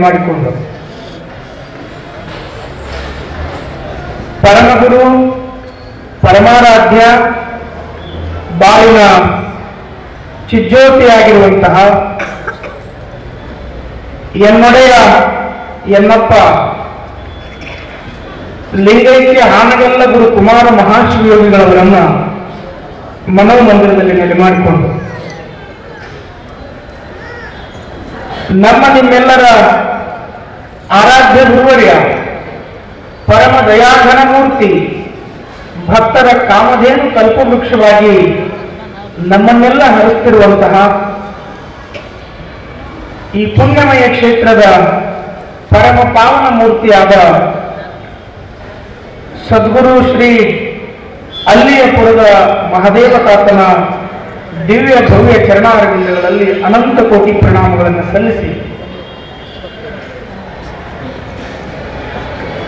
ಮಾಡಿಕೊಂಡು ಪರಮಗುರು ಪರಮಾರಾಧ್ಯ ಬಾಳಿನ ಚಿಜ್ಯೋತಿಯಾಗಿರುವಂತಹ ಎನ್ನೊಡೆಯ ಎನ್ನಪ್ಪ ಲಿಂಗೈಕ್ಯ ಹಾನಗಲ್ಲ ಗುರು ಕುಮಾರ ಮಹಾಶಿವಯೋಗಿಗಳವರನ್ನ ಮನೋಮಂದಿರದಲ್ಲಿ ನೆಲೆ ಮಾಡಿಕೊಂಡು ನಮ್ಮ ನಿಮ್ಮೆಲ್ಲರ ಆರಾಧ್ಯ ಗುರುವರ್ಯ ಪರಮ ದಯಾಘನ ಮೂರ್ತಿ ಭಕ್ತರ ಕಾಮಧೇನು ಕಲ್ಪವೃಕ್ಷವಾಗಿ ನಮ್ಮನ್ನೆಲ್ಲ ಹರಿಸ್ತಿರುವಂತಹ ಈ ಪುಣ್ಯಮಯ ಕ್ಷೇತ್ರದ ಪರಮ ಪಾವನ ಮೂರ್ತಿಯಾದ ಸದ್ಗುರು ಶ್ರೀ ಅಲ್ಲಿಯಪುರದ ಮಹದೇವ ತಾತನ ದಿವ್ಯ ಭವ್ಯ ಚರಣಾರವಿಂದಗಳಲ್ಲಿ ಅನಂತ ಕೋಟಿ ಪ್ರಣಾಮಗಳನ್ನು ಸಲ್ಲಿಸಿ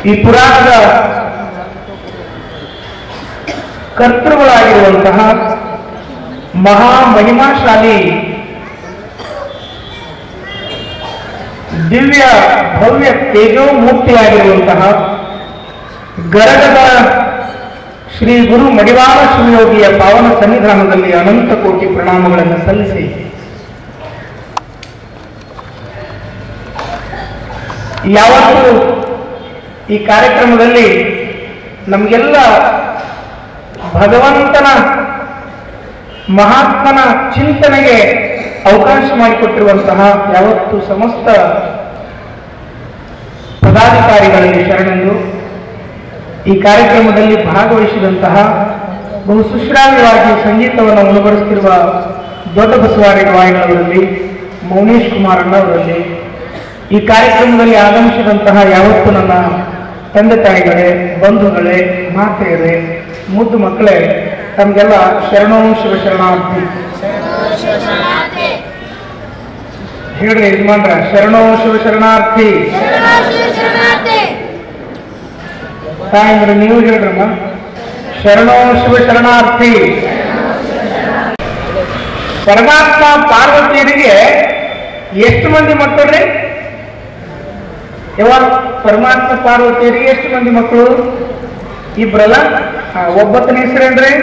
ಈ ಪುರಾಣದ ಕರ್ತೃಗಳಾಗಿರುವಂತಹ ಮಹಾಮಹಿಮಾಶಾಲಿ ದಿವ್ಯ ಭವ್ಯ ತೇಜೋಮೂರ್ತಿಯಾಗಿರುವಂತಹ ಗರಗದ ಶ್ರೀ ಗುರು ಮಡಿವಾಳ ಶಿವಯೋಗಿಯ ಪಾವನ ಸನ್ನಿಧಾನದಲ್ಲಿ ಅನಂತ ಕೋಟಿ ಪ್ರಣಾಮಗಳನ್ನು ಸಲ್ಲಿಸಿ ಯಾವತ್ತೂ ಈ ಕಾರ್ಯಕ್ರಮದಲ್ಲಿ ನಮಗೆಲ್ಲ ಭಗವಂತನ ಮಹಾತ್ಮನ ಚಿಂತನೆಗೆ ಅವಕಾಶ ಮಾಡಿಕೊಟ್ಟಿರುವಂತಹ ಯಾವತ್ತು ಸಮಸ್ತ ಪದಾಧಿಕಾರಿಗಳಲ್ಲಿ ಶರಣೆಂದು ಈ ಕಾರ್ಯಕ್ರಮದಲ್ಲಿ ಭಾಗವಹಿಸಿದಂತಹ ಬಹು ಸುಶ್ರಾವ್ಯವಾಗಿ ಸಂಗೀತವನ್ನು ಉಣಬಡಿಸುತ್ತಿರುವ ದೊಡ್ಡ ಬಸವಾಡಿ ವಾಯಿಗಳವರಲ್ಲಿ ಮೌನೇಶ್ ಕುಮಾರ್ ಅಣ್ಣವರಲ್ಲಿ ಈ ಕಾರ್ಯಕ್ರಮದಲ್ಲಿ ಆಗಮಿಸಿದಂತಹ ಯಾವತ್ತು ನನ್ನ ತಂದೆ ತಾಯಿಗಳೇ ಬಂಧುಗಳೇ ಮಾತೆಯರೇ ಮುದ್ದು ಮಕ್ಕಳೇ ತಮಗೆಲ್ಲ ಶರಣೋ ಶಿವಶರಣಾರ್ಥಿ ಹೇಳ್ರಿ ಯಜಮಾನ್ರ ಶರಣೋ ಶಿವಶರಣಾರ್ಥಿ ತಾಯಂದ್ರೆ ನೀವು ಹೇಳ್ರಮ್ಮ ಶರಣೋ ಶಿವಶರಣಾರ್ಥಿ. ಪರಮಾತ್ಮ ಪಾರ್ವತಿಯರಿಗೆ ಎಷ್ಟು ಮಂದಿ ಮಕ್ಕಳ್ರಿ? ಯಾವಾಗ ಪರಮಾತ್ಮ ಪಾರ್ವತಿಯರಿಗೆ ಎಷ್ಟು ಮಂದಿ ಮಕ್ಕಳು? ಇಬ್ರಲ್ಲ. ಒಬ್ಬತ್ತನ ಹೆಸರೇನ್ರಿ?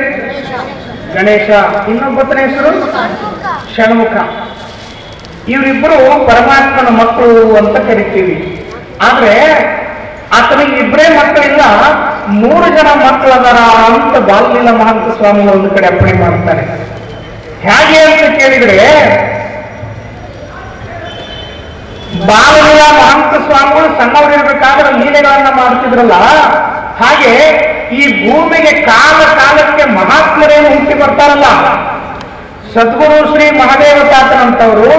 ಗಣೇಶ. ಇನ್ನೊಬ್ಬತ್ತನ ಹೆಸರು ಷಣ್ಮುಖ. ಇವರಿಬ್ಬರು ಪರಮಾತ್ಮನ ಮಕ್ಕಳು ಅಂತ ಕರಿತೀವಿ. ಆದ್ರೆ ಆತನಿಗೆ ಇಬ್ಬರೇ ಮಕ್ಕಳಿಲ್ಲ, 3 ಜನ ಮಕ್ಕಳದಾರ ಅಂತ ಬಾಲಲೀಲ ಮಹಂತ ಸ್ವಾಮಿಗಳು ಒಂದು ಕಡೆ ಅಪ್ಪಣೆ ಮಾಡ್ತಾರೆ. ಹೇಗೆ ಅಂತ ಕೇಳಿದ್ರೆ, ಬಾಲಲೀಲ ಮಹಂತ ಸ್ವಾಮಿಗಳು ಸಣ್ಣವರಿರ್ಬೇಕಾದ್ರೆ ಲೀಲೆಗಳನ್ನ ಮಾಡ್ತಿದ್ರಲ್ಲ, ಹಾಗೆ ಈ ಭೂಮಿಗೆ ಕಾಲ ಕಾಲಕ್ಕೆ ಮಹಾತ್ಮರೇನು ಹುಟ್ಟಿ ಬರ್ತಾರಲ್ಲ, ಸದ್ಗುರು ಶ್ರೀ ಮಹಾದೇವ ತಾತನಂತವರು,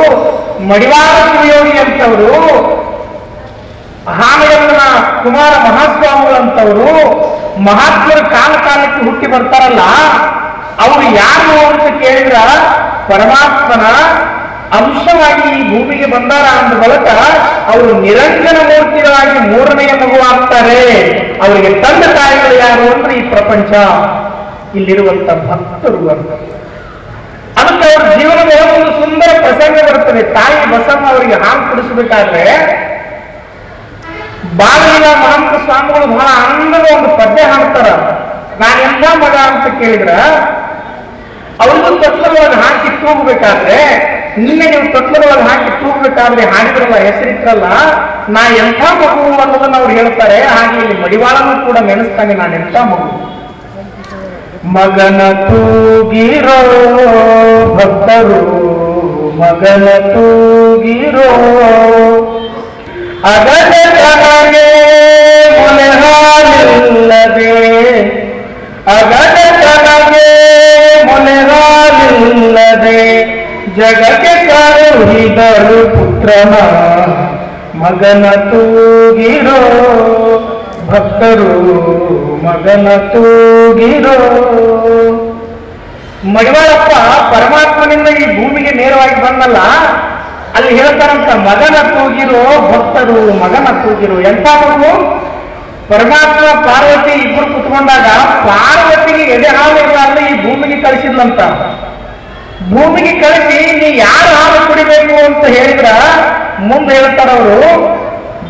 ಮಡಿವಾಳ ಶಿವಯೋಗಿ ಅಂತವರು, ಹಾನಗಲ್ಲನ ಕುಮಾರ ಮಹಾಸ್ವಾಮಿಗಳಂತವರು ಮಹಾತ್ಮರು ಕಾಲ ಕಾಲಕ್ಕೆ ಹುಟ್ಟಿ ಬರ್ತಾರಲ್ಲ, ಅವರು ಯಾರು ಅಂತ ಕೇಳಿದ್ರ ಪರಮಾತ್ಮನ ಅಂಶವಾಗಿ ಈ ಭೂಮಿಗೆ ಬಂದಾರ ಅಂದ ಬಳಿಕ ಅವರು ನಿರಂಜನ ಮೂರ್ತಿಗಳಾಗಿ 3ನೆಯ ಮಗುವಾಗ್ತಾರೆ. ಅವರಿಗೆ ತಂದೆ ತಾಯಿಗಳು ಯಾರು ಅಂದ್ರೆ ಈ ಪ್ರಪಂಚ, ಇಲ್ಲಿರುವಂತ ಭಕ್ತರು ಅಂತ. ಅದಕ್ಕೆ ಅವ್ರ ಜೀವನದ ಒಂದು ಸುಂದರ ಪ್ರಸಂಗ ಬರ್ತದೆ. ತಾಯಿ ಬಸಮ್ಮ ಅವರಿಗೆ ಹಾಲು ಕುಡಿಸಬೇಕಾದ್ರೆ ಬಾಲಲೀಲ ಮಹಂತ ಸ್ವಾಮಿಗಳು ಬಹಳ ಆನಂದದ ಒಂದು ಪದ್ಯ ಹಾಡ್ತಾರ. ನಾನು ಎಂಥ ಮಗ ಅಂತ ಕೇಳಿದ್ರ, ಅವ್ರಿಗೂ ತೊಟ್ಲೊಳಗೆ ಹಾಕಿ ತೂಗಬೇಕಾದ್ರೆ, ನಿನ್ನೆ ನೀವು ತೊಟ್ಲೊಳಗೆ ಹಾಕಿ ತೂಗಬೇಕಾದ್ರೆ ಹಾಡಿದ್ರಲ್ಲ, ಹೆಸರಿತ್ರಲ್ಲ, ನಾ ಎಂಥ ಮಗು ಅನ್ನೋದನ್ನ ಅವ್ರು ಹೇಳ್ತಾರೆ. ಹಾಗೆ ಇಲ್ಲಿ ಮಡಿವಾಳನೂ ಕೂಡ ನೆನೆಸ್ತಾನೆ, ನಾನು ಎಂಥ ಮಗು. ಮಗನ ತೂಗಿರೋ ಭಕ್ತರು, ಮಗನ ತೂಗಿರೋ ಅಗದ ತನಗೆ ಮೊಲೆ ಹಾಲಿಲ್ಲದೆ, ಅಗದ ತನಗೆ ಮೊಲೆ ಹಾಲಿಲ್ಲದೆ ಜಗಕ್ಕೆ ಕರುಹಿದರು ಪುತ್ರನ, ಮಗನ ತೂಗಿರೋ ಭಕ್ತರು, ಮಗನ ತೂಗಿರೋ. ಮಡಿವಾಳಪ್ಪ ಪರಮಾತ್ಮನಿಂದ ಈ ಭೂಮಿಗೆ ನೇರವಾಗಿ ಬಂದಲ್ಲ, ಅಲ್ಲಿ ಹೇಳ್ತಾರಂತ ಮಗನ ತೂಗಿರೋ ಭಕ್ತರು, ಮಗನ ತೂಗಿರೋ. ಎಂಥ ಮಗು? ಪರಮಾತ್ಮ ಪಾರ್ವತಿ ಇಬ್ಬರು ಕುತ್ಕೊಂಡಾಗ ಪಾರ್ವತಿಗೆ ಎದೆ ಹಾಲು ಇರಲಾರ್ದೆ ಈ ಭೂಮಿಗೆ ಕಳಿಸಿದ್ಲಂತ. ಭೂಮಿಗೆ ಕಳಿಸಿ ನೀ ಯಾರು ಹಾಲು ಕುಡಿಬೇಕು ಅಂತ ಹೇಳಿದ್ರ ಮುಂದೆ ಹೇಳ್ತಾರವರು,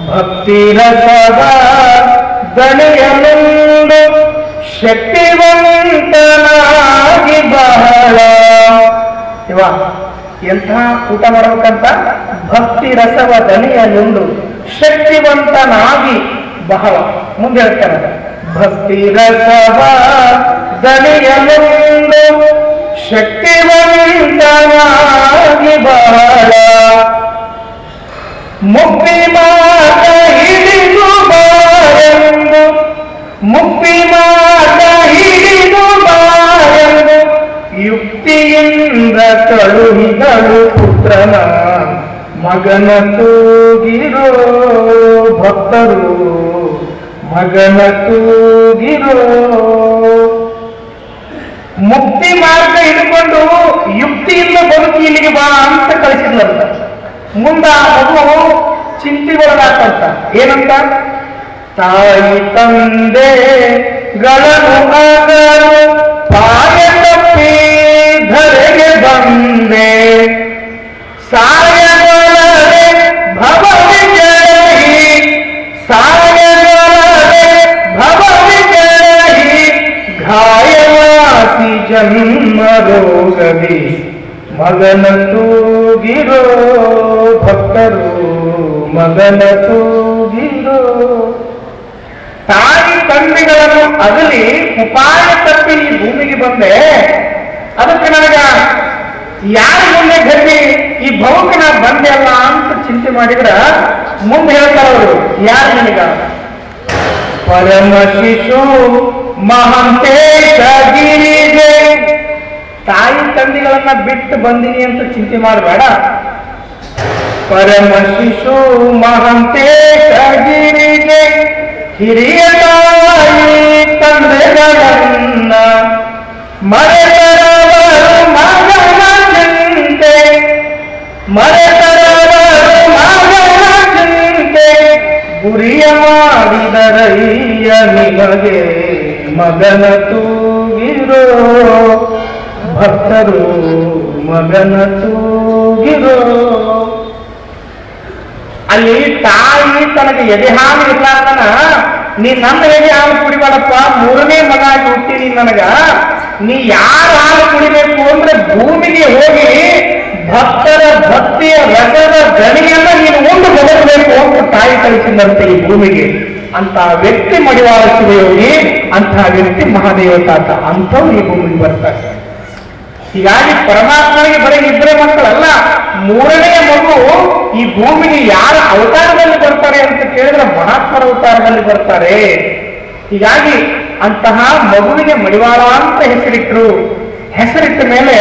ಭಕ್ತಿ ರಸವ ದಣಿಯಲೆಂದು ಶಕ್ತಿವಂತನಾಗಿ ಬಹಳ ಇವ ಎಂಥ ಊಟ ಮಾಡಬೇಕಂತ ಭಕ್ತಿ ರಸವ ದಣಿಯಲೆಂದು ಶಕ್ತಿವಂತನಾಗಿ ಬಹಳ ಮುಂದೆ ಹೇಳ್ತಾನೆ ಭಕ್ತಿ ರಸವ ದಣಿಯಲೆಂದು ಶಕ್ತಿವಂತನಾಗಿ ಬಹಳ ಮುಕ್ತಿ ಮಾತ ಹಿಡಿದು ಬಾರೆಂದು ಮುಕ್ತಿ ಮಾತ ಹಿಡಿದು ಬಾರೆಂದು ಯುಕ್ತಿಯಿಂದ ಕಳುಹಿದಳು ಪುತ್ರನ ಮಗನ ತೂಗಿರೋ ಭಕ್ತರು ಮಗನ ತೂಗಿರೋ ಮುಕ್ತಿ ಮಾರ್ಗ ಹಿಡ್ಕೊಂಡು ಯುಕ್ತಿಯಿಂದ ಬದುಕಿ ಇಲ್ಲಿಗೆ ಬಾ ಅಂತ ಕಳಿಸಿದ್ಲಂತ. ಮುಂದ ಮಗು ಚಿಂತೆಗೊಳಗಾತಂತ. ಏನಂತ? ತಾಯಿ ತಂದೆಗಳನ್ನು ಮಗನು ಪಾಯ ತಪ್ಪಿ ಧರೆಗೆ ಬಂದೆ ಸಾಯಗೊಳದೆ ಭವವಿಜಯಿ ಸಾಯಗೊಳದೆ ಭವವಿಜಯಿ ಘಾಯವಾಸಿ ಜನ್ಮ ರೋಗದಿ ಮಗನ ತೂಗಿರೋ ಭಕ್ತರು ಮಗನ ತೂಗಿರೋ. ತಾಯಿ ತಂದೆಗಳನ್ನು ಅಗಲಿ ಉಪಾಯ ತಪ್ಪಿ ಈ ಭೂಮಿಗೆ ಬಂದೆ, ಅದಕ್ಕೆ ನನಗ ಯಾರ ಮುಂದೆ ಗತಿ ಈ ಭವಕ್ಕೆ ನಾ ಬಂದೆ ಅಲ್ಲ ಅಂತ ಚಿಂತೆ ಮಾಡಿದ್ರ ಮುಂದೆ ಹೇಳ್ತಾರ ಅವರು ಯಾರು ನನಗ ಪರಮ ಶಿಶು ಮಹಾಂತೇಶ ಗಿರಿಜೆ. ತಾಯಿ ತಂದೆಗಳನ್ನ ಬಿಟ್ಟು ಬಂದಿನಿ ಅಂತ ಚಿಂತೆ ಮಾಡಬೇಡ. ಪರಮ ಶಿಶು ಮಹಾಂತೇಶ ಗಿರಿಜೆ ಹಿರಿಯ ತಾಯಿ ತಂದೆಗಳನ್ನ ಮರೆತರವರು ಮಗನ ಚಿಂತೆ ಮರೆತರವರು ಮಗನ ಚಿಂತೆ ಗುರಿಯ ಮಾಡಿದರಯ್ಯ ನಿಮಗೆ ಮಗನ ತೂಗಿರೋ ಭಕ್ತರು ಮಗನ ತೂಗಿರೋ. ಅಲ್ಲಿ ತಾಯಿ ತನಗೆ ಎದೆ ಹಾಲು ಇರ್ಲಾರ್ದನ ನೀ ನನ್ನ ಎದೆ ಹಾಲು ಕುಡಿಬೇಡಪ್ಪ, ಮೂರನೇ ಮಗ ಆಗಿ ಹುಟ್ಟಿನಿ ನನಗ, ನೀ ಯಾರ ಹಾಲು ಕುಡಿಬೇಕು ಅಂದ್ರೆ ಭೂಮಿಗೆ ಹೋಗಿ ಭಕ್ತರ ಭಕ್ತಿಯ ರಸದ ಗಣಿಯನ್ನ ನೀನು ಉಂಡು ಬದಲಬೇಕು ಅಂತ ತಾಯಿ ಕಳಿಸಿದಂತೆ ಈ ಭೂಮಿಗೆ. ಅಂತ ವ್ಯಕ್ತಿ ಮಡಿವಾಳ ಶಿವಯೋಗಿ, ಅಂತಹ ವ್ಯಕ್ತಿ ಮಹಾದೇವ ತಾತ, ಅಂಥವ್ರು ಈ ಭೂಮಿಗೆ ಬರ್ತಾರೆ. ಹೀಗಾಗಿ ಪರಮಾತ್ಮನಿಗೆ ಬರೀ ಇಬ್ಬರೇ ಮಕ್ಕಳಲ್ಲ, ಮೂರನೆಯ ಮಗು ಈ ಭೂಮಿಗೆ ಯಾರ ಅವತಾರದಲ್ಲಿ ಬರ್ತಾರೆ ಅಂತ ಕೇಳಿದ್ರೆ ಮಹಾತ್ಮರ ಅವತಾರದಲ್ಲಿ ಬರ್ತಾರೆ. ಹೀಗಾಗಿ ಅಂತಹ ಮಗುವಿಗೆ ಮಡಿವಾಳ ಅಂತ ಹೆಸರಿಟ್ಟರು. ಹೆಸರಿಟ್ಟ ಮೇಲೆ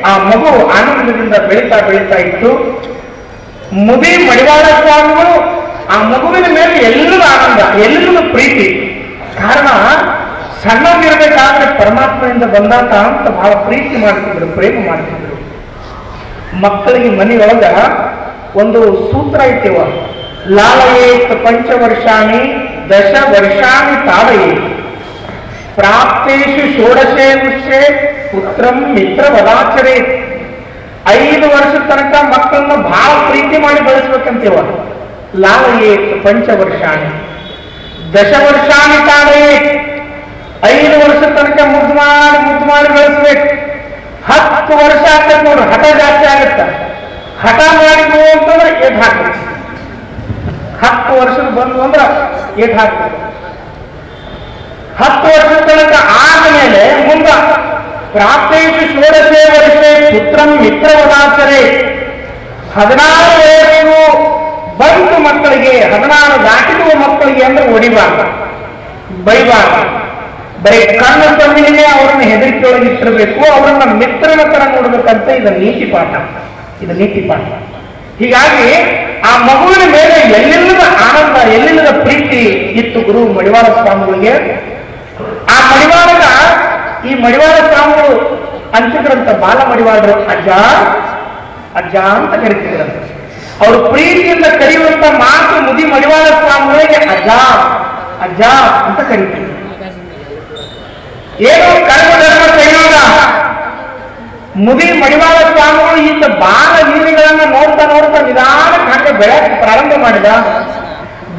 ಆ ಮಗು ಆನಂದದಿಂದ ಬೆಳೀತಾ ಬೆಳೀತಾ ಇತ್ತು. ಮುದಿ ಮಡಿವಾಳ ಸ್ವಾಮಿಗಳು ಆ ಮಗುವಿನ ಮೇಲೆ ಎಲ್ಲರೂ ಆನಂದ, ಎಲ್ಲರೂ ಪ್ರೀತಿ. ಕಾರಣ ಸಣ್ಣವಿರ್ಬೇಕಾದ್ರೆ ಪರಮಾತ್ಮನಿಂದ ಬಂದಾತ ಅಂತ ಬಹಳ ಪ್ರೀತಿ ಮಾಡ್ತಿದ್ರು, ಪ್ರೇಮ ಮಾಡ್ತಿದ್ರು. ಮಕ್ಕಳಿಗೆ ಮನೆಯೊಳಗ ಒಂದು ಸೂತ್ರ ಐತಿವ, ಲಾಲಯೇತ್ ಪಂಚವರ್ಷಾಣಿ ದಶ ವರ್ಷಾಣಿ ತಾಳಯೇ ಪ್ರಾಪ್ತೇಶು ಷೋಡಶೇ ವರ್ಷೆ ಪುತ್ರಂ ಮಿತ್ರ ವದಾಚರೇ. 5 ವರ್ಷದ ತನಕ ಮಕ್ಕಳನ್ನ ಬಹಳ ಪ್ರೀತಿ ಮಾಡಿ ಬೆಳೆಸ್ಬೇಕಂತೀವ. ಲಾಲಯೇತ್ ಪಂಚವರ್ಷಾಣಿ ದಶ ವರ್ಷಾಣಿ ತಾಳಯೇ 5 ವರ್ಷದ ತನಕ ಮುದ್ದು ಮಾಡಿ ಬೆಳೆಸ್ಬೇಕು. 10 ವರ್ಷ ಆಗ್ತದೆ ನೋಡ್ರಿ, ಹಠ ಜಾಸ್ತಿ ಆಗುತ್ತ. ಹಠ ಮಾಡಿದ್ವು ಅಂತಂದ್ರೆ ಏಟ್ ಹಾಕ್ಬೇಕು. 10 ವರ್ಷದ ಬಂದು ಅಂದ್ರೆ ಏಟ್ ಹಾಕ್ಬೇಕು. 10 ವರ್ಷದ ತನಕ ಆದಮೇಲೆ ಮುಂದ ಪ್ರಾಪ್ತೇಶು ಷೋಡಶೇ ವರ್ಷೆ ಪುತ್ರಂ ಮಿತ್ರವದಾಚರೆ. 16 ವಯಸ್ಸು ಬಂತು ಮಕ್ಕಳಿಗೆ, 16 ದಾಟಿರುವ ಮಕ್ಕಳಿಗೆ ಅಂದ್ರೆ ಹೊಡಿಬಾರ್ದು, ಬೈಬಾರ್ದು. ಬರೀ ಕಣ್ಣು ತಮ್ಮಿನೇ ಅವರನ್ನ ಹೆದರಿಕೆಯೊಳಗೆ ಇಟ್ಟಿರಬೇಕು, ಅವರನ್ನ ಮಿತ್ರನ ತರ ನೋಡ್ಬೇಕಂತ ಇದು ನೀತಿ ಪಾಠ, ಇದು ನೀತಿ ಪಾಠ. ಹೀಗಾಗಿ ಆ ಮಗುವಿನ ಮೇಲೆ ಎಲ್ಲಿಲ್ಲದ ಆನಂದ, ಎಲ್ಲಿಲ್ಲದ ಪ್ರೀತಿ ಇತ್ತು ಗುರು ಮಡಿವಾಳ ಸ್ವಾಮಿಗಳಿಗೆ. ಆ ಮಡಿವಾಳಗ ಈ ಮಡಿವಾಳ ಸ್ವಾಮಿಗಳು ಅಂತಿದ್ರಂತ, ಬಾಲ ಮಡಿವಾಳರು ಅಜ್ಜ ಅಜ್ಜ ಅಂತ ಕರಿತಿದ್ರಂತ. ಅವರು ಪ್ರೀತಿಯಿಂದ ಕರೆಯುವಂತ ಮಾತು ಮುದಿ ಮಡಿವಾಳ ಸ್ವಾಮಿಗಳಿಗೆ ಅಜ್ಜ ಅಜ್ಜ ಅಂತ ಕರೀತಿದ್ರು. ಏನು ಕರ್ಮ ಧರ್ಮ ಕೈಯೋಗ ಮುದಿ ಮಡಿವಾಳ ಸ್ವಾಮಿಗಳು ಇಂಥ ಬಾಲ ನೀರುಗಳನ್ನ ನೋಡ್ತಾ ನೋಡ್ತಾ ನಿಧಾನಕ್ಕೆ ಹಾಗೆ ಬೆಳೆಯಕ್ಕೆ ಪ್ರಾರಂಭ ಮಾಡಿದ.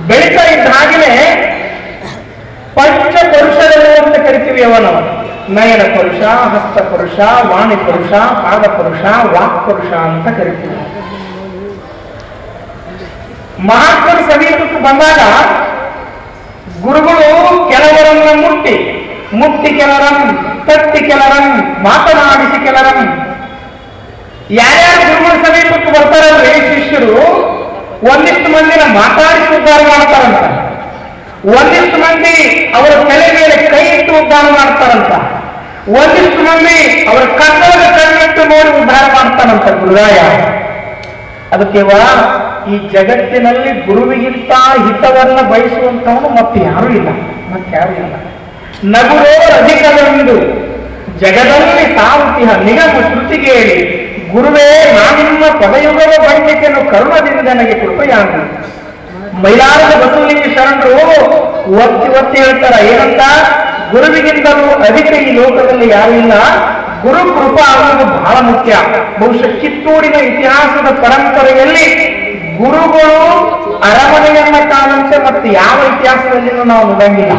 ಬೆಳೀತಾ ಇದ್ದ ಹಾಗೆಯೇ ಪಂಚ ಪುರುಷಗಳು ಅಂತ ಕರಿತೀವಿ ಅವನು. ನಯನ ಪುರುಷ, ಹಸ್ತ ಪುರುಷ, ವಾಣಿ ಪುರುಷ, ಪಾದ ಪುರುಷ, ವಾಕ್ ಪುರುಷ ಅಂತ ಕರಿತೀವಿ. ಮಹಾತ್ಮರ ಸಮೀಪಕ್ಕೆ ಬಂದಾಗ ಗುರುಗಳು ಕೆಲವರನ್ನ ಮುಟ್ಟಿ ಕೆಲರನ್, ತಟ್ಟಿ ಕೆಲರನ್, ಮಾತನಾಡಿಸಿ ಕೆಲರನ್. ಯಾರ್ಯಾರು ಗುರುಗಳ ಸಮೀಪಕ್ಕೆ ಬರ್ತಾರಲ್ರಿ ಶಿಷ್ಯರು, ಒಂದಿಷ್ಟು ಮಂದಿನ ಮಾತಾಡಿಸಿ ಉದ್ಧಾರ ಮಾಡ್ತಾರಂತ, ಒಂದಿಷ್ಟು ಮಂದಿ ಅವರ ತಲೆ ಮೇಲೆ ಕೈ ಇಟ್ಟು ಉದ್ಧಾರ ಮಾಡ್ತಾರಂತ, ಒಂದಿಷ್ಟು ಮಂದಿ ಅವರ ಕಣ್ಣೊಳಗೆ ಕಣ್ಣಿಟ್ಟು ನೋಡಿ ಉದ್ಧಾರ ಮಾಡ್ತಾರಂತ ಗುರುರಾಯ. ಅದಕ್ಕೆ ಈ ಜಗತ್ತಿನಲ್ಲಿ ಗುರುವಿಗಿಂತ ಹಿತವನ್ನ ಬಯಸುವಂತವನು ಮತ್ತೆ ಯಾರೂ ಇಲ್ಲ. ನಗುರೋ ಅಧಿಕವೆಂದು ಜಗದಲ್ಲಿ ಸಾವುತಿಹ ನಿಗಮ ಶ್ರುತಿಗೇಳಿ ಗುರುವೇ ನಾನಿನ್ನ ಪದಯುಗದ ಬೈಟಿಕೆಯನ್ನು ಕರುಣದಿಂದ ನನಗೆ ಕೃಪೆಯಾಗು. ಮೈಲಾರದ ಬಸವಲಿಂಗ ಶರಣರು ಒತ್ತಿ ಹೇಳ್ತಾರ ಏನಂತ, ಗುರುವಿಗಿಂತಲೂ ಅಧಿಕ ಈ ಲೋಕದಲ್ಲಿ ಯಾರೂ ಇಲ್ಲ, ಗುರು ಕೃಪಾ ಅನ್ನೋದು ಬಹಳ ಮುಖ್ಯ. ಬಹುಶಃ ಕಿತ್ತೂರಿನ ಇತಿಹಾಸದ ಪರಂಪರೆಯಲ್ಲಿ ಗುರುಗಳು ಅರಮನೆಯನ್ನ ಕಾಣಂತೆ ಮತ್ತೆ ಯಾವ ಇತಿಹಾಸದಲ್ಲಿನೂ ನಾವು ನೋಡಂಗಿಲ್ಲ.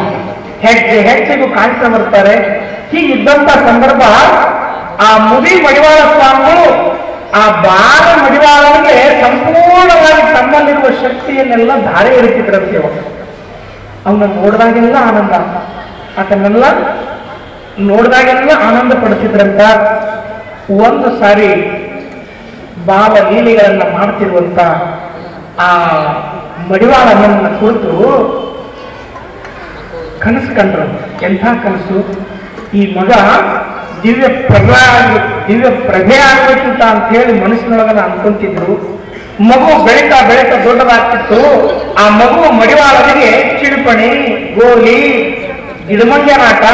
ಹೆಜ್ಜೆಗೂ ಕಾಣ್ತಾ ಬರ್ತಾರೆ. ಹೀಗಿದ್ದಂತ ಸಂದರ್ಭ ಆ ಮುದಿ ಮಡಿವಾಳ ಸ್ವಾಮಿಗಳು ಆ ಬಾಲ ಮಡಿವಾಳನಿಗೆ ಸಂಪೂರ್ಣವಾಗಿ ತಮ್ಮಲ್ಲಿರುವ ಶಕ್ತಿಯನ್ನೆಲ್ಲ ಧಾರೆ ಎರಿತಿದ್ರಂತೆ. ಅವನ್ನ ನೋಡಿದಾಗೆಲ್ಲ ಆನಂದ, ಆತನ್ನೆಲ್ಲ ನೋಡಿದಾಗೆಲ್ಲ ಆನಂದ ಪಡ್ತಿದ್ರಂತ. ಒಂದು ಸಾರಿ ಬಾಲ ಲೀಲೆಗಳನ್ನ ಮಾಡ್ತಿರುವಂತ ಆ ಮಡಿವಾಳನನ್ನ ಕುರಿತು ಕನಸು ಕಂಡ್ರು. ಎಂಥ ಕನಸು! ಈ ಮಗ ದಿವ್ಯ ಪ್ರಭೆ ಆಗ್ಬೇಕಿಂತ ಅಂತ ಹೇಳಿ ಮನಸ್ಸಿನೊಳಗನ ಅನ್ಕೊಂತಿದ್ರು. ಮಗು ಬೆಳೀತಾ ದೊಡ್ಡದಾಗ್ತಿತ್ತು. ಆ ಮಗು ಮಡಿವಾಳನಿಗೆ ಚಿಡುಪಣಿ, ಗೋಲಿ, ಗಿಡಮಂಗ್ಯನಾಟ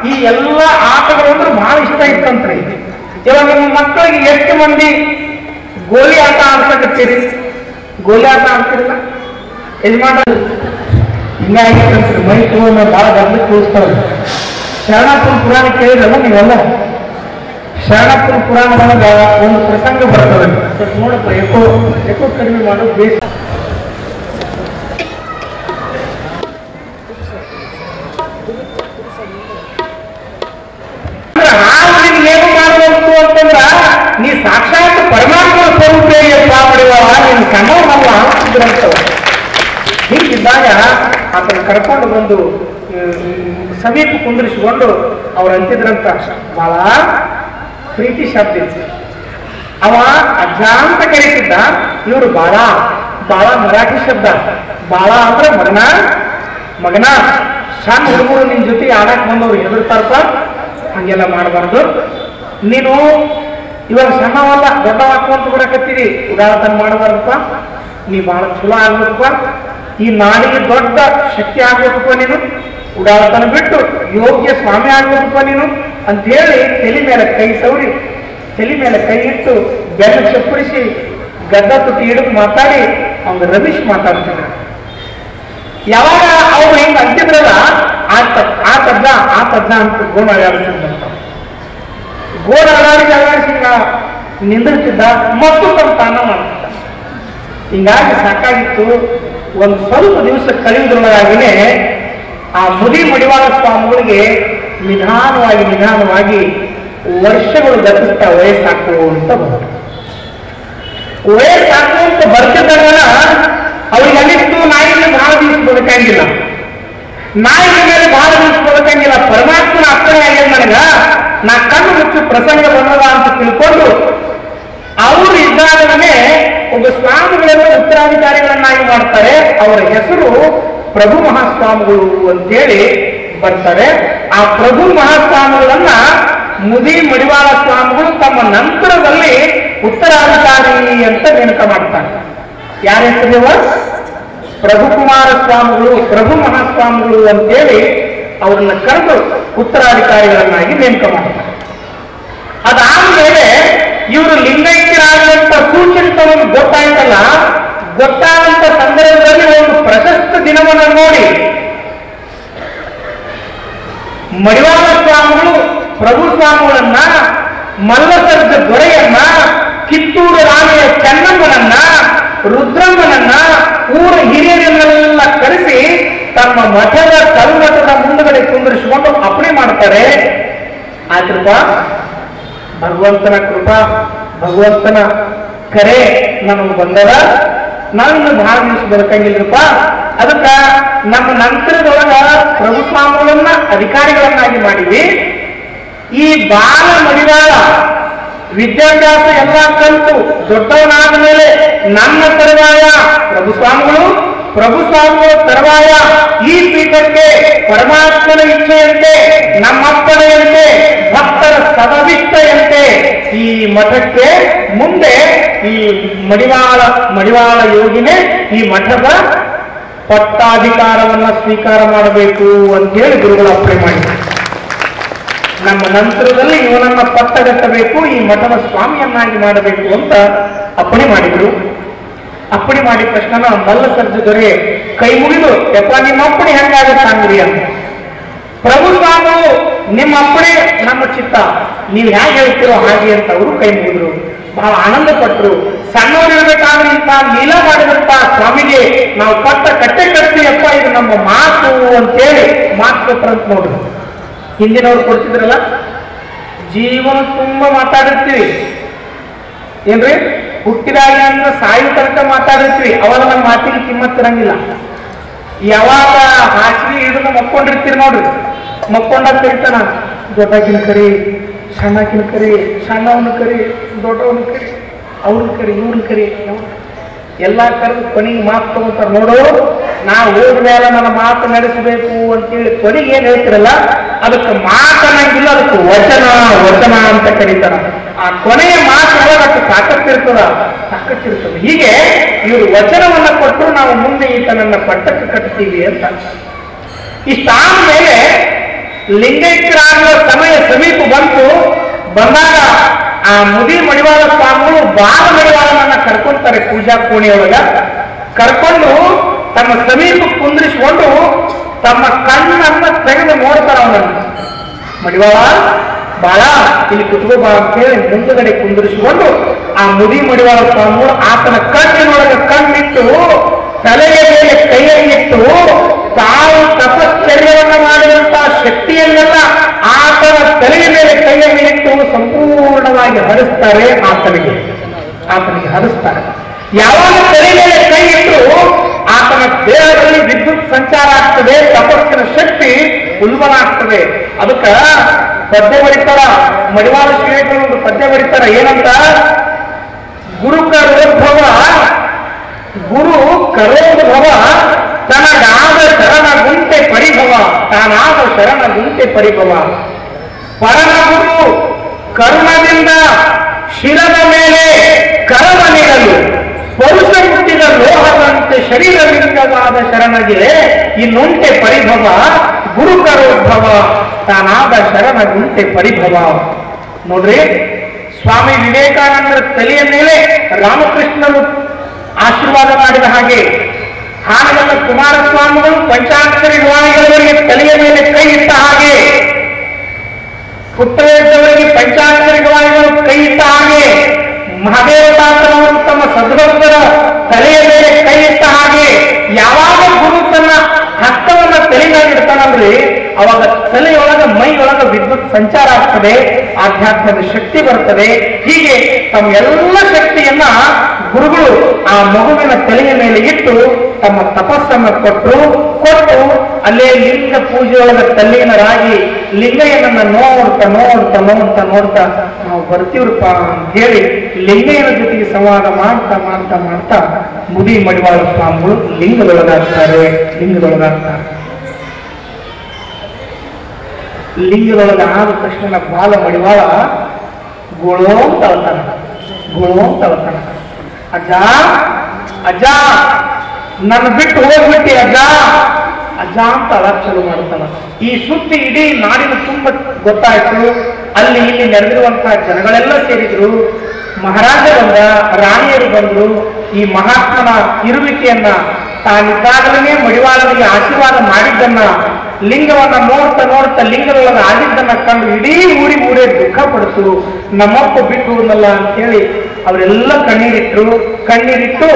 ಈ ಎಲ್ಲ ಆಟಗಳು ಅಂದ್ರೆ ಬಹಳ ಇಷ್ಟ ಇತ್ತಂತ್ರಿ. ಇವಾಗ ನಿಮ್ಮ ಮಕ್ಕಳಿಗೆ ಎಷ್ಟು ಮಂದಿ ಗೋಲಿ ಆಟ ಆಡ್ಸಕತ್ತೀರಿ? ಗೋಲಿ ಆಟ ಆಡ್ತಿರಲ್ಲ ಯಜಮಾನ ಹಿಂಗಾಗಿತ್ತಂತ್ರಿ. ಮೈ ತಗೊಂಡು ಬಹಳ ಗಂಧ ತೋರಿಸ್ತಾರೆ. ಶರಣಾಪುರ ಪುರಾಣ ಕೇಳಿದ್ರಲ್ಲ ನೀವೆಲ್ಲ? ಶರಣಾಪುರ ಪುರಾಣದೊಳಗ ಒಂದು ಪ್ರಸಂಗ ಬರ್ತದೆ. ನೋಡಪ್ಪ, ಎಕೋ ಕಡಿಮೆ ಮಾಡೋದು ಬೇಸ. ಏನು ಮಾಡಬೇಕು ಅಂತಂದ್ರ, ನೀ ಸಾಕ್ಷಾತ್ ಪರಮಾತ್ಮ ಸ್ವರೂಪೇಯಪ್ಪ ಪಡೆಯುವ ನೀನು ಕಣ್ಣವನ್ನೆಲ್ಲ ಆಡ್ತಿದ್ರಂತವ. ಹೀಗಿದ್ದಾಗ ಆತನ ಕರ್ಕೊಂಡು ಬಂದು ಸಮೀಪ ಕುಂದಿರಿಸಿಕೊಂಡು ಅವ್ರು ಅಂತಿದ್ರಂತ, ಬಹಳ ಪ್ರೀತಿ ಶಬ್ದ ಇತ್ತು. ಅವ ಅಜ್ಜ ಅಂತ ಕರೀತಿದ್ದ, ಇವರು ಬಾಳ ಮರಾಠಿ ಶಬ್ದ. ಬಾಳ ಅಂದ್ರೆ ಮಗನ. ಸಣ್ಣ ಹುಡುಗರು ನಿನ್ ಜೊತೆ ಆಡಕ್ ಬಂದವ್ರು ಹೆದರ್ತಾರಪ್ಪ, ಹಂಗೆಲ್ಲ ಮಾಡಬಾರ್ದು. ನೀನು ಇವಾಗ ಸಣ್ಣವಲ್ಲ, ದೊಡ್ಡ ಹಾಕುವಂತ ಬರಕತ್ತೀರಿ, ಉದಾಹರಣೆ ಮಾಡಬಾರ್ದಪ್ಪ. ನೀ ಬಹಳ ಚಲೋ ಆಗ್ಬೇಕಪ್ಪ, ಈ ನಾಡಿಗೆ ದೊಡ್ಡ ಶಕ್ತಿ ಆಗ್ಬೇಕಪ್ಪ ನೀನು, ಉಡಾಳತನ ಬಿಟ್ಟು ಯೋಗ್ಯ ಸ್ವಾಮಿ ಆಗ್ಬೇಕಪ್ಪ ನೀನು ಅಂತ ಹೇಳಿ ತಲೆ ಮೇಲೆ ಕೈ ಸವರಿ, ತಲೆ ಮೇಲೆ ಕೈ ಇಟ್ಟು ಬೆನ್ನ ಚಪ್ಪಡಿಸಿ ಗದ್ದ ತುಟಿ ಹಿಡಿದು ಮಾತಾಡಿ ಅವ್ನು ರಮೇಶ್ ಮಾತಾಡ್ತಿದ್ರು. ಯಾವಾಗ ಅವ್ರು ಹಿಂಗ ಅಂತಿದ್ರಲ್ಲ, ಆ ತದ್ದ ಅಂತ ಗೋಣ ಅಳಾಡಿಸಿದ್ದಂತ. ಗೋಣ ಅಳಾಡಿಸಿ ನಿಂದಿರ್ತಿದ್ದ ಮತ್ತು ತಮ್ಮ ತಾನ ಮಾಡ್ತಿದ್ದ. ಹಿಂಗಾಗಿ ಸಾಕಾಗಿತ್ತು. ಒಂದು ಸ್ವಲ್ಪ ದಿವಸ ಕಳೆಯುವುದರೊಳಗಾಗಿನೇ ಆ ಮುದಿ ಮಡಿವಾಳ ಸ್ವಾಮಿಗಳಿಗೆ ನಿಧಾನವಾಗಿ ವರ್ಷಗಳು ಗತಿಸ್ತಾ ವಯಸ್ಸಾಕುವಂತ ಬಂತು. ವಯಸ್ಸಾಕುವಂತ ಬರ್ತಿದ್ದಾಗ ಅವ್ರಿಗೆ ಅನಿಸ್ತು, ನಾಯಿಗೆ ಬಹಳ ದಿವಸ ಬದುಕಂಗಿಲ್ಲ, ನಾಯಿನ ಮೇಲೆ ಬಹಳ ದಿವಸ ಬದುಕಂಗಿಲ್ಲ, ಪರಮಾತ್ಮನ ಅಪ್ಪಣೆ ಆಗ್ಯದ ನನಗ, ನಾ ಕಣ್ಣು ಮುಚ್ಚು ಪ್ರಸಂಗ ಬಂದದ ಅಂತ ತಿಳ್ಕೊಂಡು ಅವರು ಇದ್ದಾಗಲೇ ಒಬ್ಬ ಸ್ವಾಮಿಗಳನ್ನು ಉತ್ತರಾಧಿಕಾರಿಗಳನ್ನಾಗಿ ಮಾಡ್ತಾರೆ. ಅವರ ಹೆಸರು ಪ್ರಭು ಮಹಾಸ್ವಾಮಿಗಳು ಅಂತೇಳಿ ಬರ್ತಾರೆ. ಆ ಪ್ರಭು ಮಹಾಸ್ವಾಮಿಗಳನ್ನ ಮುದಿ ಮಡಿವಾಳ ಸ್ವಾಮಿಗಳು ತಮ್ಮ ನಂತರದಲ್ಲಿ ಉತ್ತರಾಧಿಕಾರಿ ಅಂತ ನೇಮಕ ಮಾಡ್ತಾರೆ. ಯಾರ ಹೆಸರು? ಪ್ರಭುಕುಮಾರ ಸ್ವಾಮಿಗಳು, ಪ್ರಭು ಮಹಾಸ್ವಾಮಿಗಳು ಅಂತೇಳಿ ಅವ್ರನ್ನ ಕರೆದು ಉತ್ತರಾಧಿಕಾರಿಗಳನ್ನಾಗಿ ನೇಮಕ ಮಾಡ್ತಾರೆ. ಅದಾದ್ಮೇಲೆ ಇವರು ಲಿಂಗೈಕ್ಯರಾಗುವಂತ ಸೂಚನೆ ಗೊತ್ತಾದಂತ ಸಂದರ್ಭದಲ್ಲಿ ಒಂದು ಪ್ರಶಸ್ತ ದಿನವನ್ನು ನೋಡಿ ಮಡಿವಾಳ ಸ್ವಾಮಿಗಳು ಪ್ರಭು ಸ್ವಾಮಿಗಳನ್ನ, ಮಲ್ಲಸರ್ಜ ದೊರೆಯನ್ನ, ಕಿತ್ತೂರು ರಾಣಿಯ ಚೆನ್ನಮ್ಮನನ್ನ, ರುದ್ರಮ್ಮನನ್ನ ಊರ ಹಿರಿಯರನ್ನೆಲ್ಲ ಕರೆಸಿ ತಮ್ಮ ಮಠದ ಕಲ್ಮಠದ ಮುಂದುಗಡೆ ಕುಂದಿರಿಸಿಕೊಂಡು ಅಪ್ಪಣೆ ಮಾಡ್ತಾರೆ. ಆದ್ರಪ್ಪ ಭಗವಂತನ ಕೃಪಾ, ಭಗವಂತನ ಕರೆ ನಮಗೆ ಬಂದದ, ನಾನು ಬಹಳ ದಿವಸ ಬದುಕಂಗಿಲ್ರಪ್ಪ. ಅದಕ್ಕ ನಮ್ಮ ನಂತರದೊಳಗ ಪ್ರಭು ಸ್ವಾಮಿಗಳನ್ನ ಅಧಿಕಾರಿಗಳನ್ನಾಗಿ ಮಾಡಿವಿ. ಈ ಬಾಲ ಮಡಿವಾಳ ವಿದ್ಯಾಭ್ಯಾಸ ಎಲ್ಲ ಕಲಿತು ದೊಡ್ಡವನಾದ ಮೇಲೆ ನನ್ನ ತರುವಾಯ ಪ್ರಭು ಸ್ವಾಮಿಗಳು ತರುವಾಯ ಈ ಪೀಠಕ್ಕೆ ಪರಮಾತ್ಮನ ಇಚ್ಛೆಯಂತೆ, ನಮ್ಮಪ್ಪಣೆಯಂತೆ, ಭಕ್ತರ ಸದವಿಷ್ಟೆಯಂತೆ ಈ ಮಠಕ್ಕೆ ಮುಂದೆ ಈ ಮಡಿವಾಳ ಯೋಗಿನೇ ಈ ಮಠದ ಪಟ್ಟಾಧಿಕಾರವನ್ನ ಸ್ವೀಕಾರ ಮಾಡಬೇಕು ಅಂತೇಳಿ ಗುರುಗಳು ಅಪ್ಪಣೆ ಮಾಡಿದ್ದಾರೆ. ನಮ್ಮ ನಂತರದಲ್ಲಿ ಇವನನ್ನ ಪಟ್ಟಗಟ್ಟಬೇಕು, ಈ ಮಠದ ಸ್ವಾಮಿಯನ್ನಾಗಿ ಮಾಡಬೇಕು ಅಂತ ಅಪ್ಪಣೆ ಮಾಡಿದ್ರು. ಅಪ್ಪಣೆ ಮಾಡಿದ ತಕ್ಷಣ ಮಲ್ಲ ಸರ್ಜದೊರೆ ಕೈ ಮುಗಿದು, ಯಪ್ಪ ನಿಮ್ಮ ಅಪ್ಪಣೆ ಹೆಂಗಾಗತ್ತಂಗ್ರಿ ಅಂತ. ಪ್ರಭು ಸ್ವಾಮಿ ನಿಮ್ಮ ಅಪ್ಪಣೆ ನಮ್ಮ ಚಿತ್ತ, ನೀವು ಹೇಗೆ ಹೇಳ್ತಿರೋ ಹಾಗೆ ಅಂತ ಅವರು ಕೈ ಮುಗಿದ್ರು. ಬಹಳ ಆನಂದ ಪಟ್ಟರು. ಸಣ್ಣವರಿರ್ಬೇಕಾದ್ರೆ ಇಂಥ ಲೀಲಾ ಮಾಡಿದಂತ ಸ್ವಾಮಿಗೆ ನಾವು ಪಟ್ಟ ಕಟ್ಟೆ ಕಟ್ತೀವಪ್ಪ, ಇದು ನಮ್ಮ ಮಾತು ಅಂತೇಳಿ ಮಾತು ಕೊಟ್ಟರಂತ ನೋಡ್ರಿ. ಹಿಂದಿನವ್ರು ಕೊಡ್ತಿದ್ರಲ್ಲ, ಜೀವನ ತುಂಬಾ ಮಾತಾಡಿರ್ತೀವಿ ಏನ್ರಿ, ಹುಟ್ಟಿದಾಗಿಂದ ಸಾಯು ತನಕ ಮಾತಾಡಿರ್ತೀವಿ, ಅವಾಗ ನಮ್ಮ ಮಾತಿಗೆ ಕಿಮ್ಮತ್ತಿರಂಗಿಲ್ಲ. ಯಾವಾಗ ಹಾಸಿಗೆ ಹಿಡಿದು ಮಕ್ಕೊಂಡಿರ್ತೀರಿ ನೋಡ್ರಿ, ಮಕ್ಕೊಂಡಾಗ ಕರಿತಾನ, ದೊಡ್ಡಕಿನ ಕರಿ, ಸಣ್ಣಕಿನ ಕರಿ, ಸಣ್ಣವನ ಕರಿ, ದೊಡ್ಡವನ ಕರಿ, ಅವ್ರನ್ನ ಕರಿ, ಇವ್ರನ್ನ ಕರಿ, ಎಲ್ಲ ಕರೆದು ಕೊನೆಗೆ ಮಾತು ತಗೋತಾರ. ನೋಡು, ನಾ ಹೋದ ಮೇಲೆ ನನ್ನ ಮಾತು ನಡೆಸಬೇಕು ಅಂತೇಳಿ ಕೊನೆಗೆ ಏನ್ ಹೇಳ್ತಿರಲ್ಲ, ಅದಕ್ಕೆ ಮಾತನ್ನಂಗಿಲ್ಲ, ಅದಕ್ಕೆ ವಚನ ಅಂತ ಕರೀತಾರ. ಆ ಕೊನೆಯ ಮಾತು ತಾಕತ್ತಿರ್ತದ. ಹೀಗೆ ಇವರು ವಚನವನ್ನ ಕೊಟ್ಟು ನಾವು ಮುಂದೆ ಈತನನ್ನ ಪಟ್ಟಕ್ಕೆ ಕಟ್ತೀವಿ ಅಂತ. ಇಷ್ಟಾದ ಮೇಲೆ ಲಿಂಗೈಕ್ಯರಾಗುವ ಸಮಯ ಸಮೀಪ ಬಂದಾಗ ಆ ಮುದಿ ಮಡಿವಾಳ ಸ್ವಾಮಿಗಳು ಬಾಲ ಮಡಿವಾಳನನ್ನ ಕರ್ಕೊಂತಾರೆ ಪೂಜಾ ಕೋಣೆಯೊಳಗ. ಕರ್ಕೊಂಡು ತಮ್ಮ ಸಮೀಪ ಕುಂದ್ರಿಸಿಕೊಂಡು ತಮ್ಮ ಕಣ್ಣನ್ನ ತೆಗೆದು ನೋಡ್ತಾರ ಅವನನ್ನು. ಮಡಿವಾಳ ಬಾಳ ಇಲ್ಲಿ ಕುತ್ಕೋಬಾ ಅಂತೇಳಿ ಮುಂದುಗಡೆ ಕುಂದಿರಿಸಿಕೊಂಡು ಆ ಮುದಿ ಮಡಿವಾಳ ಸ್ವಾಮಿಗಳು ಆತನ ಕಣ್ಣಿನೊಳಗೆ ಕಣ್ಣಿಟ್ಟು, ತಲೆಯ ಮೇಲೆ ಕೈಯನ್ನಿಟ್ಟು, ತಾವು ತಪಶ್ಚರ್ಯವನ್ನ ಮಾಡಿದಂತಹ ಶಕ್ತಿಯನ್ನೆಲ್ಲ ಆತನ ತಲೆಯ ಮೇಲೆ ಕೈಯನ್ನಿಟ್ಟು ಸಂಪೂರ್ಣವಾಗಿ ಹರಿಸ್ತಾರೆ. ಆತನಿಗೆ ಹರಿಸ್ತಾರೆ. ಯಾವಾಗ ತಲೆ ಮೇಲೆ ಕೈ ಇಟ್ಟು ಆತನ ದೇಹದಲ್ಲಿ ವಿದ್ಯುತ್ ಸಂಚಾರ ಆಗ್ತದೆ, ತಪಸ್ಸಿನ ಶಕ್ತಿ ಉಲ್ಬಣ ಆಗ್ತದೆ. ಅದಕ್ಕ ಪದ್ಯ ಬರೀತಾರ, ಮಡಿವಾಳ ಶ್ರೀಗಳು ಒಂದು ಪದ್ಯ ಬರೀತಾರ, ಏನಂತ, ಗುರು ಕರೋದ್ಭವ ತನಗಾದ ಶರಣ ಗುಂಟೆ ಪರಿಭವ, ತಾನಾದ ಶರಣ ಗುಂಟೆ ಪರಿಭವ. ಪರಮ ಗುರು ಕರುಣದಿಂದ ಶಿರದ ಮೇಲೆ ಕರವ ನೀಡಲು, ಪರುಷ ಹುಟ್ಟಿದ ಲೋಹದಂತೆ ಶರೀರಲಿಂಗವಾದ ಶರಣಗೆ ಇನ್ನುಂಟೆ ಪರಿಭವ. ಗುರು ಕರೋದ್ಭವ ತಾನಾದ ಶರಣ ಗುಂಟೆ ಪರಿಭವ. ನೋಡ್ರಿ, ಸ್ವಾಮಿ ವಿವೇಕಾನಂದರ ತಲೆಯ ಮೇಲೆ ರಾಮಕೃಷ್ಣರು ಆಶೀರ್ವಾದ ಮಾಡಿದ ಹಾಗೆ, ಹಾನಗಲ್ಲ ಕುಮಾರಸ್ವಾಮಿಗಳು ಪಂಚಾಕ್ಷರಿ ವಾಣಿಗಳವರಿಗೆ ತಲೆಯ ಮೇಲೆ ಕೈ ಇಟ್ಟ ಹಾಗೆ, ಪುತ್ರವರಿಗೆ ಪಂಚಾಕ್ಷರಿ ವಾಣಿಗಳು ಕೈ ಇಟ್ಟ ಹಾಗೆ, ಮಹದೇವದಾಸರವರು ತಮ್ಮ ಸದ್ಭಕ್ತರ ತಲೆಯ ಮೇಲೆ ಕೈ ಇಟ್ಟ ಹಾಗೆ, ಯಾವಾಗ ಗುರು ತನ್ನ ಹಸ್ತವನ್ನ ತಲೆಗಾಗಿ ಇಡ್ತಾನಲ್ರಿ, ಅವಾಗ ತಲೆಯೊಳಗ ಮೈಯೊಳಗ ವಿದ್ಯುತ್ ಸಂಚಾರ ಆಗ್ತದೆ, ಆಧ್ಯಾತ್ಮದ ಶಕ್ತಿ ಬರ್ತದೆ. ಹೀಗೆ ತಮ್ಮ ಎಲ್ಲ ಶಕ್ತಿಯನ್ನ ಗುರುಗಳು ಆ ಮಗುವಿನ ತಲೆಯ ಮೇಲೆ ಇಟ್ಟು ತಮ್ಮ ತಪಸ್ಸನ್ನು ಕೊಟ್ಟು ಅಲ್ಲೇ ಲಿಂಗ ಪೂಜೆಯೊಳಗ ತಲ್ಲೀನರಾಗಿ ಲಿಂಗಯ್ಯನನ್ನ ನೋಡ್ತಾ ನಾವು ಬರ್ತೀವ್ರಪ್ಪ ಅಂತ ಹೇಳಿ ಲಿಂಗಯ್ಯನ ಜೊತೆಗೆ ಸಂವಾದ ಮಾಡ್ತಾ ಮುದಿ ಮಡಿವಾಳ ಸ್ವಾಮಿಗಳು ಲಿಂಗದೊಳಗಾಗ್ತಾರೆ. ಲಿಂಗದೊಳಗ ಆದ ತಕ್ಷಣ ಬಾಲ ಮಡಿವಾಳ ಗೋಳೋ ಅಂತ ಅಳ್ತಾನ. ಅಜ್ಜ ನನ್ನ ಬಿಟ್ಟು ಹೋಗ್ಬಿಟ್ಟಿ ಅಜ್ಜ ಅಂತ ಅಳಕ್ ಶುರು ಮಾಡ್ತಾನ. ಈ ಸುದ್ದಿ ಇಡೀ ನಾಡಿನ ತುಂಬ ಗೊತ್ತಾಯ್ತು. ಅಲ್ಲಿ ಇಲ್ಲಿ ನೆರೆದಿರುವಂತಹ ಜನಗಳೆಲ್ಲ ಸೇರಿದ್ರು. ಮಹಾರಾಜ ಬಂದ, ರಾಣಿಯರು ಬಂದ್ರು. ಈ ಮಹಾತ್ಮನ ಇರುವಿಕೆಯನ್ನ ತಾನಿದ್ದಾಗಲೇ ಮಡಿವಾಳನಿಗೆ ಆಶೀರ್ವಾದ ಮಾಡಿದ್ದನ್ನ, ಲಿಂಗವನ್ನ ನೋಡ್ತಾ ಲಿಂಗದೊಳಗೆ ಆಗಿದ್ದನ್ನ ಕಂಡು ಇಡೀ ಊರೇ ದುಃಖ ಪಡಿಸು. ನಮ್ಮಪ್ಪ ಬಿಟ್ಟು ಹೋದಲ್ಲ ಅಂತೇಳಿ ಅವರೆಲ್ಲ ಕಣ್ಣೀರಿಟ್ಟು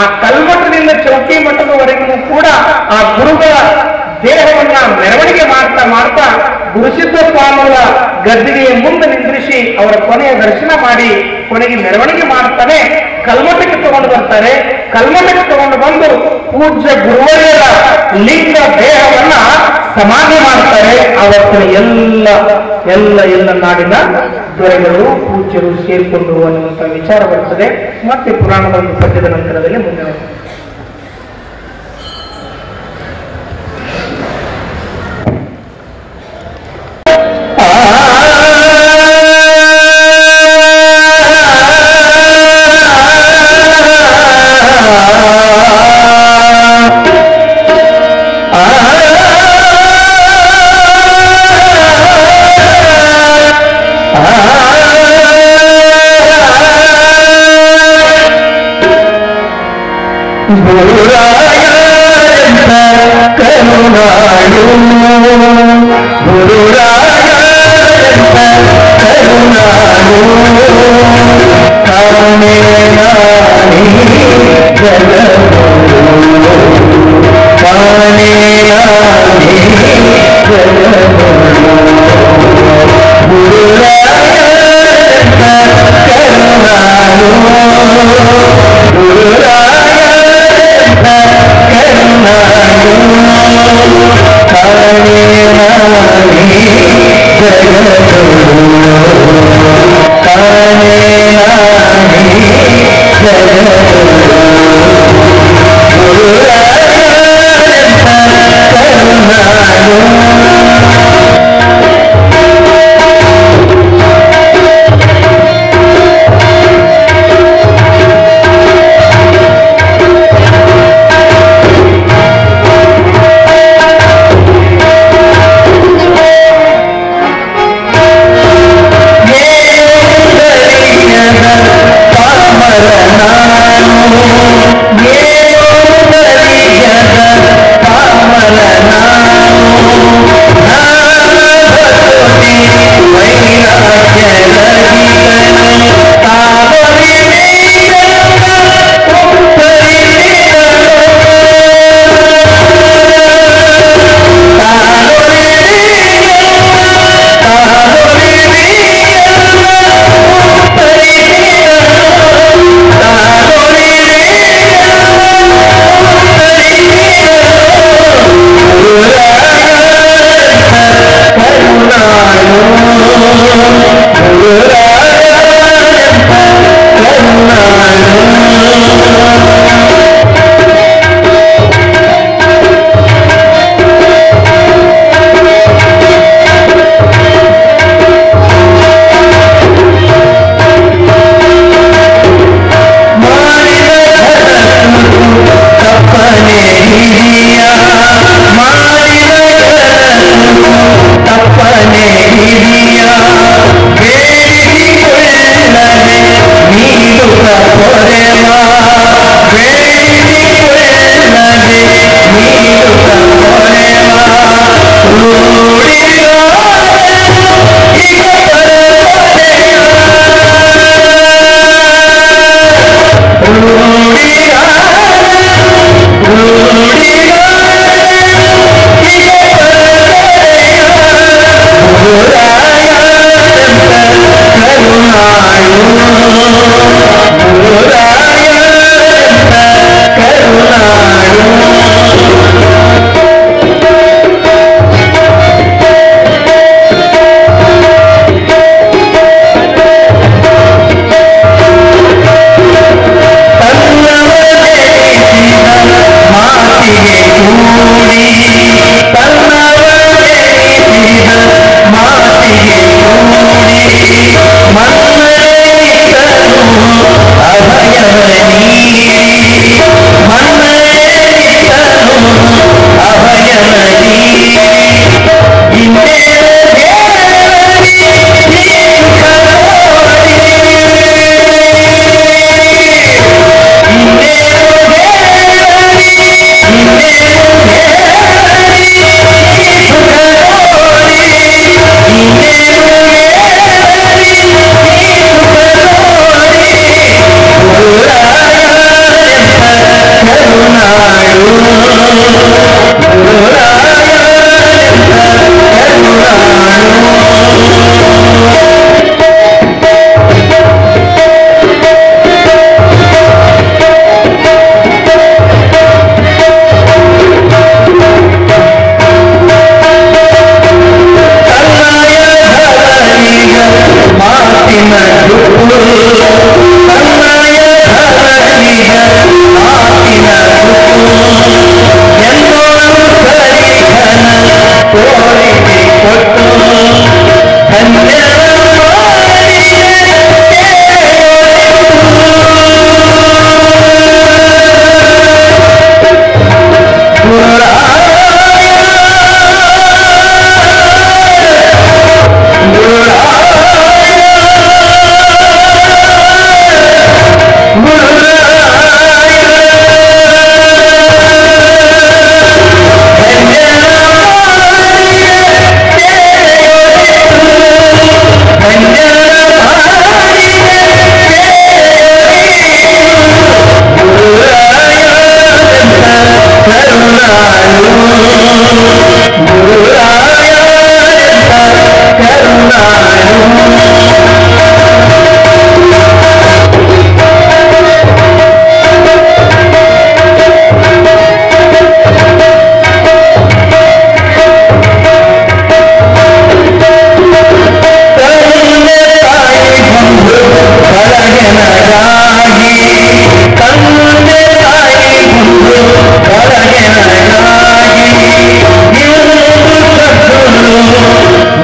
ಆ ಕಲ್ಮಠದಿಂದ ಚೌಕಿ ಮಠದವರೆಗೂ ಕೂಡ ಆ ಗುರುಗಳ ದೇಹವನ್ನ ಮೆರವಣಿಗೆ ಮಾಡ್ತಾ ಗುರುಸಿದ್ಧ ಸ್ವಾಮಿಗಳ ಗದ್ದಿಗೆಯ ಮುಂದೆ ನಿಂದ್ರಿಸಿ ಅವರ ಕೊನೆಯ ದರ್ಶನ ಮಾಡಿ ಕೊನೆಗೆ ಮೆರವಣಿಗೆ ಮಾಡ್ತಾನೆ ಕಲ್ಮಠಕ್ಕೆ ತಗೊಂಡು ಬರ್ತಾರೆ. ಕಲ್ಮಠಕ್ಕೆ ತಗೊಂಡು ಬಂದು ಪೂಜ್ಯ ಗುರುವರ್ಯರ ಲಿಂಗ ದೇಹವನ್ನ ಸಮಾಧಿ ಮಾಡ್ತಾರೆ. ಅವತ್ತು ಎಲ್ಲ ನಾಡಿನ ದೊರೆಗಳು ಪೂಜ್ಯರು ಸೇರಿಕೊಂಡು ಅನ್ನುವಂಥ ವಿಚಾರ ಬರ್ತದೆ. ಮತ್ತೆ ಪುರಾಣದ ಒಂದು ಪದ್ಯದ ನಂತರದಲ್ಲಿ ಮುಂದೆ ಕರುಣಾಳು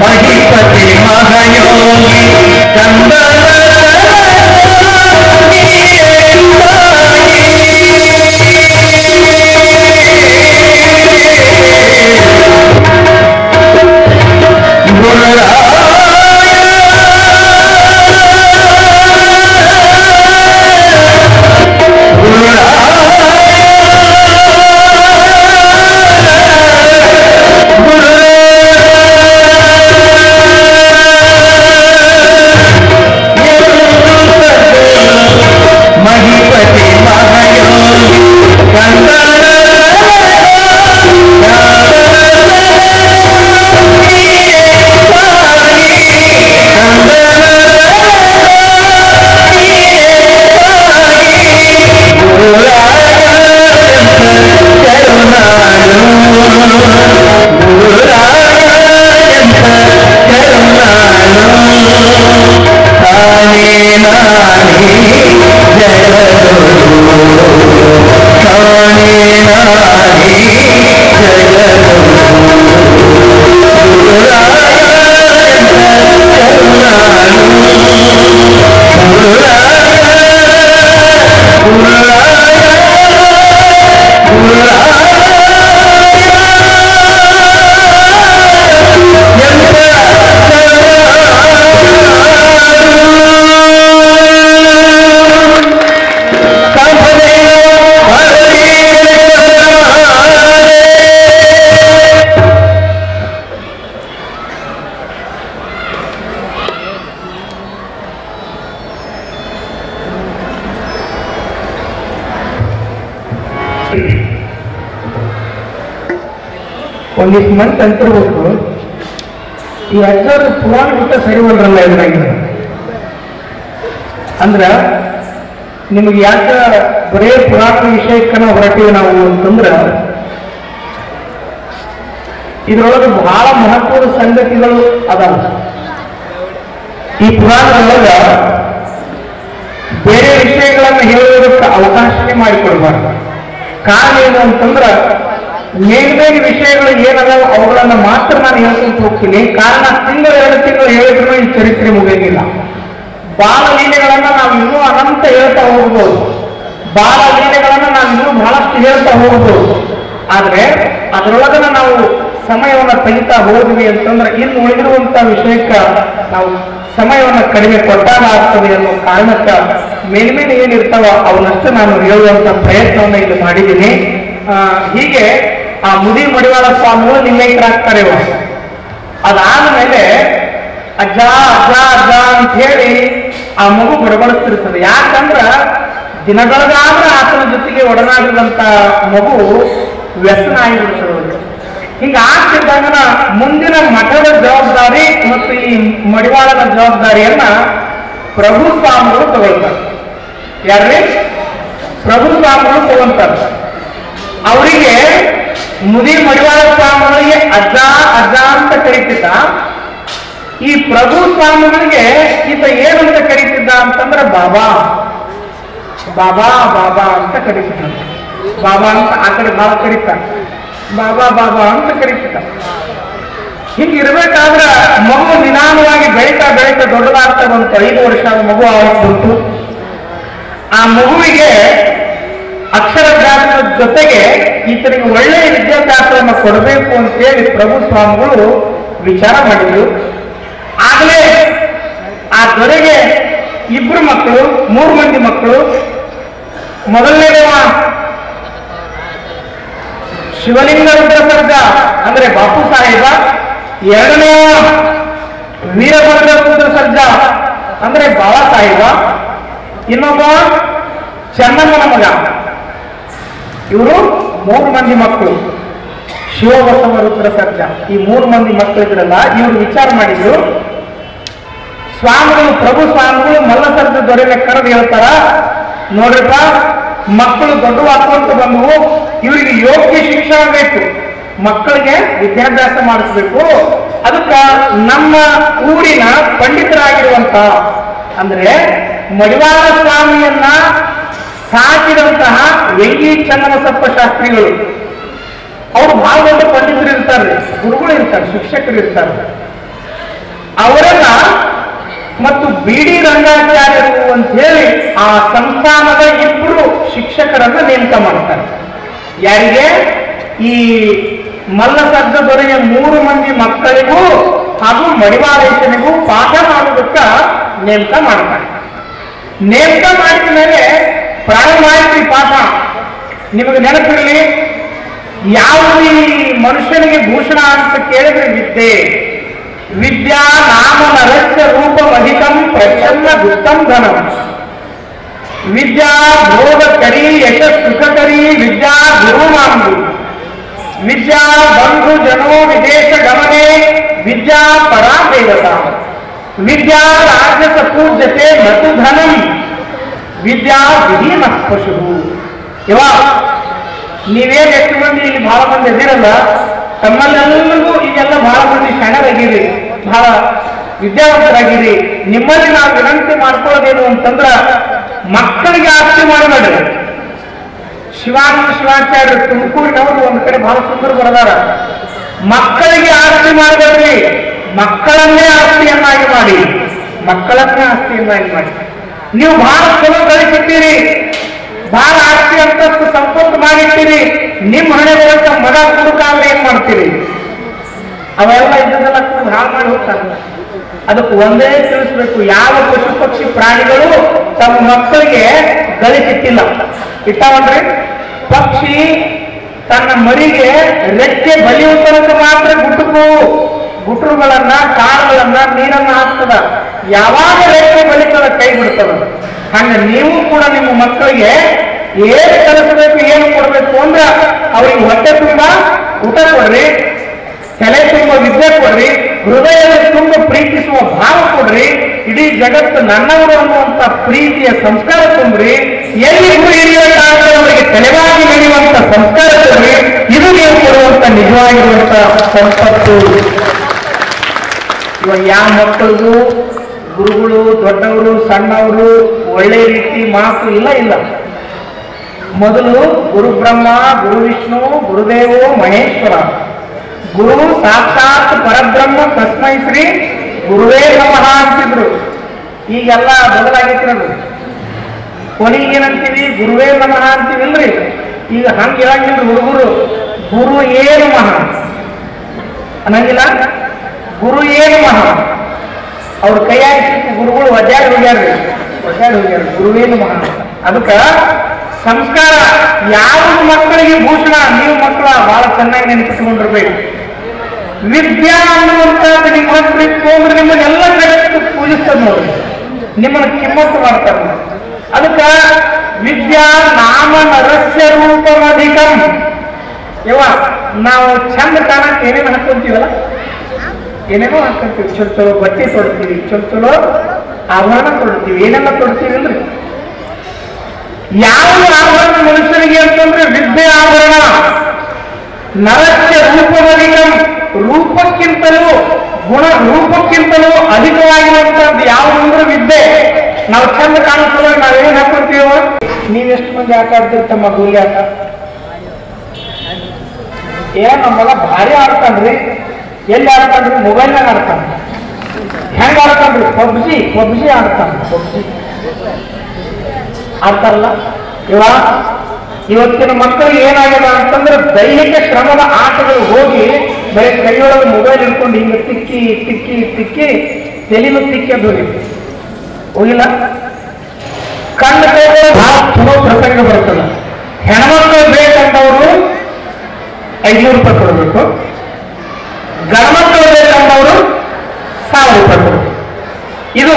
ಮಹಿಪತಿ ಮಹಯೋಗಿ ಒಂದಿಷ್ಟು ಮಂದಿ ಅಂತಿರ್ಬೇಕು, ಈ ಅಜ್ಜರು ಪುರಾಣ ಬಿಟ್ಟ ಸರಿ ಹೊಂದ್ರಲ್ಲ ಇದ್ರಾಗಿನ ಅಂದ್ರ ನಿಮಗೆ ಯಾಕ ಬರೇ ಪುರಾಣ ವಿಷಯಕ್ಕನ ಹೊರಟಿವಿ ನಾವು ಅಂತಂದ್ರ ಇದ್ರೊಳಗೆ ಬಹಳ ಮಹತ್ವದ ಸಂಗತಿಗಳು ಅದಾವ. ಈ ಪುರಾಣದೊಳಗ ಬೇರೆ ವಿಷಯಗಳನ್ನು ಹೇಳುವುದಕ್ಕೆ ಅವಕಾಶನೇ ಮಾಡಿಕೊಡ್ಬಾರ್ದು. ಕಾರಣ ಏನು ಅಂತಂದ್ರ ಮೇಲ್ಮೇಲೆ ವಿಷಯಗಳು ಏನದಾವ ಅವುಗಳನ್ನ ಮಾತ್ರ ನಾನು ಹೇಳ್ಕೊಂತ ಹೋಗ್ತೀನಿ. ಕಾರಣ ತಿಂಗಳು 2 ತಿಂಗಳು ಹೇಳಿದ್ರು ಈ ಚರಿತ್ರೆ ಮುಗಿಯಂಗಿಲ್ಲ. ಬಾಲಲೀಲೆಗಳನ್ನ ನಾವು ಇನ್ನೂ ಅನಂತ ಹೇಳ್ತಾ ಹೋಗ್ಬೋದು, ಬಾಲಲೀಲೆಗಳನ್ನ ನಾವು ಇನ್ನೂ ಬಹಳಷ್ಟು ಹೇಳ್ತಾ ಹೋಗ್ಬೋದು. ಆದ್ರೆ ಅದರೊಳಗನ ನಾವು ಸಮಯವನ್ನ ತೆಗಿತಾ ಹೋದ್ವಿ ಅಂತಂದ್ರೆ ಇನ್ನು ಉಳಿದಿರುವಂತ ವಿಷಯಕ್ಕ ನಾವು ಸಮಯವನ್ನ ಕಡಿಮೆ ಕೊಟ್ಟಾಗ ಆಗ್ತದೆ ಅನ್ನೋ ಕಾರಣಕ್ಕ ಮೇಲ್ಮೇಲೆ ಏನಿರ್ತಾವ ಅವನ್ನಷ್ಟು ನಾನು ಹೇಳುವಂತ ಪ್ರಯತ್ನವನ್ನ ಇಲ್ಲಿ ಮಾಡಿದ್ದೀನಿ. ಹೀಗೆ ಆ ಮುದಿ ಮಡಿವಾಳ ಸ್ವಾಮಿಗಳು ಲಿಂಗೈಕ್ಯರಾಗ್ತಾರೆ. ಅದಾದ್ಮೇಲೆ ಅಜ್ಜ ಅಜ್ಜ ಅಜ್ಜ ಅಂತ ಹೇಳಿ ಆ ಮಗು ಬಡಬಡಿಸ್ತಿರ್ತದೆ. ಯಾಕಂದ್ರ ದಿನಗಳಿಗಾದ್ರೆ ಆತನ ಜೊತೆಗೆ ಒಡನಾಡಿದಂತ ಮಗು ವ್ಯಸನ ಆಗಿಬಿಡ್ತದೆ. ಹಿಂಗ ಆಗ್ತಿದ್ದಾಗ ಮುಂದಿನ ಮಠದ ಜವಾಬ್ದಾರಿ ಮತ್ತು ಈ ಮಡಿವಾಳನ ಜವಾಬ್ದಾರಿಯನ್ನ ಪ್ರಭು ಸ್ವಾಮಿಗಳು ತಗೊಳ್ತಾರೆ. ಯಾರ್ರಿ? ಪ್ರಭು ಸ್ವಾಮಿಗಳು ತಗೊಂತಾರೆ. ಅವರಿಗೆ ಮುದಿ ಮಡಿವಾಳ ಸ್ವಾಮಿಗಳಿಗೆ ಅಜ್ಜ ಅಜ್ಜ ಅಂತ ಕರೀತಿದ್ದ. ಈ ಪ್ರಭು ಸ್ವಾಮಿಗಳಿಗೆ ಈತ ಏನಂತ ಕರೀತಿದ್ದ ಅಂತಂದ್ರೆ ಬಾಬಾ ಬಾಬಾ ಬಾಬಾ ಅಂತ ಕರೀತಿದ್ದ. ಬಾಬಾ ಅಂತ ಆ ಕಡೆ ಭಾಳ ಕರೀತಾರೆ, ಬಾಬಾ ಬಾಬಾ ಅಂತ ಕರೀತಿದ್ದ. ಹಿಂಗಿರ್ಬೇಕಾದ್ರ ಮಗು ನಿಧಾನವಾಗಿ ಬೆಳೀತಾ ಬೆಳೀತಾ ದೊಡ್ಡದಾಗ್ತಾ ಬಂತು. 5 ವರ್ಷ ಮಗು ಆವಾಗ ಬಂತು. ಆ ಮಗುವಿಗೆ ಅಕ್ಷರಾಭ್ಯಾಸದ ಜೊತೆಗೆ ಈತನಿಗೆ ಒಳ್ಳೆಯ ವಿದ್ಯಾಭ್ಯಾಸವನ್ನು ಕೊಡಬೇಕು ಅಂತೇಳಿ ಪ್ರಭು ಸ್ವಾಮಿಗಳು ವಿಚಾರ ಮಾಡಿದ್ರು. ಆಗಲೇ ಆ ದೊರೆಗೆ 2 ಮಕ್ಕಳು, 3 ಮಂದಿ ಮಕ್ಕಳು. ಮೊದಲನೇವ ಶಿವಲಿಂಗ ರುದ್ರ ಸರ್ಜ ಅಂದ್ರೆ ಬಾಪು ಸಾಹೇಬ, ಎರಡನೇವ ವೀರಭದ್ರ ರುದ್ರ ಸರ್ಜ ಅಂದ್ರೆ ಬಾಬಾ ಸಾಹೇಬ, ಇನ್ನೊಬ್ಬ ಚೆನ್ನಮ್ಮನ ಮಗ. ಇವರು 3 ಮಂದಿ ಮಕ್ಕಳು. ಶಿವಬಸವ ರುದ್ರ ಸರ್ಜ ಈ 3 ಮಂದಿ ಮಕ್ಕಳಿದ್ರಲ್ಲ, ಇವರು ವಿಚಾರ ಮಾಡಿದ್ರು. ಸ್ವಾಮಿಗಳು ಪ್ರಭು ಸ್ವಾಮಿಗಳು ಮಲ್ಲಸರ್ಜ ದೊರೆಯ ಕರೆದು ಹೇಳ್ತಾರ, ನೋಡ್ರಪ್ಪ ಮಕ್ಕಳು ದೊಡ್ಡವಾಗ್ಕೊಂತ ಬಂದವು, ಇವರಿಗೆ ಯೋಗ್ಯ ಶಿಕ್ಷಣ ಬೇಕು, ಮಕ್ಕಳಿಗೆ ವಿದ್ಯಾಭ್ಯಾಸ ಮಾಡಿಸ್ಬೇಕು. ಅದಕ್ಕ ನಮ್ಮ ಊರಿನ ಪಂಡಿತರಾಗಿರುವಂತ ಅಂದ್ರೆ ಮಡಿವಾಳ ಸ್ವಾಮಿಯನ್ನ ಸಾಕಿದಂತಹ ವೆಂಗಿ ಚನ್ನಬಸಪ್ಪ ಶಾಸ್ತ್ರಿಗಳು, ಅವರು ಬಹಳ ದೊಡ್ಡ ಪಂಡಿತರು ಇರ್ತಾರೆ, ಗುರುಗಳು ಇರ್ತಾರೆ, ಶಿಕ್ಷಕರು ಇರ್ತಾರೆ. ಅವರನ್ನ ಮತ್ತು ಬಿ ಡಿ ರಂಗಾಚಾರ್ಯರು ಅಂತ ಹೇಳಿ ಆ ಸಂಸ್ಥಾನದ ಇಬ್ಬರು ಶಿಕ್ಷಕರನ್ನ ನೇಮಕ ಮಾಡ್ತಾರೆ. ಯಾರಿಗೆ? ಈ ಮಲ್ಲಸಜ್ಜ ದೊರೆಯ 3 ಮಂದಿ ಮಕ್ಕಳಿಗೂ ಹಾಗೂ ಮಡಿವಾಳೇಶನಿಗೂ ಪಾಠ ಮಾಡೋದಕ್ಕ ನೇಮಕ ಮಾಡ್ತಾರೆ. ನೇಮಕ ಮಾಡಿದ ಮೇಲೆ ಪ್ರಾರಂಭ ಆಯ್ತು ಈ ಪಾಠ. ನಿಮಗೆ ನೆನಪಿರಲಿ, ಯಾವುದು ಈ ಮನುಷ್ಯನಿಗೆ ಭೂಷಣ ಅಂತ ಕೇಳಿದ್ರೆ ವಿದ್ಯೆ. ವಿದ್ಯಾ ನಾಮ ನರಸ್ಯ ರೂಪಮಧಿಕಂ ಪ್ರಚ್ಛನ್ನ ಗುಪ್ತಂ ಧನಂ. ವಿದ್ಯಾ ಭೋಗಕರಿ ಯಶ ಸುಖಕರಿ ವಿದ್ಯಾ ಗುರುಮಾಂಬು. ವಿದ್ಯಾ ಬಂಧು ಜನೋ ವಿದೇಶ ಗಮನೆ ವಿದ್ಯಾ ಪರಾ ದೇವತಾ. ವಿದ್ಯಾ ರಾಜಸ ಪೂಜ್ಯತೆ ಮತು ಧನಂ. ವಿದ್ಯಾ ವಿಧೀನ ಪಶು. ಇವ ನೀವೇನ್ ಎಷ್ಟು ಮಂದಿ ಇಲ್ಲಿ ಬಹಳ ಮಂದಿ ಎದಿರಲ್ಲ, ತಮ್ಮಲ್ಲೆಲ್ಲರಿಗೂ ಈಗೆಲ್ಲ ಬಹಳ ಮಂದಿ ಶರಣರಾಗಿರಿ, ಬಹಳ ವಿದ್ಯಾವಂತರಾಗಿರಿ. ನಿಮ್ಮಲ್ಲಿ ನಾವು ವಿನಂತಿ ಮಾಡ್ಕೊಳ್ಳೋದೇನು ಅಂತಂದ್ರ ಮಕ್ಕಳಿಗೆ ಆಸ್ತಿ ಮಾಡಬೇಡ್ರಿ. ಶಿವಾನಂದ ಶಿವಾಚಾರ್ಯರು ತುಮಕೂರಿನವರು ಒಂದು ಕಡೆ ಬಹಳ ಸುಂದರ ಬರದಾರ. ಮಕ್ಕಳಿಗೆ ಆಸ್ತಿ ಮಾಡಬೇಡ್ರಿ, ಮಕ್ಕಳನ್ನೇ ಆಸ್ತಿಯನ್ನಾಗಿ ಮಾಡಿ. ಮಕ್ಕಳನ್ನೇ ಆಸ್ತಿಯನ್ನಾಗಿ ಮಾಡಿ. ನೀವು ಬಹಳ ಚಲೋ ಗಳಿಸಿದ್ದೀರಿ, ಬಹಳ ಆಸ್ತಿ ಅಂತಸ್ತು ಸಂಪತ್ತು ಮಾಡಿರ್ತೀರಿ. ನಿಮ್ಮ ಹಣೆ ಬರೋಕ ಮಗ ಕುಡುಕಾದ್ರೆ ಏನ್ ಮಾಡ್ತೀರಿ? ಅವೆಲ್ಲ ಇದ್ದದೆಲ್ಲ ಕೂಡ ಹಾಳು ಮಾಡಿ ಹೋಗ್ತಾರೆ. ಅದಕ್ಕೆ ಒಂದೇ ತಿಳಿಸ್ಬೇಕು, ಯಾವ ಪಶು ಪಕ್ಷಿ ಪ್ರಾಣಿಗಳು ತಮ್ಮ ಮಕ್ಕಳಿಗೆ ಗಳಿಸಿಟ್ಟಿಲ್ಲ. ಇಟ್ಟವನ್ರಿ, ಪಕ್ಷಿ ತನ್ನ ಮರಿಗೆ ರೆಕ್ಕೆ ಬಲಿಯುವ ತನಕ ಮಾತ್ರ ಗುಟುರುಗಳನ್ನ ಕಾಳುಗಳನ್ನ ನೀರನ್ನ ಹಾಕ್ತದ. ಯಾವಾಗ ರೆಕ್ಕೆ ಬಲಿತದ ಕೈ ಬಿಡ್ತದ. ಹಂಗ ನೀವು ಕೂಡ ನಿಮ್ಮ ಮಕ್ಕಳಿಗೆ ಏನು ಕಲಿಸಬೇಕು, ಏನು ಕೊಡ್ಬೇಕು ಅಂದ್ರೆ ಅವ್ರಿಗೆ ಹೊಟ್ಟೆ ತುಂಬ ಊಟ ಕೊಡ್ರಿ, ತಲೆ ತುಂಬ ವಿದ್ಯೆ ಕೊಡ್ರಿ, ಹೃದಯದಲ್ಲಿ ತುಂಬ ಪ್ರೀತಿಸುವ ಭಾವ ಕೊಡ್ರಿ, ಇಡೀ ಜಗತ್ತು ನನ್ನವರು ಅನ್ನುವಂತ ಪ್ರೀತಿಯ ಸಂಸ್ಕಾರ ತುಂಬ್ರಿ, ಎಲ್ಲಿಗೂ ಹಿರಿಯರಾಗದೆ ಅವರಿಗೆ ತಲೆವಾಗಿ ನಡೆಯುವಂತ ಸಂಸ್ಕಾರ ಕೊಡ್ರಿ. ಇದು ನೀವು ಕೊಡುವಂತ ನಿಜವಾಗಿರುವಂತ ಸಂಪತ್ತು. ಇವಾಗ ಯಾವ ಮಕ್ಕಳಿಗೂ ಗುರುಗಳು ದೊಡ್ಡವರು ಸಣ್ಣವರು ಒಳ್ಳೆ ರೀತಿ ಮಾತು ಇಲ್ಲ. ಮೊದಲು ಗುರು ಬ್ರಹ್ಮ ಗುರು ವಿಷ್ಣು ಗುರುದೇವೋ ಮಹೇಶ್ವರ. ಗುರು ಸಾಕ್ಷಾತ್ ಪರಬ್ರಹ್ಮ ತಸ್ಮೈ ಶ್ರೀ ಗುರುವೇ ನಮಃ ಅಂತಿದ್ರು. ಈಗೆಲ್ಲ ಬದಲಾಗಿತ್ತು. ಕೊನೆಗೆ ಏನಂತೀವಿ? ಗುರುವೇ ನಮಃ ಅಂತೀವಿಲ್ರಿ. ಈಗ ಹಂಗಿರಂಗಿಲ್ರಿ ಹುಡುಗರು. ಗುರು ಏನು ಮಹಾ ಅನ್ನಂಗಿಲ್ಲ. ಗುರು ಏನು ಮಹಾ. ಅವ್ರ ಕೈಯಾಗಿ ಗುರುಗಳು ಒದ್ದಾಡಿ ಹೋಗ್ಯಾರ್ರಿ. ಗುರುವೇನು ಮಹಾ. ಅದಕ್ಕ ಸಂಸ್ಕಾರ ಯಾವುದು ಮಕ್ಕಳಿಗೆ ಭೂಷಣ. ನೀವು ಮಕ್ಕಳ ಬಹಳ ಚೆನ್ನಾಗಿ ನೆನಪಿಸಿಕೊಂಡಿರ್ಬೇಕು. ವಿದ್ಯಾ ಅನ್ನುವಂಥದ್ದು ನಿಮ್ಮ ಹತ್ತಿತ್ತು ಅಂದ್ರೆ ನಿಮ್ಮನ್ನೆಲ್ಲ ಜಗತ್ತು ಪೂಜಿಸ್ತದೆ ನೋಡ್ರಿ, ನಿಮ್ಮನ್ನ ಕಿಮ್ಮತ್ತು ಮಾಡ್ತಾರೆ. ಅದಕ್ಕ ವಿದ್ಯಾ ನಾಮ ನರಸ್ಯ ರೂಪಮಧಿಕಂ. ಇವ ನಾವು ಚಂದ ಕಾಣಕ್ಕೆ ಏನೇನು ಹಾಕೊಂತೀವಲ್ಲ, ಏನೇನೋ ಹಾಕೊಂತೀವಿ. ಚಲೋ ಚಲೋ ಬಟ್ಟೆ ತೊಡ್ತೀವಿ, ಚಲೋ ಆಭರಣ ತೊಡ್ತೀವಿ, ಏನೆಲ್ಲ ತೊಡ್ತೀವಿ ಅಲ್ರಿ. ಯಾವ ಆಭರಣ ಮನುಷ್ಯನಿಗೆ ಅಂತಂದ್ರೆ ವಿದ್ಯೆ ಆಭರಣ. ನರಸ್ಯ ರೂಪಮಧಿಕಂ. ರೂಪಕ್ಕಿಂತಲೂ ರೂಪಕ್ಕಿಂತಲೂ ಅಧಿಕವಾಗಿರುವಂತದ್ದು ಯಾವುದು ಅಂದ್ರೆ ವಿದ್ಯೆ. ನಾವು ಚಂದ ಕಾಣಿಸಲು ನಾವೇನ್ ಹಾಕೊಳ್ತೀವ? ನೀವೆಷ್ಟು ಮಂದಿ ಆಟ ಆಡ್ತಿರ್ತಮ್ಮ ಗೋಲಿ ಆಟ? ಏನ್ ನಮ್ಮಲ್ಲ ಭಾರಿ ಆಡ್ತಾನ್ರಿ. ಎಲ್ಲಿ ಆಡ್ತಾನ್ರಿ? ಮೊಬೈಲ್ನಾಗ ಆಡ್ತಾನ. ಹೆಂಗ ಆಡ್ತಾನ್ರಿ? ಪಬ್ಜಿ ಆಡ್ತಾನ. ಪಬ್ಜಿ ಆಡ್ತಾರಲ್ಲ. ಇವತ್ತಿನ ಮಕ್ಕಳಿಗೆ ಏನಾಗಿದೆ ಅಂತಂದ್ರೆ ದೈಹಿಕ ಶ್ರಮದ ಆಟಗಳು ಹೋಗಿ ಬರೀ ಕೈಯೊಳಗೆ ಮೊಬೈಲ್ ಹಿಡ್ಕೊಂಡು ಹಿಂಗೆ ತಿಕ್ಕಿ ತೆಲಿನೂ ತಿಕ್ಕಿ ಹೋಗಿಲ್ಲ. ಕಣ್ಣು ಕೈಗಳು ಬಹಳ ಚಲೋ ಪ್ರಸಂಗ ಬರ್ತದೆ. ಹೆಣ್ಮಕ್ಳು ಬೇಕಂತವರು 500 ರೂಪಾಯಿ ಕೊಡಬೇಕು, ಗಂಡ್ಮಕ್ಳು ಬೇಕಂತವರು 1000 ರೂಪಾಯಿ ಕೊಡಬೇಕು. ಇದು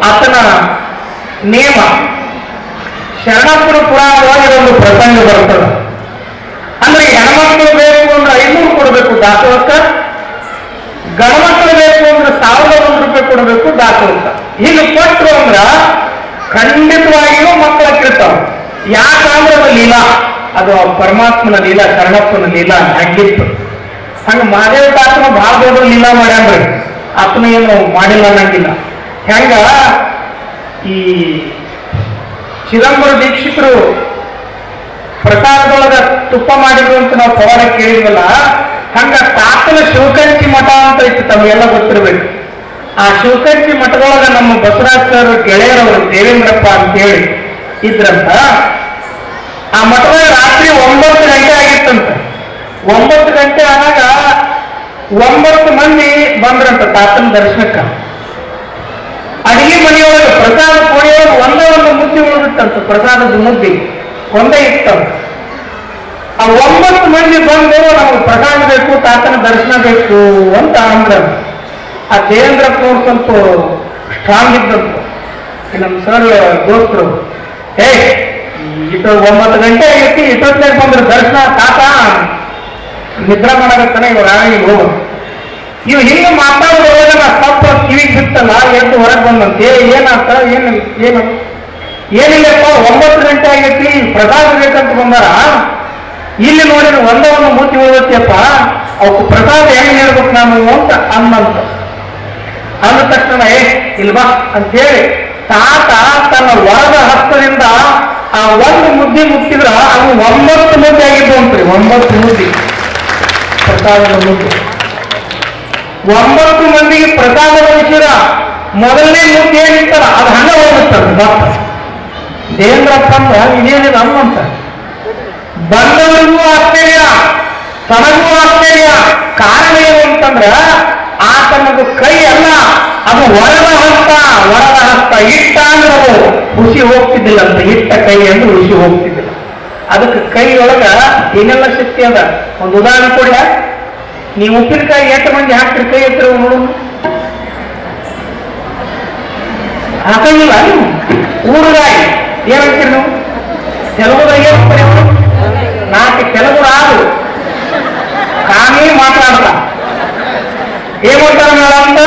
ಆತನ ನಿಯಮ. ಶರಣಪ್ಪನ ಪುರಾಣವಾಗಿ ಒಂದು ಪ್ರಸಂಗ ಬರ್ತದೆ. ಅಂದ್ರೆ ಹೆಣ್ಮಕ್ಳು ಬೇಕು ಅಂದ್ರೆ 500 ಕೊಡಬೇಕು ದಾಸೋಹಕ್ಕ, ಗಂಡ್ಮಕ್ಳು ಬೇಕು ಅಂದ್ರೆ 1001 ರೂಪಾಯಿ ಕೊಡಬೇಕು ದಾಸೋಹಕ್ಕ. ಹೀಗೆ ಕೊಟ್ಟರು ಅಂದ್ರ ಖಂಡಿತವಾಗಿಯೂ ಮಕ್ಕಳ ಕೇಳ್ತಾವ. ಯಾಕಂದ್ರೆ ಅದು ಲೀಲಾ, ಅದು ಪರಮಾತ್ಮನ ಲೀಲಾ, ಶರಣಪ್ಪನ ಲೀಲಾ ಆಗಿತ್ತು. ಹಂಗ ಮಹಾದೇವ ದಾಸನ ಬಹಳ ದೊಡ್ಡ ಲೀಲಾ ಮಾಡ್ಯಾನ್ರಿ. ಆತನ ಏನು ಮಾಡಿಲ್ಲ ಅನ್ನಂಗಿಲ್ಲ. ಹೆಂಗ ಈ ಚಿದಂಬರ ದೀಕ್ಷಿತರು ಪ್ರಸಾದದೊಳಗ ತುಪ್ಪ ಮಾಡಿದ್ರು ಅಂತ ನಾವು ಪವಾಡ ಕೇಳಿದ್ವಲ್ಲ, ಹಂಗ ತಾತನ ಶಿವಕಂಚಿ ಮಠ ಅಂತ ಇತ್ತು, ತಮಗೆಲ್ಲ ಗೊತ್ತಿರ್ಬೇಕು. ಆ ಶಿವಕಂಚಿ ಮಠದೊಳಗ ನಮ್ಮ ಬಸವರಾಜ್ ಸರ್ ಗೆಳೆಯರವರು ದೇವೇಂದ್ರಪ್ಪ ಅಂತೇಳಿ ಇದ್ರಂತ. ಆ ಮಠದಾಗ ರಾತ್ರಿ 9 ಗಂಟೆ ಆಗಿತ್ತಂತ. 9 ಗಂಟೆ ಆದಾಗ 9 ಮಂದಿ ಬಂದ್ರಂತ ತಾತನ ದರ್ಶನಕ್ಕ. ಅಡಿಗೆ ಮನೆಯೊಳಗೆ ಪ್ರಸಾದ ಕೋಳಿಯೊಳಗೆ ಒಂದೇ ಒಂದು ಮುದ್ದೆ ಉಳಿದಿತ್ತಂತ. ಪ್ರಸಾದದ ಮುದ್ದೆ ಒಂದೇ ಇತ್ತಂತ. ಆ 9 ಮಂದಿ ಬಂದು ನಮಗೆ ಪ್ರಸಾದ ಬೇಕು, ತಾತನ ದರ್ಶನ ಬೇಕು ಅಂತ ಅಂದ್ರ. ಆ ದೇವೇಂದ್ರಪ್ಪನವ್ರು ಸ್ವಲ್ಪ ಸ್ಟ್ರಾಂಗ್ ಇದ್ದಂತ. ನಮ್ಮ ಸರ್ ದೋಸ್ತರು, ಇಟ್ಟು 9 ಗಂಟೆ ಆಗೈತಿ, ಇಟ್ಟೊತ್ತಿನಾಗ ಬಂದ್ರೆ ದರ್ಶನ, ತಾತ ನಿದ್ರಾ ಮಾಡಕತ್ತಾನೆ, ಇವಾಗ ಈಗ ಹೋಗ. ಇವ್ ಹಿಂಗೆ ಮಾತಾಡೋದ್ರೊಳಗ ನಾ ತಪ್ಪ ಕಿವಿಗೆ ಬಿತ್ತಲ್ಲ, ಎದ್ದು ಹೊರಗೆ ಬಂದಂತೆ. ಏನಾಗ್ತ ಏನಿಲ್ಲಪ್ಪ, 9 ಗಂಟೆ ಆಗೈತಿ, ಪ್ರಸಾದ ಬೇಕಂತ ಬಂದಾರ. ಇಲ್ಲಿ ನೋಡಿದ್ರೆ ಒಂದೇ ಒಂದು ಮೂತಿ ಉಳಿದತ್ತಪ್ಪ, ಅವಕ್ಕೆ ಪ್ರಸಾದ ಹೆಂಗ್ ಹೇಳ್ಬೇಕು ನಾನು ಅಂತ ಅನ್ನಂತ. ಅಂದ ತಕ್ಷಣ ಇಲ್ವಾ ಅಂತೇಳಿ ತಾತ ತನ್ನ ವರದ ಹಸ್ತದಿಂದ ಆ ಒಂದು ಮುದ್ದೆ ಮುಟ್ಟಿದ್ರ ಅದು 9 ಮುದ್ದೆ ಆಗಿದ್ದು ಅಂತ್ರಿ. 9 ಮುದ್ದೆ ಪ್ರಸಾದದ ಮುದ್ದೆ. 9 ಮಂದಿಗೆ ಪ್ರಸಾದ ವಹಿಸಿದ ಮೊದಲನೇ ಮುದ್ದೆ ಏನಿತ್ತಲ್ಲ ಅದು ಹಂಗ ಹೋಗುತ್ತಲ್ಲ. ಭಕ್ತ ದೇವೇಂದ್ರಪ್ಪ ಇದೇನಿದೆ ಅನ್ನಂತ. ಬಂದವರಿಗೂ ಆಶ್ಚರ್ಯ, ತನಗೂ ಆಶ್ಚರ್ಯ. ಕಾರಣ ಏನು ಅಂತಂದ್ರ ಆತನದು ಕೈ ಅಲ್ಲ, ಅದು ವರದ ಹಸ್ತ. ಇಟ್ಟ ಅಂದ್ರೆ ಅದು ಋಷಿ ಹೋಗ್ತಿದ್ದಿಲ್ಲ ಅಂತ. ಇಟ್ಟ ಕೈ ಅಂದ್ರೆ ಋಷಿ ಹೋಗ್ತಿದ್ದಿಲ್ಲ. ಅದಕ್ಕೆ ಕೈಯೊಳಗ ಏನೆಲ್ಲ ಶಕ್ತಿ ಅದ. ಒಂದು ಉದಾಹರಣೆ ಕೊಡ. ನೀವು ಉಪ್ಪಿನಕಾಯಿ 8 ಮಂದಿ ಹಾಕ್ತಿರಿ, ಕೈ ಎತ್ತಿರ ನೋಡು. ಹಾಕಂಗಿಲ್ಲ ನೀವು. ಊರುಗಾಯಿ ಏನಂತೀರಿ ನೀವು? ತೆಲುಗುದಾಗ ಏನ್ತಾರೆ? 4 ತೆಲುಗು ರಾದು ಕಾಮಿ ಮಾತಾಡಲ್ಲ. ಏನ್ ಮಾಡ್ತಾರ ಮೇಡ ಅಂತ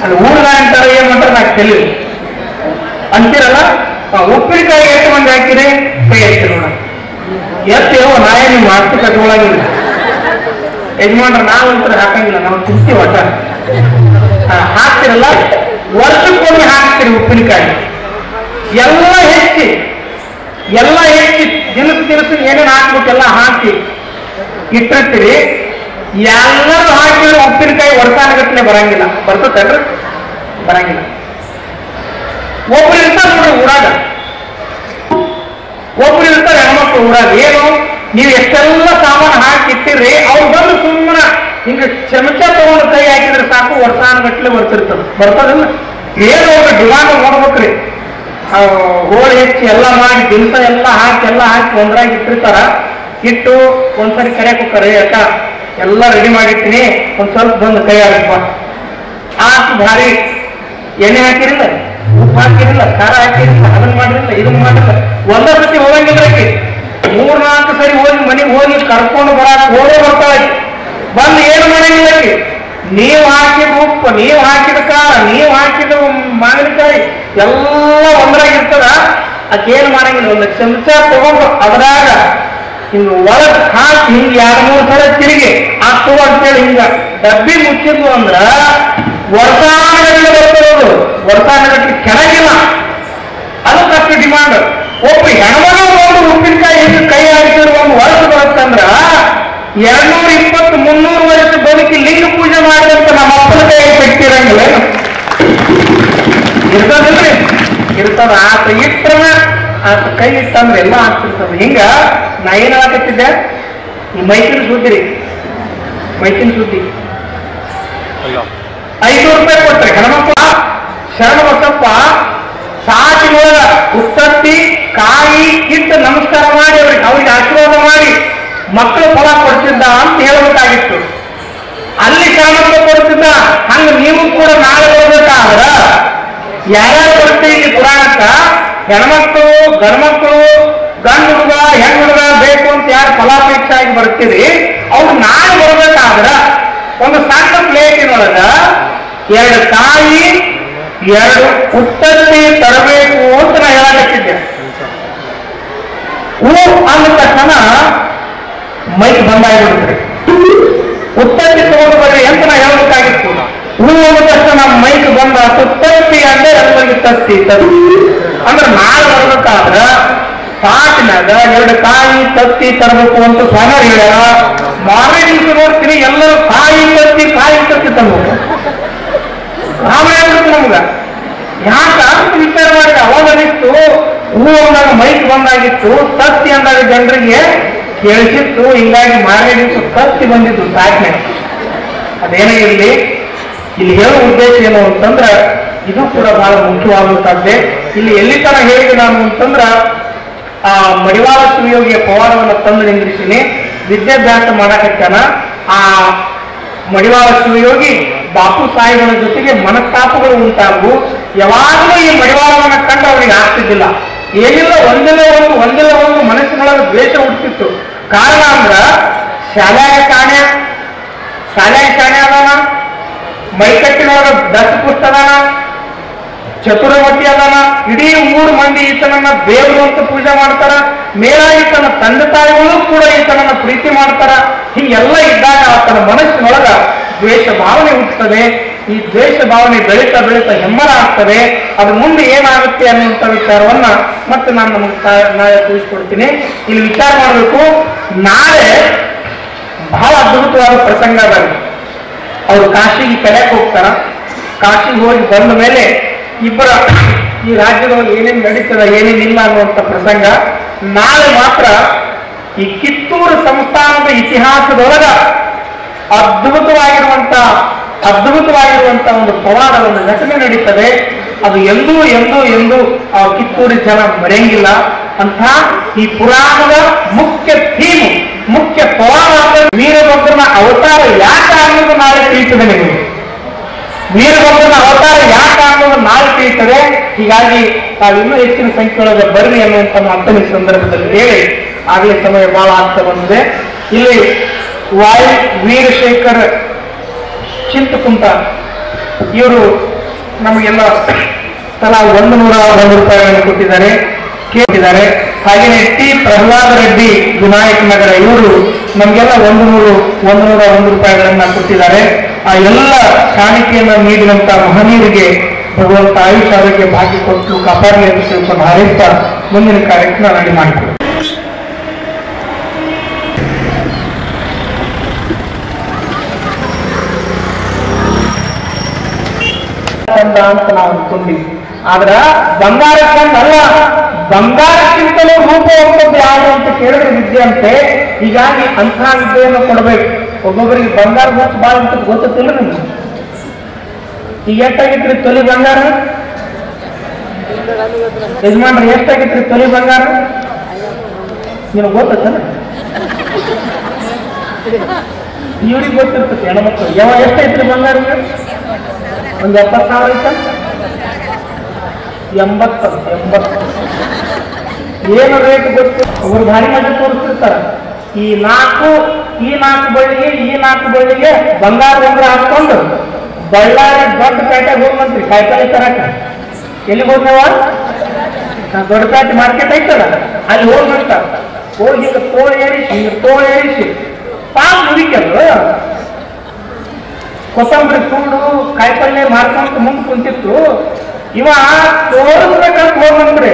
ಅಲ್ಲಿ ಊರುಗಾಯಿ ಅಂತಾರೆ. ಏನ್ ಮಾಡ್ತಾರೆ ನಾಕ್ ತೆಲುಗು ಅಂತೀರಲ್ಲ. ಉಪ್ಪಿನಕಾಯಿ 8 ಮಂದಿ ಹಾಕಿರಿ, ಕೈ ಎತ್ತಿರಿ ನೋಡ. ಎತ್ತೇವೋ ನಾಯೇ ನೀವು ಮಾತು ಕಟ್ಕೊಳಂಗಿಲ್ಲ. ಯಜಮಾನ್ರ ನಾವಂತರ ಹಾಕಂಗಿಲ್ಲ, ನಾವು ತಿಂತೀವಿ ಒಟ್ಟ. ಹಾಕ್ತಿರಲ್ಲ, ವರ್ಷಕ್ಕೊಮ್ಮೆ ಹಾಕ್ತಿರಿ ಉಪ್ಪಿನಕಾಯಿ. ಎಲ್ಲ ಹೆಚ್ಚಿ ದಿನಸು ಏನೇನು ಹಾಕ್ಬೇಕೆಲ್ಲ ಹಾಕಿ ಇಟ್ಟಿರ್ತೀರಿ. ಎಲ್ಲರೂ ಹಾಕಿದ್ರೆ ಉಪ್ಪಿನಕಾಯಿ ವರ್ಷಾನಗಟ್ಟಲೆ ಬರಂಗಿಲ್ಲ. ಬರ್ತೇನ್ರಿ? ಬರಂಗಿಲ್ಲ. ಒಬ್ರು ಇರ್ತಾರೆ ನೋಡ್ರಿ ಊರಾಗ, ಒಬ್ರು ಇರ್ತಾರೆ ಹೆಣ್ಮಕ್ಳು ಊರಾಗ. ಏನು ನೀವು ಎಷ್ಟೆಲ್ಲ ಸಾಮಾನು ಹಾಕಿಟ್ಟಿರ್ರಿ, ಅವ್ರು ಬಂದು ಸುಮ್ಮನೆ ಹಿಂಗ ಚಮಚ ತಗೊಂಡು ಕೈ ಹಾಕಿದ್ರೆ ಸಾಕು, ವರ್ಷಾನಗಟ್ಟಲೆ ಬರ್ತಿರ್ತದೆ. ಬರ್ತದಿಲ್ಲ? ಏನು ಒಬ್ಬ ಡಿಮಾಂಡ್ ನೋಡ್ಬೇಕ್ರಿ. ಹೋಳಿ ಹೆಚ್ಚಿ ಎಲ್ಲ ಮಾಡಿ ದಿವಸ ಎಲ್ಲ ಹಾಕಿ ಒಂದ್ರಾಗಿ ಇಟ್ಟಿರ್ತಾರ. ಇಟ್ಟು ಒಂದ್ಸರಿ ಕರೆಯಕ್ಕೆ ಹೋಗ್ತಾರೆ. ಅಕ್ಕ ಎಲ್ಲ ರೆಡಿ ಮಾಡಿರ್ತೀನಿ, ಒಂದ್ ಸ್ವಲ್ಪ ಬಂದು ಕೈ ಹಾಕಪ್ಪ. ಹಾಕಿ ಭಾರಿ ಎಣ್ಣೆ ಹಾಕಿರಿಲ್ಲ, ಉಪ್ಪು ಹಾಕಿರಿಲ್ಲ, ಖಾರ ಹಾಕಿರಿಲ್ಲ, ಅದನ್ನ ಮಾಡಿರಿಲ್ಲ, ಇದನ್ನ ಮಾಡಿಲ್ಲ. ಒಂದೇ ಸತಿ ಹೋಗಂಗಿಲ್ಲ. 3-4 ಸರಿ ಹೋಗಿ ಮನೆಗೆ ಹೋಗಿ ಕರ್ಕೊಂಡು ಹೋಗೇ ಬರ್ತಾಳೆ. ಬಂದು ಏನು ಮಾಡಂಗಿಲ್ಲ. ನೀವು ಹಾಕಿದ ಉಪ್ಪು, ನೀವು ಹಾಕಿದ ಖಾರ, ನೀವು ಹಾಕಿದ ಮಾವಿನಕಾಯಿ ಎಲ್ಲ ಒಂದ್ರಾಗಿರ್ತದ. ಅದಕ್ಕೇನು ಮಾಡಂಗಿಲ್ಲ. ಒಂದು ಚಮಚ ತಗೊಂಡು ಅದ್ರಾಗ ಹಿಂಗ ಒಳಗ್ ಹಾಕಿ ಹಿಂಗ 2-3 ಸಲ ತಿರುಗಿ ಹಾಕುವ ಅಂತೇಳಿ ಹಿಂಗ ಡಬ್ಬಿ ಮುಚ್ಚಿದ್ವು ಅಂದ್ರ ವರ್ಷಾನಗಟ್ಟಲೆ ಬರ್ತಿರೋದು. ವರ್ಷಾನಗಟ್ಟಲೆ ಕೆಳಗಿಲ್ಲ. ಅದಕ್ಕಷ್ಟು ಡಿಮಾಂಡ್. ಒಬ್ಬ ಹೆಣ್ಮಗ ಒಂದು ಉಪ್ಪಿನಕಾಯಿ ಹಿಂಗ ಕೈ ಹಾಕಿದ್ರು ಒಂದು ವರ್ಷ ಬರುತ್ತಂದ್ರ 220-300 ವರ್ಷ ಬದುಕಿ ಲಿಂಗ ಪೂಜೆ ಮಾಡಿದಂತ ನಮ್ಮ ಅಪ್ಪನ ಕೈ ಬಿಟ್ಟಿರಂಗಿಲ್ಲ. ಇರ್ತದಲ್ರಿ? ಇರ್ತದ. ಆತ ಇಟ್ಟನ ಆತ ಕೈ ಇಟ್ಟಂದ್ರೆ ಎಲ್ಲ ಆಗ್ತಿರ್ತದ. ಹಿಂಗ ನಾ ಏನ್ ಹಾಕತ್ತಿದ್ದೆ, ಈ ಮೈಕಿನ ಸುದ್ದಿ ರೀ. ಮೈಕಿನ ಸುದ್ದಿ 500 ರೂಪಾಯಿ ಕೊಟ್ರೆ ಹೆಣ್ಮಕ್ಳ ಶರಣ ಬಸಪ್ಪ ಸಾಟಿನೊಳಗ ಉತ್ತತ್ತಿ ಕಾಯಿ ಇಟ್ಟು ನಮಸ್ಕಾರ ಮಾಡಿ ಅವ್ರಿಗೆ ಆಶೀರ್ವಾದ ಮಾಡಿ ಮಕ್ಕಳು ಫಲ ಕೊಡ್ತಿದ್ದ ಅಂತ ಹೇಳ್ಬೇಕಾಗಿತ್ತು. ಅಲ್ಲಿ ಶರಣಪ್ಪ ಕೊಡ್ತಿದ್ದ. ಹಂಗ ನೀವು ಕೂಡ ನಾಳೆ ಬರ್ಬೇಕಾದ್ರ ಯಾರ್ಯಾರು ಕೊಡ್ತೀವಿ ಇಲ್ಲಿ ಪುರಾಣಕ್ಕ? ಹೆಣ್ಮಕ್ಳು, ಗಂಡ್ಮಕ್ಳು, ಗಂಡು ಹುಡುಗ, ಹೆಣ್ಣು ಹುಡುಗ ಬೇಕು ಅಂತ ಯಾರು ಫಲಾಪೇಕ್ಷೆ ಆಗಿ ಬರ್ತೀರಿ, ಅವ್ರು ನಾಳೆ ಬರ್ಬೇಕಾದ್ರ ಒಂದು ಸಣ್ಣ ಪ್ಲೇಟಿನೊಳಗ 2 ಕಾಯಿ 2 ಉತ್ತತ್ತಿ ತರಬೇಕು ಅಂತ ನಾ ಹೇಳಕತ್ತಿದ್ದೆ. ಹೂ ಅಂದ ತಕ್ಷಣ ಮೈಕ್ ಬಂದಾಗಿಬಿಡ್ತೀರಿ. ಉತ್ತತ್ತಿ ತಗೊಂಡು ಬರ್ರಿ ಅಂತ ನಾ ಹೇಳ್ಬೇಕಾಗಿತ್ತು. ಹೂ ಅಂದ ತಕ್ಷಣ ಮೈಕ್ ಬಂದ ತತ್ತಿ ಅಂದ್ರೆ ಎಲ್ಲರಿಗೆ ತತ್ತಿ ಅಂದ್ರೆ ನಾಳೆ ಬರ್ಬೇಕಾದ್ರ ಸಾಟಿನಾಗ 2 ಕಾಯಿ ತತ್ತಿ ತರಬೇಕು ಅಂತ ಸ್ವಾಮಿ ಹೇಳ್ಯಾರ. ಮಾರನೇ ದಿವಸ ನೋಡ್ತೀನಿ ಎಲ್ಲರೂ ಕಾಯಿ ತತ್ತಿ ತರಬೇಕು. ಆಮೇಲೆ ನಮ್ಗ. ಯಾಕ ಅಂತ ವಿಚಾರ ಮಾಡಿದ ಅವಾಗ ಅನಿಸ್ತು, ಹೂ ಅಂದಾಗ ಮೈಕ್ ಬಂದಾಗಿತ್ತು, ತತ್ತಿ ಅಂದಾಗ ಜನರಿಗೆ ಕೇಳಿಸಿತ್ತು, ಹಿಂಗಾಗಿ ಮಾರನೇ ದಿವಸ ತತ್ತಿ ಬಂದಿತ್ತು ಸಾಕ್ನೆ. ಅದೇನೇ ಇರಲಿ, ಇಲ್ಲಿ ಹೇಳೋ ಉದ್ದೇಶ ಏನು ಅಂತಂದ್ರ ಇದು ಕೂಡ ಬಹಳ ಮುಖ್ಯವಾಗುತ್ತದೆ. ಇಲ್ಲಿ ಎಲ್ಲಿ ತರ ಹೇಳಿದೆ ನಾನು ಅಂತಂದ್ರ ಆ ಮಡಿವಾಳ ಶಿವಯೋಗಿಯ ಪವಾಡವನ್ನು ತಂದು ನಿಂದಿರಿಸಿನಿ, ವಿದ್ಯಾಭ್ಯಾಸ ಮಾಡಕತ್ತಾನ. ಆ ಮಡಿವಾಳ ಶಿವಯೋಗಿ ಬಾಪು ಸಾಹೇಬನ ಜೊತೆಗೆ ಮನಸ್ತಾಪಗಳು ಉಂಟಾಗು. ಯಾವಾಗಲೂ ಈ ಮಡಿವಾಳವನ್ನ ಕಂಡು ಅವರಿಗೆ ಆಗ್ತಿದ್ದಿಲ್ಲ. ಏನಿಲ್ಲ ಒಂದಿಲ್ಲ ಒಂದು ಮನಸ್ಸಿನೊಳಗೆ ದ್ವೇಷ ಹುಟ್ಟಿತ್ತು. ಕಾರಣ ಅಂದ್ರ ಶಾಲೆಯ ಶಾಣೆ ಅದಾನ, ಮೈಕಟ್ಟಿನೊಳಗ ದತ್ತಪುಷ್ಟ ಅದಾನ, ಚತುರವತಿ ಅದಾನ, ಇಡೀ 3 ಮಂದಿ ಈತನನ್ನ ದೇವರು ಅಂತ ಪೂಜೆ ಮಾಡ್ತಾರ. ಮೇಲಾಗಿ ತನ್ನ ತಂದೆ ತಾಯಿಗಳು ಕೂಡ ಈತನನ್ನ ಪ್ರೀತಿ ಮಾಡ್ತಾರ. ಹೀಗೆಲ್ಲ ಇದ್ದಾಗ ಆತನ ಮನಸ್ಸಿನೊಳಗ ದ್ವೇಷ ಭಾವನೆ ಹುಟ್ಟುತ್ತದೆ. ಈ ದ್ವೇಷ ಭಾವನೆ ಬೆಳೀತಾ ಹೆಮ್ಮರ ಆಗ್ತದೆ. ಅದು ಮುಂದೆ ಏನಾಗುತ್ತೆ ಅನ್ನುವಂಥ ವಿಚಾರವನ್ನ ಮತ್ತೆ ನಾನು ನಾಳೆ ತಿಳಿಸ್ಕೊಡ್ತೀನಿ. ಇಲ್ಲಿ ವಿಚಾರ ಮಾಡಬೇಕು. ನಾಳೆ ಬಹಳ ಅದ್ಭುತವಾದ ಪ್ರಸಂಗ ಅದ. ಅವರು ಕಾಶಿಗೆ ಕರೆಯಕ್ಕೆ ಹೋಗ್ತಾರ. ಕಾಶಿಗೆ ಹೋಗಿ ಬಂದ ಮೇಲೆ ಇಬ್ಬರ ಈ ರಾಜ್ಯದೊಳಗೆ ಏನೇನು ನಡೀತದ ಏನೇನಿಲ್ಲ ಅನ್ನುವಂಥ ಪ್ರಸಂಗ. ನಾಳೆ ಮಾತ್ರ ಈ ಕಿತ್ತೂರು ಸಂಸ್ಥಾನದ ಇತಿಹಾಸದೊಳಗ ಅದ್ಭುತವಾಗಿರುವಂತ ಒಂದು ಪವಾಡದ ಒಂದು ಘಟನೆ ನಡೀತದೆ. ಅದು ಎಂದೂ ಆ ಕಿತ್ತೂರು ಜನ ಮರೆಯಂಗಿಲ್ಲ ಅಂತ ಈ ಪುರಾಣದ ಮುಖ್ಯ ಪವಾಡ ವೀರಭದ್ರನ ಅವತಾರ ಯಾಕೆ ಅನ್ನೋದು ನಾಳೆ ತಿಳಿಯುತ್ತದೆ ನಿಮಗೆ. ವೀರಭದ್ರನ ಅವತಾರ ಯಾಕೆ ಅನ್ನೋದು ನಾಳೆ ತಿಳಿಯುತ್ತದೆ. ಹೀಗಾಗಿ ತಾವಿನ್ನೂ ಹೆಚ್ಚಿನ ಸಂಖ್ಯೆಯೊಳಗೆ ಬರಲಿ ಅನ್ನುವಂಥ ಮಾತನ್ನು ಈ ಸಂದರ್ಭದಲ್ಲಿ ಹೇಳಿ ಆಗಲೇ ಸಮಯ ಬಹಳ ಆಗ್ತಾ ಬಂದಿದೆ. ಇಲ್ಲಿ ವೀರಶೇಖರ್ ಚಿಂತಕುಂಟ ಇವರು ನಮಗೆಲ್ಲ ತಲಾ 101 ರೂಪಾಯಿಗಳನ್ನು ಕೊಟ್ಟಿದ್ದಾರೆ. ಹಾಗೆಯೇ ಟಿ ಪ್ರಹ್ಲಾದ ರೆಡ್ಡಿ ವಿನಾಯಕ ನಗರ ಇವರು ನಮಗೆಲ್ಲ 101 ರೂಪಾಯಿಗಳನ್ನ ಕೊಟ್ಟಿದ್ದಾರೆ. ಆ ಎಲ್ಲ ಕಾಣಿಕೆಯನ್ನು ನೀಡಿದಂತ ಮಹನೀಯರಿಗೆ ಭಗವಂತ ಆಯುಷ್ ಆರೋಗ್ಯ ಭಾಗ್ಯ ಕೊಟ್ಟು ಕಾಪಾಡಲಿ ಅಂತ ತಿಳ್ಕೊಂಡು ಹಾರೈಸ್ತಾ ಮುಂದಿನ ಕಾರ್ಯಕ್ರಮ ರೆಡಿ ಮಾಡಿಕೊಡಿ. ಅಂತ ನಾವು ಅನ್ಕೊಂಡ್ವಿ. ಆದ್ರ ಬಂಗಾರ ಅಲ್ಲ, ಬಂಗಾರಕ್ಕಿಂತಲೂ ರೂಪವಂತದ್ದು ಯಾವುದು ಅಂತ ಕೇಳಿದ್ರೆ ವಿದ್ಯೆ ಅಂತೆ. ಹೀಗಾಗಿ ಅಂಥ ವಿದ್ಯೆಯನ್ನು ಕೊಡಬೇಕು. ಒಬ್ಬೊಬ್ಬರಿಗೆ ಬಂಗಾರ ಹುಚ್ಚು ಬಾಳ ಅಂತ ಗೊತ್ತಿಲ್ಲ ನಿಮ್ಗೆ. ಈಗ ಎಷ್ಟಾಗಿತ್ರಿ ತೊಲಿ ಬಂಗಾರ? ಯಜಮಾನ್ರಿ ಎಷ್ಟಾಗಿತ್ರಿ ತೊಲಿ ಬಂಗಾರ? ನಿನಗೆ ಗೊತ್ತನ? ಇವ್ರಿಗೆ ಗೊತ್ತಿರ್ತದೆ ಹೆಣ್ಮಕ್ಳು. ಎಷ್ಟೈತ್ರಿ ಬಂಗಾರ? ಒಂದು 70,000 ಐತ? 80 ಏನು ರೇಟ್ ಗೊತ್ತು? ಅವ್ರು ಭಾರಿ ಮಜಾ ತೋರಿಸ್ತಿರ್ತಾರ. ಈ ನಾಲ್ಕು ಬಳ್ಳಿಗೆ ಬಂಗಾರ ಉಂಗ್ರ ಹಾಕೊಂಡು ಬಳ್ಳಾರಿ ದೊಡ್ಡ ಪೇಟೆಗೆ ಹೋಗ್ಬಂತ್ರಿ ಕಾಯಿಪಲ್ಲೆ ತರಕ. ಎಲ್ಲಿಗೆ ಹೋಗ್ತೇವ? ದೊಡ್ಡ ಪೇಟೆ ಮಾರ್ಕೆಟ್ ಐತಲ್ಲ, ಅಲ್ಲಿ ಹೋಗ್ಬಿಡ್ತ. ಹೋಗಿ ಹಿಂಗ ತೋಳ ಏರಿಸಿ ಪಾಲ್ ಮುರಿಕಲ್ರು ಕೊತ್ತಂಬರಿ ಸೂಡು ಕಾಯಿಪಲ್ಲೆ ಮಾರ್ಕೊಂತ ಮುಂದೆ ಕುಂತಿತ್ತು. ಇವ ತೋರಿಸ್ಬೇಕಂತ ಹೋಗ್ಬಂದ್ರಿ.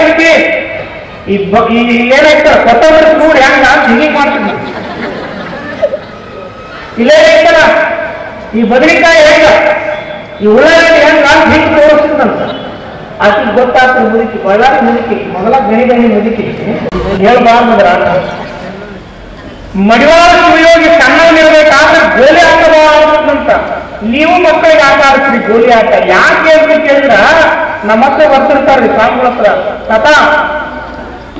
ಮುಗಿ ಈ ಏನೈತ ಕೊತ್ತಂಬರಿ ಸೂಡು ಹೆಂಗ ಹಿಂಗೆ ಮಾಡ್ತಿದ್ವಿ. ಇಲ್ಲೇ ಐತಲ್ಲ ಈ ಬದನೆಕಾಯಿ ಹೆಂಗ, ಈ ಉಳ್ಳಾಗಡ್ಡಿ ಹೆಂಗ ಹಿಂಗೆ ತೋರಿಸ್ತಿದ್ದಂತ. ಆಕೆ ಗೊತ್ತಾಗ್ತದೆ ಮುದುಕಿ, ಬಳ್ಳಾರಿ ಮುದುಕಿ, ಮೊದಲ ಗಣಿ ಮುದುಕಿ ಹೇಳ್ಬಾರ್ದ್ರ. ಮಡಿವಾಳ ಶಿವಯೋಗಿ ಸಣ್ಣವನಿರ್ಬೇಕಾದ್ರೆ ಗೋಲಿ ಆಟದ ಆಡ್ತದಂತ. ನೀವು ಮಕ್ಕಳಿಗೆ ಆಟ ಆಡ್ತೀರಿ ಗೋಲಿ ಆಟ. ಯಾಕೆ ಅಂತ ಕೇಳಿದ್ರ ನಮ್ಮ ಮಕ್ಕಳು ಬರ್ತಿರ್ತಾರ್ರಿ ಸ್ವಾಮಿಗಳ ಹತ್ರ, ತಾತ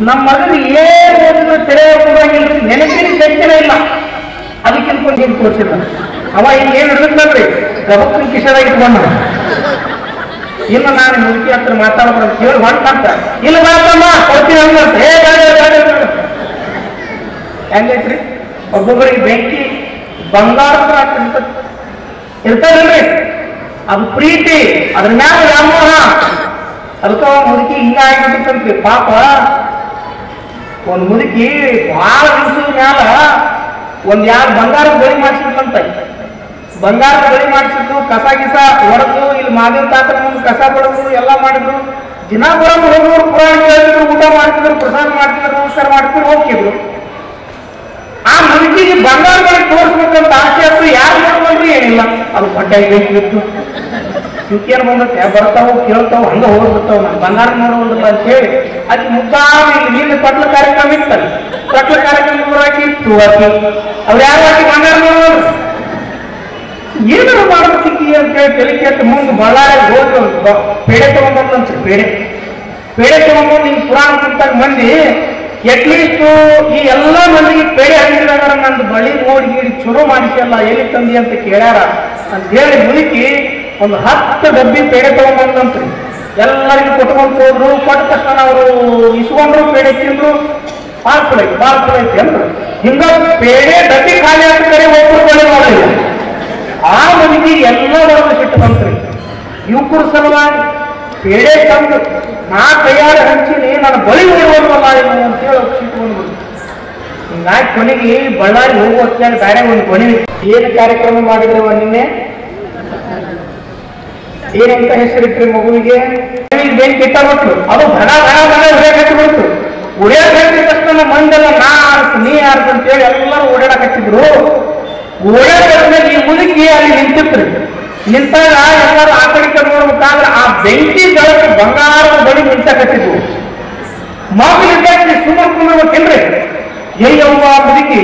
ನಮ್ಮ ಮಗನಿಗೆ ಏನು ಓದಿದ್ರು ತೆರೆ ಹೋಗಂಗಿಲ್ರಿ, ನೆನಪಿನ ಶಕ್ತಿನ ಇಲ್ಲ, ಅದಕ್ಕೆ ಅನ್ಕೊಂಡು ಏನು ತೋರಿಸಿದ. ಅವ ಈಗ ಏನು ಹಿಡಿದ್ರಿ ಗಬಕ್ಕನ ಕಿಶದಾಗ ಇಟ್ಕೊಂಡ. ಇಲ್ಲ ನಾನು ಮುದುಕಿ ಹತ್ರ ಮಾತಾಡ್ಬಾರ್ದು ಕೇಳಿ ಹೊಂಟ. ಇಲ್ಲ ಮಾತಮ್ಮ ಕೊಡ್ತೀನಿ ಹಂಗಂತ. ಹೆಂಗೈತ್ರಿ? ಒಬ್ಬೊಬ್ಬರಿಗೆ ಬೆಂಕಿ ಬಂಗಾರದ ಇರ್ತಾರಲ್ರಿ, ಅದು ಪ್ರೀತಿ, ಅದ್ರ ಮ್ಯಾಲ ವ್ಯಾಮೋಹ. ಅದಕ್ಕ ಮುದುಕಿ ಹಿಂಗ ಆಗಿಬಿಟ್ಟಿರ್ತಂತ್ರಿ. ಪಾಪ ಒಂದ್ ಮುದುಕಿ ಬಹಳ ದಿವಸದ ಮ್ಯಾಲ ಒಂದ್ ಯಾರು ಬಂಗಾರದ ಬಳಿ ಮಾಡಿಸಿರ್ತಂತ. ಬಂಗಾರದ ಬಳಿ ಮಾಡಿಸಿದ್ದು, ಕಸ ಗಿಸ ಹೊಡೆದು, ಇಲ್ಲಿ ಮಾದಿನ ತಾತನ ಮುಂದೆ ಕಸ ಬಡದ್ರು, ಎಲ್ಲ ಮಾಡಿದ್ರು. ದಿನ ಬರೋದು ಹೋಗೋರು ಪುರಾಣ ಕೇಳಿದ್ರು, ಊಟ ಮಾಡ್ತಿದ್ರು, ಪ್ರಸಾದ ಮಾಡ್ತಿದ್ರು, ನಮಸ್ಕಾರ ಮಾಡ್ತಿದ್ರು, ಹೋಗ್ತಿದ್ರು. ಆ ಮುದುಕಿಗೆ ಬಂಗಾರ ಬಳಿ ತೋರಿಸ್ಬೇಕಂತ ಆಸೆ ಆಯ್ತು. ಯಾರು ನೋಡ್ಕೊಂಡ್ರು ಏನಿಲ್ಲ, ಅದು ಬಟ್ಟೆ ಬೇಕಿತ್ತು. ಇವಕ್ಕೇನು ಬಂದತ್ತೆ ಬರ್ತಾವು ಕೇಳ್ತಾವು ಹಂಗ ಹೋಗ್ಬಿಡ್ತಾವ ನಾನು ಬಂಗಾರ ನೋಡುವುದಿಲ್ಲ ಅಂತ ಹೇಳಿ ಅದ್ ಮುದ್ದಾಗಿ ಇಲ್ಲಿ ಪಟ್ಲ ಕಾರ್ಯಕ್ರಮ ಇತ್ತಲ್ಲ ಪಟ್ಲ ಕಾರ್ಯಕ್ರಮ ಹಾಕಿ ಹಾಕಿ ಅವ್ರು ಯಾರು ಹಾಕಿ ಬಂಗಾರ ನೋಡೋರು ಏನಾರು ಮಾಡ್ಬೇಕಿಕ್ಕಿ ಅಂತ ಹೇಳಿ ತಲೆ ಕೆಟ್ಟು ಮುಂದೆ ಬಳ್ಳಾರಿ ಹೋಗಿ ಪೇಡೆ ತಗೊಂಡ್ಬಂದಂತ ಪೇಡೆ ತಗೊಂಡ್ಬಂದು ನಿಮ್ ಪುರಾಣ ಕುಂತಾಗ ಮಂದಿ ಅಟ್ಲೀಸ್ಟ್ ಈ ಎಲ್ಲ ಮಂದಿಗೆ ಪೇಡೆ ಹಂಚಿದಾಗ ನಂದು ಬಳಿ ನೋಡಿ ಗೀಡಿ ಚುರು ಮಾಡಿಸಲ್ಲ ಎಲ್ಲಿ ತಂದಿ ಅಂತ ಕೇಳ್ಯಾರ ಅಂತ ಹೇಳಿ ಮುದುಕಿ ಒಂದು 10 ಡಬ್ಬಿ ಪೇಡೆ ತಗೊಂಡ್ಬಂದಂತ್ರಿ ಎಲ್ಲರಿಗೂ ಕೊಟ್ಕೊಂಡು ಹೋದ್ರು ಕೊಟ್ಟ ತಕ್ಷಣ ಅವರು ಇಸ್ಕೊಂಡ್ರು ಪೇಡೆ ತಿಂದ್ರು ಭಾಳ ಚಲೋ ಐತಿ ಅಂದ್ರು ಹಿಂಗ ಪೇಡೆ ಡಬ್ಬಿ ಖಾಲಿ ಆದ ಕಡೆ ಒಬ್ಬರು ಬಳಿ ನೋಡಿಲ್ಲ ಆ ಮನೆಗೆ ಎಲ್ಲ ಬರೋದು ಸಿಟ್ಟು ಬಂತ್ರಿ ಯುವಕರ ಸಲುವಾಗಿ ಪೇಡೆ ತಂದು ನಾ ಕೈಯಾರ ಹಂಚಿನಿ ನಾನು ಬಳಿ ನೋಡುವಲ್ಲ ಏನು ಅಂತೇಳಿ ಸಿಟ್ಟು ಬಂದ್ಬಿಡ್ತು ಹಿಂಗಾಗಿ ಕೊನೆಗೆ ಬಳ್ಳಾರಿ ಹೋಗುವ ಬೇರೆ ಒಂದು ಕೊನೆ ಏನು ಕಾರ್ಯಕ್ರಮ ಮಾಡಿದ್ರವ ನಿನ್ನೆ ಏನಂತ ಹೆಸರಿಟ್ರಿ ಮಗುವಿಗೆ ಬೆಂಕಿ ಇಟ್ಟಬಿಟ್ರು ಅದು ಘನ ಉಡಿಯಾಕ ಹಚ್ಚಿಬಿಡ್ತು ಉಡಿಯಾಕ ಹಚ್ಚಿದ ತಕ್ಷಣ ಮಂದೆಲ್ಲ ನಾ ಆರ್ಸು ನೀ ಆರ್ಸು ಅಂತೇಳಿ ಎಲ್ಲರೂ ಓಡಾಡಕ್ ಹಚ್ಚಿದ್ರು ಓಡಾಡಿದ್ಮೇಲೆ ಈ ಮುದುಕಿ ಅಲ್ಲಿ ನಿಂತಿತ್ರಿ ನಿಂತಾಗ ಎಲ್ಲರೂ ಆ ಕಡೆ ನೋಡ್ಬೇಕಾದ್ರೆ ಆ ಬೆಂಕಿ ಬೆಳಕು ಬಂಗಾರದ ಬಳಿ ನಿಂತಕತ್ತಿದ್ವು ಮಗುಳಿದ್ದಾಗ ಸುಮ್ಮನೆ ಕುಂದ್ರಬೇಕೇನ್ರಿ ಹೇಯವ್ವ ಮುದುಕಿ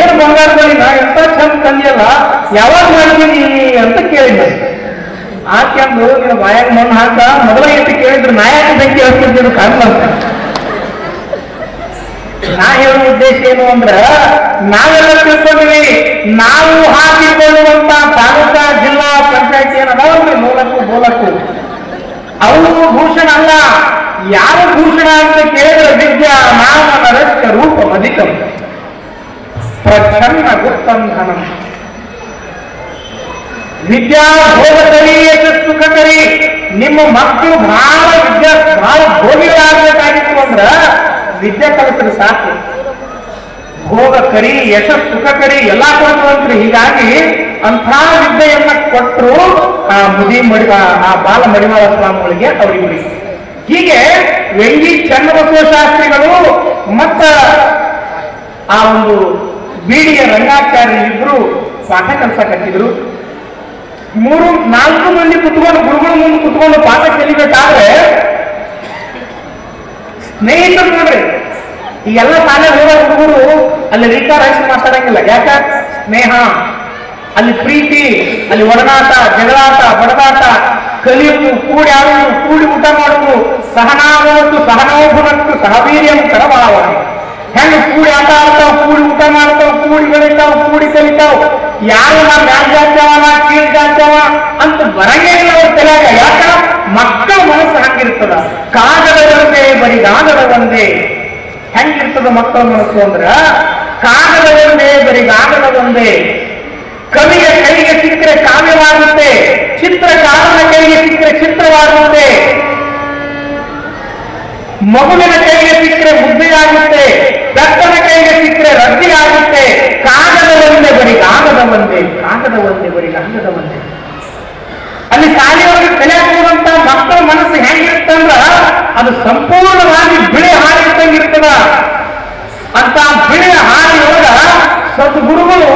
ಏನು ಬಂಗಾರ ಬಳಿ ನಾ ಎಂತ ಚಂದ ತಂದಿಯಲ್ಲ ಯಾವಾಗ ಮಾಡಿದೀನಿ ಅಂತ ಕೇಳಿದ್ದೆ ಆಕೆ ಅಂದು ನಿನ್ನ ಬಾಯಾಗ ಮಣ್ಣು ಹಾಕ ಮೊದಲ ಎಷ್ಟು ಕೇಳಿದ್ರು ನಾ ಯಾಕೆ ಬೆಂಕಿ ಹಚ್ತಿದ್ರು ಕಾರಣ ಅಂತ ನಾ ಹೇಳುವ ಉದ್ದೇಶ ಏನು ಅಂದ್ರ ನಾವೆಲ್ಲ ತಿಳ್ಕೊಂಡಿವಿ ನಾವು ಹಾಕಿಕೊಳ್ಳುವಂತ ತಾಲೂಕಾ ಜಿಲ್ಲಾ ಪಂಚಾಯತಿ ಏನದಾವ್ರಿ ಮೂಲಕ್ಕೂ ಅವು ಭೂಷಣ ಅಲ್ಲ ಯಾರು ಭೂಷಣ ಅಂತ ಕೇಳಿದ್ರೆ ವಿದ್ಯಾ ನಾಮ ನರಸ್ಕ ರೂಪ ಅಧಿಕಂ ಪ್ರಚ್ಛನ್ನ ಗುಪ್ತಂಧನಂ ವಿದ್ಯಾ ಭೋಗಕರಿ ಸುಖಕರಿ ನಿಮ್ಮ ಮಕ್ಕಳು ಬಹಳ ಭೋಗಿಗಳಾಗಬೇಕಾಗಿತ್ತು ಅಂದ್ರ ವಿದ್ಯೆ ಕಲಿಸ್ರಿ ಸಾಕು ಭೋಗ ಕರಿ ಯಶಸ್ ಸುಖ ಕರಿ ಎಲ್ಲಾ ಕೊಡ್ತಂತ್ರಿ ಹೀಗಾಗಿ ಅಂಥ ವಿದ್ಯೆಯನ್ನ ಕೊಟ್ಟರು ಆ ಆ ಬಾಲ ಮಡಿವಾಳ ಸ್ವಾಮಿಗಳಿಗೆ ಅವರಿಗೆ ಹೀಗೆ ವೆಂಗಿ ಚನ್ನಬಸವ ಶಾಸ್ತ್ರಿಗಳು ಮತ್ತ ಆ ಒಂದು ಬೀಡಿಯ ರಂಗಾಚಾರ್ಯ ಇಬ್ರು ಪಾಠ ಕಲಿಸಕತ್ತಿದ್ರು 3-4 ಮಂದಿ ಕುತ್ಕೊಂಡು ಗುರುಗಳ ಮುಂದೆ ಕುತ್ಕೊಂಡು ಪಾಠ ಕಲಿಬೇಕಾದ್ರೆ ಸ್ನೇಹಿತರು ನೋಡ್ರಿ ಈ ಎಲ್ಲ ಶಾಲೆ ಹೋಗೋ ಹುಡುಗರು ಅಲ್ಲಿ ರೀತಾ ರೈಸ್ ಮಾತಾಡಂಗಿಲ್ಲ ಯಾಕ ಸ್ನೇಹ ಅಲ್ಲಿ ಪ್ರೀತಿ ಅಲ್ಲಿ ಒಡನಾಟ ಜಗಳಾಟ ಬಡದಾಟ ಕಲಿಯುವುದು ಕೂಡಿ ಆಡುವುದು ಕೂಡಿ ಊಟ ಮಾಡುವುದು ಸಹನಾಗುವುದು ಸಹನೋಭುನತ್ತು ಸಹವೀರ್ಯಂ ಕರಬಾಳವಾಡಿ ಹೆಂಗ ಕೂಡಿ ಆಟ ಆಡ್ತಾವ್ ಕೂಡಿ ಊಟ ಮಾಡ್ತಾವ್ ಕೂಡಿ ಬೆಳಿತಾವ್ ಕೂಡಿ ಕಲಿತಾವ್ ಯಾರು ನಾ ಮ್ಯಾಲ್ ಜಾತ್ಯವ ಕೀಳ್ ಜಾತ್ಯವ ಅಂತ ಬರಂಗೇ ಇಲ್ಲ ಅವ್ರ ತಲೆಯಾಗ ಯಾಕ ಮಕ್ಕಳ ಮನಸ್ಸು ಹಂಗಿರ್ತದ ಕಾಗದ ಒಂದೇ ಬರೀ ಗಾಗದ ಒಂದೇ ಹೆಂಗಿರ್ತದ ಮಕ್ಕಳ ಮನಸ್ಸು ಅಂದ್ರ ಕಾಗದ ಒಂದೇ ಬರೀ ಗಾಗದ ಒಂದೇ ಕವಿಯ ಕೈಗೆ ಸಿಕ್ಕರೆ ಕಾವ್ಯವಾಗುತ್ತೆ ಚಿತ್ರಕಾರನ ಕೈಗೆ ಸಿಕ್ಕರೆ ಚಿತ್ರವಾಗುತ್ತೆ ಮಗುವಿನ ಕೈಗೆ ಸಿಕ್ಕರೆ ಮುದ್ದೆಯಾಗುತ್ತೆ ಬೆತ್ತನ ಕೈಗೆ ಸಿಕ್ಕರೆ ರದ್ದಿಯಾಗುತ್ತೆ ಕಾಗದ ಒಂದೇ ಬರೀ ಗಾಗದ ಒಂದೇ ಬರೀ ಗಾಗದ ಒಂದೇ ಅಲ್ಲಿ ಶಾಲೆಯೊಳಗೆ ಕಲಿಯಾಗುವಂತ ಮಕ್ಕಳ ಮನಸ್ಸು ಹೆಂಗಿರ್ತಂದ್ರ ಅದು ಸಂಪೂರ್ಣವಾಗಿ ಬಿಳಿ ಹಾರಿದ್ದಂಗಿರ್ತದ ಅಂತ ಬಿಳಿ ಹಾರಿಯೊಳಗ ಸದ್ಗುರುಗಳು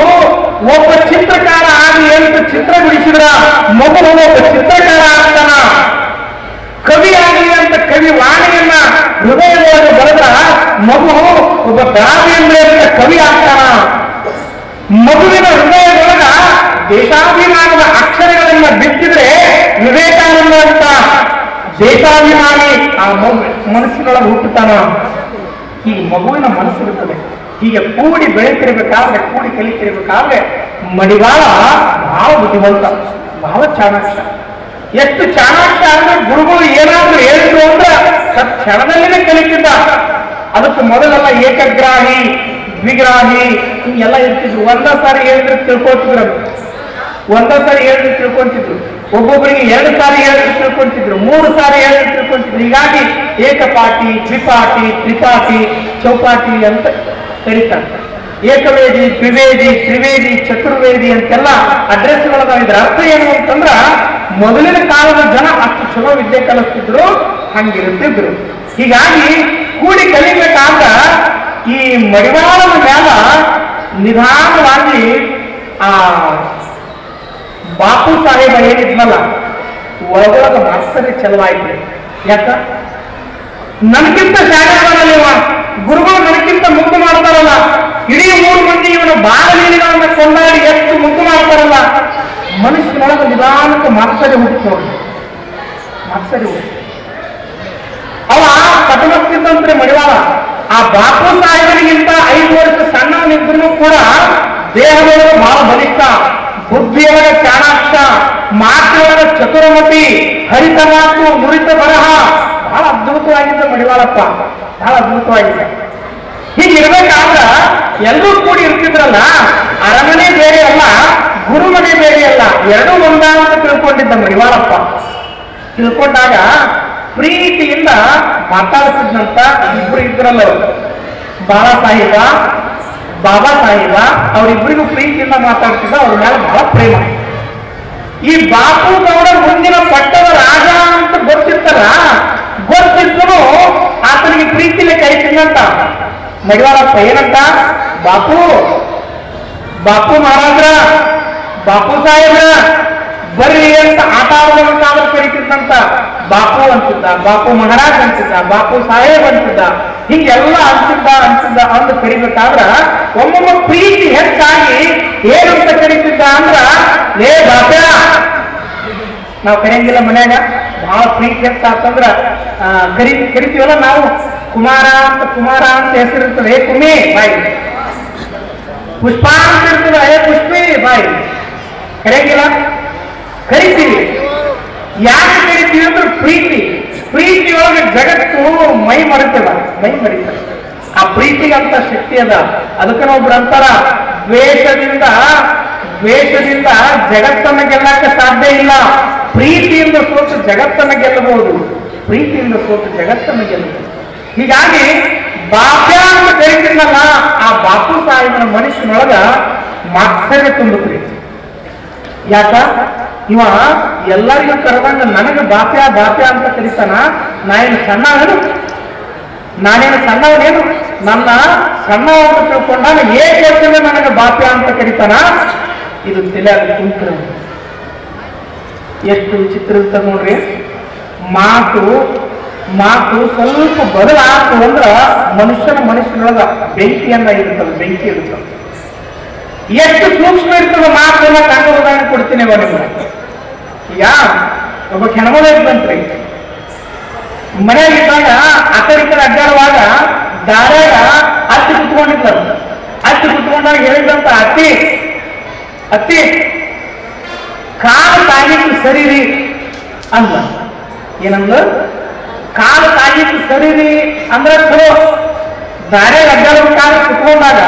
ಒಬ್ಬ ಚಿತ್ರಕಾರ ಆಗಿ ಏನು ಚಿತ್ರ ಬಿಡಿಸಿದ್ರ ಮಗು ಒಬ್ಬ ಚಿತ್ರಕಾರ ಆಗ್ತಾನ ಕವಿ ಆಗಲಿ ಅಂತ ಕವಿ ವಾಣಿಯನ್ನ ಹೃದಯದೊಳಗೆ ಬರೆದ್ರ ಮಗು ಒಬ್ಬ ಕಾವ್ಯಂದ್ರೆ ಅಂತ ಕವಿ ಆಗ್ತಾನ ಮಗುವಿನ ಹೃದಯದೊಳಗ ದೇಶಾಭಿಮಾನದ ಅಕ್ಷರಗಳನ್ನ ಬಿತ್ತಿದ್ರೆ ವಿವೇಕಾನಂದ ಅಂತ ದೇಶಾಭಿಮಾನಿ ಆ ಮನಸ್ಸಿನೊಳಗೆ ಹುಟ್ಟುತ್ತಾನ ಹೀಗೆ ಮಗುವಿನ ಮನಸ್ಸು ಇರುತ್ತದೆ ಹೀಗೆ ಕೂಡಿ ಬೆಳೀತಿರ್ಬೇಕಾದ್ರೆ ಕೂಡಿ ಕಲಿತಿರ್ಬೇಕಾದ್ರೆ ಮಡಿವಾಳ ಬಹಳ ಬುದ್ಧಿವಂತ ಬಹಳ ಚಾಣಾಕ್ಷ ಎಷ್ಟು ಚಾಣಾಕ್ಷ ಅಂದ್ರೆ ಗುರುಗಳು ಏನಾದ್ರೂ ಹೇಳಿದ್ರು ಅಂದ್ರೆ ಕ್ಷಣದಲ್ಲಿನೇ ಕಲಿತಿದ್ದ ಅದಕ್ಕೆ ಮೊದಲೆಲ್ಲ ಏಕಗ್ರಾಹಿ ದ್ವಿಗ್ರಾಹಿ ಹಿಂಗೆಲ್ಲ ಇರ್ತಿದ್ರು ಒಂದ ಸಾರಿ ಹೇಳಿದ್ರೆ ತಿಳ್ಕೊತಿದ್ರು ಒಬ್ಬೊಬ್ಬರಿಗೆ 2 ಸಾರಿ ಹೇಳಿದ್ರೆ ತಿಳ್ಕೊಂತಿದ್ರು 3 ಸಾರಿ ಹೇಳಿದ್ರೆ ತಿಳ್ಕೊಂತಿದ್ರು ಹೀಗಾಗಿ ಏಕಪಾಟಿ ದ್ವಿಪಾಟಿ ತ್ರಿಪಾಟಿ ಚೌಪಾಟಿ ಅಂತ ಕರೀತಾರೆ ಏಕವೇದಿ ದ್ವಿವೇದಿ ತ್ರಿವೇದಿ ಚತುರ್ವೇದಿ ಅಂತೆಲ್ಲ ಅಡ್ರೆಸ್ಗಳದಾವ ಇದ್ರ ಅರ್ಥ ಏನು ಅಂತಂದ್ರ ಮೊದಲಿನ ಕಾಲದ ಜನ ಅಷ್ಟು ಚಲೋ ವಿದ್ಯೆ ಕಲಿಸ್ತಿದ್ರು ಹಂಗಿರುತ್ತಿದ್ರು ಹೀಗಾಗಿ ಕೂಡಿ ಕಲಿಬೇಕಾದ ಈ ಮಡಿವಾಳದ ಮ್ಯಾಲ ನಿಧಾನವಾಗಿ ಆ ಬಾಪು ಸಾಹೇಬ ಏನಿದ್ನಲ್ಲ ಒಳಗೊಳಗ ಮಾಸ್ತರಿ ಚಲವಾಯ್ತು. ಯಾಕ ನನಗಿಂತ ಶಾಲೆಗಳಲ್ಲಿವ ಗುರುಗಳು ನನಗಿಂತ ಮುದ್ದು ಮಾಡ್ತಾರಲ್ಲ, ಇಡೀ 3 ಮಂದಿ ಇವನ ಬಾಲಲೀಲೆಗಳನ್ನ ಕೊಂಡಾಡಿ ಎಷ್ಟು ಮುದ್ದು ಮಾಡ್ತಾರಲ್ಲ, ಮನುಷ್ಯನೊಳಗೆ ನಿಧಾನಕ್ಕೆ ಮಾತ್ಸರಿ ಹುಟ್ಟಿತು ನೋಡಿ, ಮಾತ್ಸರಿ ಹುಟ್ಟಿ. ಅವ ಕಟಮಸ್ತಿದ್ದಂತ್ರೆ ಮಡಿವಾಳ. ಆ ಬಾಪು ಸಾಹೇಬರಿಗಿಂತ 5 ವರ್ಷ ಸಣ್ಣವನಿದ್ರು ಕೂಡ ದೇಹದೊಳಗೆ ಬಹಳ ಬಲಿಷ್ಠ, ಬುದ್ಧಿಯೊಳಗೆ ಚಾಣಾಕ್ಷ, ಮಾತಿನೊಳಗೆ ಚತುರಮತಿ, ಹರಿತ ಮಾತು, ನುರಿತ ಬರಹ, ಬಹಳ ಅದ್ಭುತವಾಗಿದ್ದ ಮಡಿವಾಳಪ್ಪ, ಬಹಳ ಅದ್ಭುತವಾಗಿದೆ. ಹೀಗಿರ್ಬೇಕಾದ್ರ ಎಲ್ಲರೂ ಕೂಡಿ ಇರ್ತಿದ್ರಲ್ಲ, ಅರಮನೆ ಬೇರೆ ಅಲ್ಲ, ಗುರುಮನೆ ಬೇರೆ ಅಲ್ಲ, ಎರಡೂ ಒಂದ ಅಂತ ತಿಳ್ಕೊಂಡಿದ್ದ ಮಡಿವಾಳಪ್ಪ. ತಿಳ್ಕೊಂಡಾಗ ಪ್ರೀತಿಯಿಂದ ಮಾತಾಡ್ತಿದ್ನಂತ ಇಬ್ರು ಇದ್ರಲ್ಲ, ಬಾಳಾ ಸಾಹೇಬ, ಬಾಬಾ ಸಾಹೇಬ, ಅವರಿಬ್ಬರಿಗೂ ಪ್ರೀತಿಯಿಂದ ಮಾತಾಡ್ತಿದ್ದ, ಅವ್ರ ಮೇಲೆ ಬಹಳ ಪ್ರೇಮ. ಈ ಬಾಪು ಗೌಡ ಮುಂದಿನ ಪಟ್ಟದ ರಾಜ ಅಂತ ಗೊತ್ತಿತ್ತಲ್ಲ, ಗೊತ್ತಿದ್ರು ಆತನಿಗೆ ಪ್ರೀತಿಲೆ ಕರಿತೀನಂತ ಮಡಿವಾಳಪ್ಪ. ಏನಂತ? ಬಾಪು, ಬಾಪು ಮಹಾರಾಜ್ರ, ಬಾಪು ಸಾಹೇಬ್ರ ಬರ್ರಿ ಅಂತ ಆಟ ಆಡೋದಕ್ಕಾದ್ರೂ ಕರಿತಿದ್ದಂತ. ಬಾಪು ಅಂತಿದ್ದ, ಬಾಪು ಮಹಾರಾಜ್ ಅಂತಿದ್ದ, ಬಾಪು ಸಾಹೇಬ್ ಅಂತಿದ್ದ, ಹಿಂಗೆಲ್ಲ ಅಂತಿದ್ದ ಅಂದು ಕರಿಬೇಕಾದ್ರ ಒಮ್ಮೊಮ್ಮ ಪ್ರೀತಿ ಹೆಚ್ಚಾಗಿ ಏನಂತ ಕರಿತಿದ್ದ ಅಂದ್ರ, ಲೇ ಬಾಪ್ಯ, ನಾವು ಕರೆಯಂಗಿಲ್ಲ ಮನ್ಯಾಗ, ಬಹಳ ಪ್ರೀತಿ ಹೆಚ್ಚಾತಂದ್ರ ಕರಿತೀವಲ್ಲ ನಾವು, ಕುಮಾರ ಅಂತ ಹೆಸರಿರ್ತದೆ, ಏ ಕುಮಿ ಬಾಯಿ, ಪುಷ್ಪ ಅಂತ ಇರ್ತದೆ, ಏ ಪುಷ್ಪಿ ಬಾಯಿ, ಕರೆಯಂಗಿಲ್ಲ, ಕರಿತೀವಿ. ಯಾಕೆ ಕರಿತೀವಿ ಅಂದ್ರೆ ಪ್ರೀತಿಯೊಳಗೆ ಜಗತ್ತು ಮೈ ಮರಿತದ. ಆ ಪ್ರೀತಿಗೆ ಅಂತ ಶಕ್ತಿ ಅದ. ಅದಕ್ಕೆ ನಾವೊಬ್ರು ಅಂತಾರ, ದ್ವೇಷದಿಂದ ಜಗತ್ತನ್ನ ಗೆಲ್ಲಕ್ಕೆ ಸಾಧ್ಯ ಇಲ್ಲ, ಪ್ರೀತಿಯಿಂದ ಸೋತು ಜಗತ್ತನ್ನ ಗೆಲ್ಲಬಹುದು, ಪ್ರೀತಿಯಿಂದ ಸೋತು ಜಗತ್ತನ್ನ ಗೆಲ್ಲಬಹುದು. ಹೀಗಾಗಿ ಬಾಪ್ಯ ಅಂತ ಕರಿತೀನಲ್ಲ, ಆ ಬಾಪು ಸಾಹೇಬನ ಮನುಷ್ಯನೊಳಗ ಮಾತ್ಸರ್ಯ ತುಂಬುತ್ರಿ. ಯಾಕ ಇವ ಎಲ್ಲರಿಗೂ ಕರೆದಂಗ ನನಗೆ ಬಾಪ್ಯ ಅಂತ ಕರೀತಾನ, ನಾನೇನು ಸಣ್ಣವನೇನು, ನನ್ನ ಸಣ್ಣವ ಅಂತ ತಿಳ್ಕೊಂಡಾಗ ಏಕವಚನ ನನಗೆ ಬಾಪ್ಯ ಅಂತ ಕರೀತಾನ. ಇದು ತಿಳಿಯಾಗ ಕುಂತ್ರ ಎಷ್ಟು ವಿಚಿತ್ರ ಇರ್ತದೆ ನೋಡ್ರಿ. ಮಾತು ಸ್ವಲ್ಪ ಬದಲಾತು ಅಂದ್ರ ಮನುಷ್ಯನೊಳಗ ಬೆಂಕಿಯನ್ನ ಇರ್ತದೆ. ಎಷ್ಟು ಸೂಕ್ಷ್ಮ ಇರ್ತದೆ ಮಾತನ್ನ ಕಂಡು ಉದಾಹರಣೆ ಕೊಡ್ತೀನಿ ಅವನಿಗೆ. ಈಗ ಒಬ್ಬ ಹೆಣ್ಮಳ ಇದ್ದಂತ್ರಿ, ಮನೆಯಾಗಿದ್ದಾಗ ಆ ಕಡೆ ಈ ಕಡೆ ಅಡ್ಡಾಡುವಾಗ ದಾರ್ಯಾಗ ಅತ್ತಿ ಕುತ್ಕೊಂಡಾಗ ಹೇಳಿದಂತ, ಅತ್ತಿ ಕಾಲು ತಾಗಿತ್ತು ಸರಿರಿ ಅಂದ. ಏನಂದ? ಕಾಲು ತಾಗಿತ್ತು ಸರಿರಿ ಅಂದ್ರೆ ಚಲೋ. ದಾರ್ಯಾಗ ಅಡ್ಡಾಡುವ ಕಾಲು ಕುತ್ಕೊಂಡಾಗ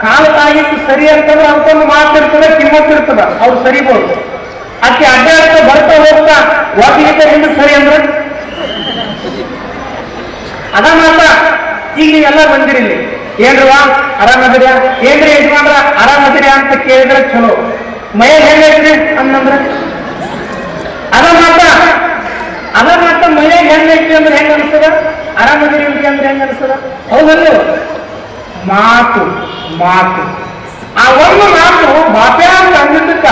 ಕಾಲು ತಾಗಿತ್ತು ಸರಿ ಅಂತಂದ್ರೆ ಅವ್ಕೊಂದು ಮಾತಿರ್ತದ, ಕಿಮ್ಮತ್ತಿರ್ತದ, ಅವ್ರು ಸರಿಬೋದು. ಆಕೆ ಅಡ್ಡಾಡ್ತಾ ಬರ್ತಾ ಹೋಗ್ತಾ ಒಟ್ಟಿಗೆ ಹಿಂದೆ ಸರಿ ಅಂದ್ರೆ ಅದ ಮಾತ. ಈಗ ನೀವೆಲ್ಲ ಬಂದಿರಿ, ಏನ್ರವಾ ಆರಾಮದಿರ, ಏನ್ರಿ ಯಜಮಾನ್ರ ಆರಾಮದಿರ ಅಂತ ಕೇಳಿದ್ರೆ ಚಲೋ. ಮೈಯಾಗ ಹೆಂಗೈತ್ರಿ ಅನ್ನಂದ್ರ ಅದ ಮಾತ ಮೈಯಾಗ ಹೆಂಗೈತಿ ಅಂದ್ರೆ ಹೆಂಗ ಅನ್ಸದ, ಆರಾಮದಿರಿ ಅಂದ್ರೆ ಹೆಂಗ ಅನ್ಸದ? ಹೌದಲ್ಲ? ಮಾತು ಆ ಒಂದು ಮಾತು ಬಾಪ್ಯ ಅಂತ ಅಂದಿದ್ದಕ್ಕ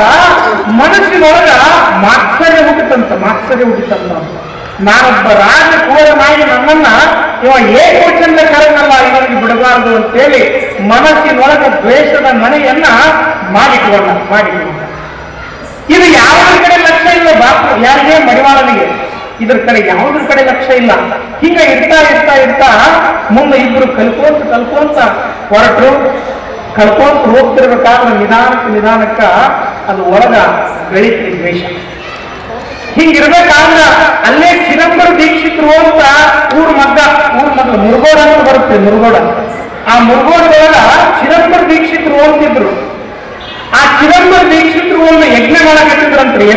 ಮನಸ್ಸಿನೊಳಗ ಮಾತ್ಸರ್ಯ ಹುಟ್ಟಿತಂತ. ನಾನೊಬ್ಬ ರಾಜಕುವರನಾಗಿ ನನ್ನನ್ನ ಇವ ಏಕವಚನ ಕರೆನಲ್ಲ, ಇವನಿಗೆ ಬಿಡಬಾರದು ಅಂತೇಳಿ ಮನಸ್ಸಿನೊಳಗ ದ್ವೇಷದ ಮನೆಯನ್ನ ಮಾಡಿಕೊಂಡ. ಇದು ಯಾವುದ್ರ ಕಡೆ ಲಕ್ಷ್ಯ ಇಲ್ಲ ಬಾಪು, ಯಾರಿಗೆ? ಮಡಿವಾಳನಿಗೆ. ಇದ್ರ ಕಡೆ ಯಾವುದ್ರ ಕಡೆ ಲಕ್ಷ್ಯ ಇಲ್ಲ. ಹಿಂಗ ಇರ್ತಾ ಮುಂದೆ ಇಬ್ರು ಕಲ್ಕೊಂತ ಹೊರಟರು. ಕಲ್ಕೊಂತ ಹೋಗ್ತಿರ್ಬೇಕಾದ್ರೆ ನಿಧಾನಕ್ಕ ಅದು ಒಳಗ ಬೆಳೀತಿ ದ್ವೇಷ. ಹಿಂಗಿರ್ಬೇಕಾದ್ರ ಅಲ್ಲೇ ಚಿದಂಬರ ದೀಕ್ಷಿತರು ಅಂತ ಊರ್ ಮಗ್ಗ ಮುರುಗೋಡ ಅಂತ ಬರುತ್ತೆ, ಮುರುಗೋಡ. ಆ ಮುರುಗೋಡದೊಳಗ ಚಿದಂಬರ ದೀಕ್ಷಿತರು ಅಂತಿದ್ರು. ಆ ಚಿದಂಬರ ದೀಕ್ಷಿತರು ಒಂದು ಯಜ್ಞ ಮಾಡಕತ್ತಿದ್ರಂತ್ರಿ.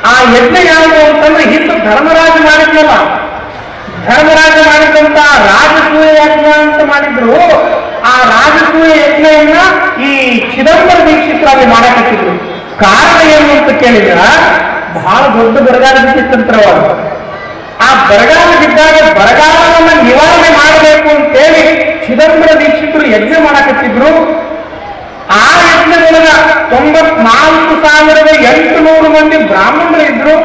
ಆ ಯಜ್ಞ ಯಾವುದು ಅಂತಂದ್ರೆ ಹಿಂದೆ ಧರ್ಮರಾಜ ಮಾಡಿದ್ನಲ್ಲ, ಧರ್ಮರಾಜ ಮಾಡಿದಂತ ರಾಜಸೂಯ ಯಜ್ಞ ಅಂತ ಮಾಡಿದ್ರು. ಆ ರಾಜಸೂಯ ಯಜ್ಞವನ್ನ ಈ ಚಿದಂಬರ ದೀಕ್ಷಿತರಾಗಿ ಮಾಡಕತ್ತಿದ್ರು. ಕಾರಣ ಏನು ಅಂತ ಕೇಳಿದ್ರ, ಬಹಳ ದೊಡ್ಡ ಬರಗಾಲ ಬಿದ್ದಿತ್ತಂತ್ರವಾಗ. ಆ ಬರಗಾಲ ಬಿದ್ದಾಗ ಬರಗಾಲವನ್ನ ನಿವಾರಣೆ ಮಾಡಬೇಕು ಅಂತೇಳಿ ಚಿದಂಬರ ದೀಕ್ಷಿತರು ಯಜ್ಞ ಮಾಡಕತ್ತಿದ್ರು. ಆ ಯಜ್ಞದೊಳಗ 94,800 ಮಂದಿ ಬ್ರಾಹ್ಮಣರು ಇದ್ರು,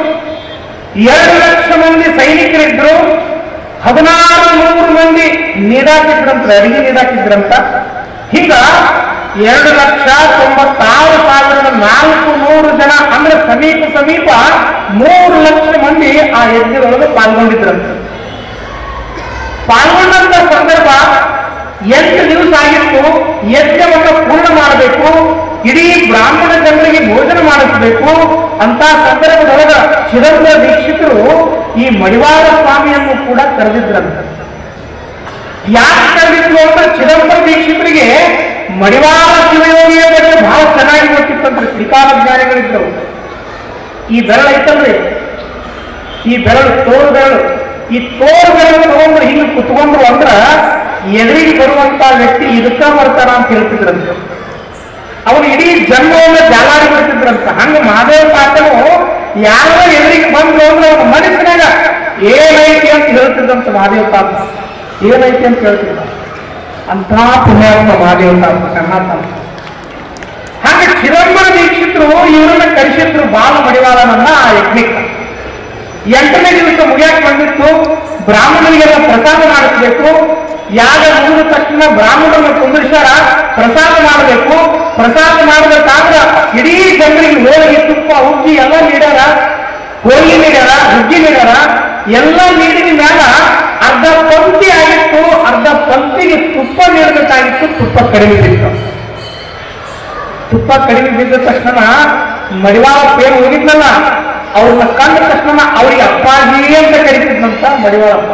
2 ಲಕ್ಷ ಮಂದಿ ಸೈನಿಕರಿದ್ರು, 16,100 ಮಂದಿ ನೀರಾಕಿದ್ರಂತ, ಅಡಿಗೆ ನೀರಾಕಿದ್ರಂತ. ಹಿಂಗ 2,96,400 ಜನ ಅಂದ್ರೆ ಸಮೀಪ 3 ಲಕ್ಷ ಮಂದಿ ಆ ಯಜ್ಞದೊಳಗೆ ಪಾಲ್ಗೊಂಡಿದ್ರಂತ. ಪಾಲ್ಗೊಂಡಂತ ಸಂದರ್ಭ 8 ದಿವಸ ಆಗಿತ್ತು. ಯಜ್ಞವನ್ನು ಪೂರ್ಣ ಮಾಡಬೇಕು, ಇಡೀ ಬ್ರಾಹ್ಮಣ ಜನರಿಗೆ ಭೋಜನ ಮಾಡಿಸಬೇಕು ಅಂತ ಸಂದರ್ಭದೊಳಗ ಚಿದಂಬರ ದೀಕ್ಷಿತರು ಈ ಮಡಿವಾಳ ಸ್ವಾಮಿಯನ್ನು ಕೂಡ ಕರೆದಿದ್ರಂತ. ಯಾಕೆ ಕರೆದಿದ್ರು ಅಂದ್ರೆ ಚಿದಂಬರ ದೀಕ್ಷಿತರಿಗೆ ಮಡಿವಾಳ ಶಿವಯೋಗಿಯ ಬಗ್ಗೆ ಬಹಳ ಚೆನ್ನಾಗಿ ಗೊತ್ತಿತ್ತಂದ್ರೆ. ತ್ರಿಕಾಲ ಜ್ಞಾನಿಗಳಿದ್ರು. ಈ ಬೆರಳು ಐತಲ್ರಿ, ಈ ಬೆರಳು ತೋರು ಬೆರಳು, ಈ ತೋರು ಬೆರಳು ತಗೊಂಡು ಹಿಂಗೆ ಕುತ್ಕೊಂಡ್ರು ಅಂದ್ರ ಎದುರಿಗೆ ಬರುವಂತ ವ್ಯಕ್ತಿ ಇದಕ್ಕ ಬರ್ತಾರ ಅಂತ ಹೇಳ್ತಿದ್ರಂತ. ಅವನು ಇಡೀ ಜನ್ಮವನ್ನು ಜಾಲಾಡಿ ಬಿಡ್ತಿದ್ರಂತ. ಹಂಗ ಮಹಾದೇವ ಪಾತ್ರನು ಯಾರೋ ಎದುರಿಗೆ ಬಂದ್ರು ಅಂದ್ರೆ ಅವನ ಮನಸ್ಸಿನಾಗ ಏನೈತಿ ಅಂತ ಹೇಳ್ತಿದ್ರಂತ. ಮಹಾದೇವ ಪಾತ್ರ ಏನೈತಿ ಅಂತ ಹೇಳ್ತಿದ್ದ. ಅಂತ ಪುಣ್ಯಾತ್ಮ ಮಹಾದೇವ ಪಾತ್ರ ಕರ್ನಾಟಕ. ಹಾಗೆ ಚಿದಂಬರ ದೀಕ್ಷಿತರು ಇವರನ್ನ ಕರೆಸಿದ್ರು ಬಾಲ ಮಡಿವಾಳನನ್ನ ಆ ಯಜ್ಞಕ್ಕೆ. 8ನೇ ದಿವಸ ಮುಗಿಯಾಕ ಬಂದಿತ್ತು. ಬ್ರಾಹ್ಮಣರಿಗೆಲ್ಲ ಪ್ರಸಾದ ಮಾಡಿಸ್ಬೇಕು. ಯಾಗ ಮುಗಿದ ತಕ್ಷಣ ಬ್ರಾಹ್ಮಣರನ್ನ ಕುಂದಿರ್ಸಾರ, ಪ್ರಸಾದ ಮಾಡಬೇಕು. ಪ್ರಸಾದ ಮಾಡಬೇಕಾದ್ರ ಇಡೀ ಜನರಿಗೆ ಹೋಳಿಗೆ, ತುಪ್ಪ, ಹುಗ್ಗಿ ಎಲ್ಲ ನೀಡ್ಯಾರ. ಹೋಳಿಗೆ ನೀಡ್ಯಾರ, ಹುಗ್ಗಿ ನೀಡ್ಯಾರ. ಎಲ್ಲ ನೀಡಿದ ಮ್ಯಾಲ ಅರ್ಧ ಪಂಕ್ತಿ ಆಗಿತ್ತು. ಅರ್ಧ ಪಂಕ್ತಿಗೆ ತುಪ್ಪ ನೀಡಬೇಕಾಗಿತ್ತು. ತುಪ್ಪ ಕಡಿಮೆ ಬಿತ್ತು. ತುಪ್ಪ ಕಡಿಮೆ ಬಿದ್ದ ತಕ್ಷಣ ಮಡಿವಾಳ ಪೇರು ಹೋಗಿದ್ನಲ್ಲ, ಅವ್ರನ್ನ ಕಂಡ ತಕ್ಷಣ ಅವ್ರಿಗೆ ಅಪ್ಪಾಜಿ ಅಂತ ಕರೀತಿದ್ನಂತ ಮಡಿವಾಳಪ್ಪ.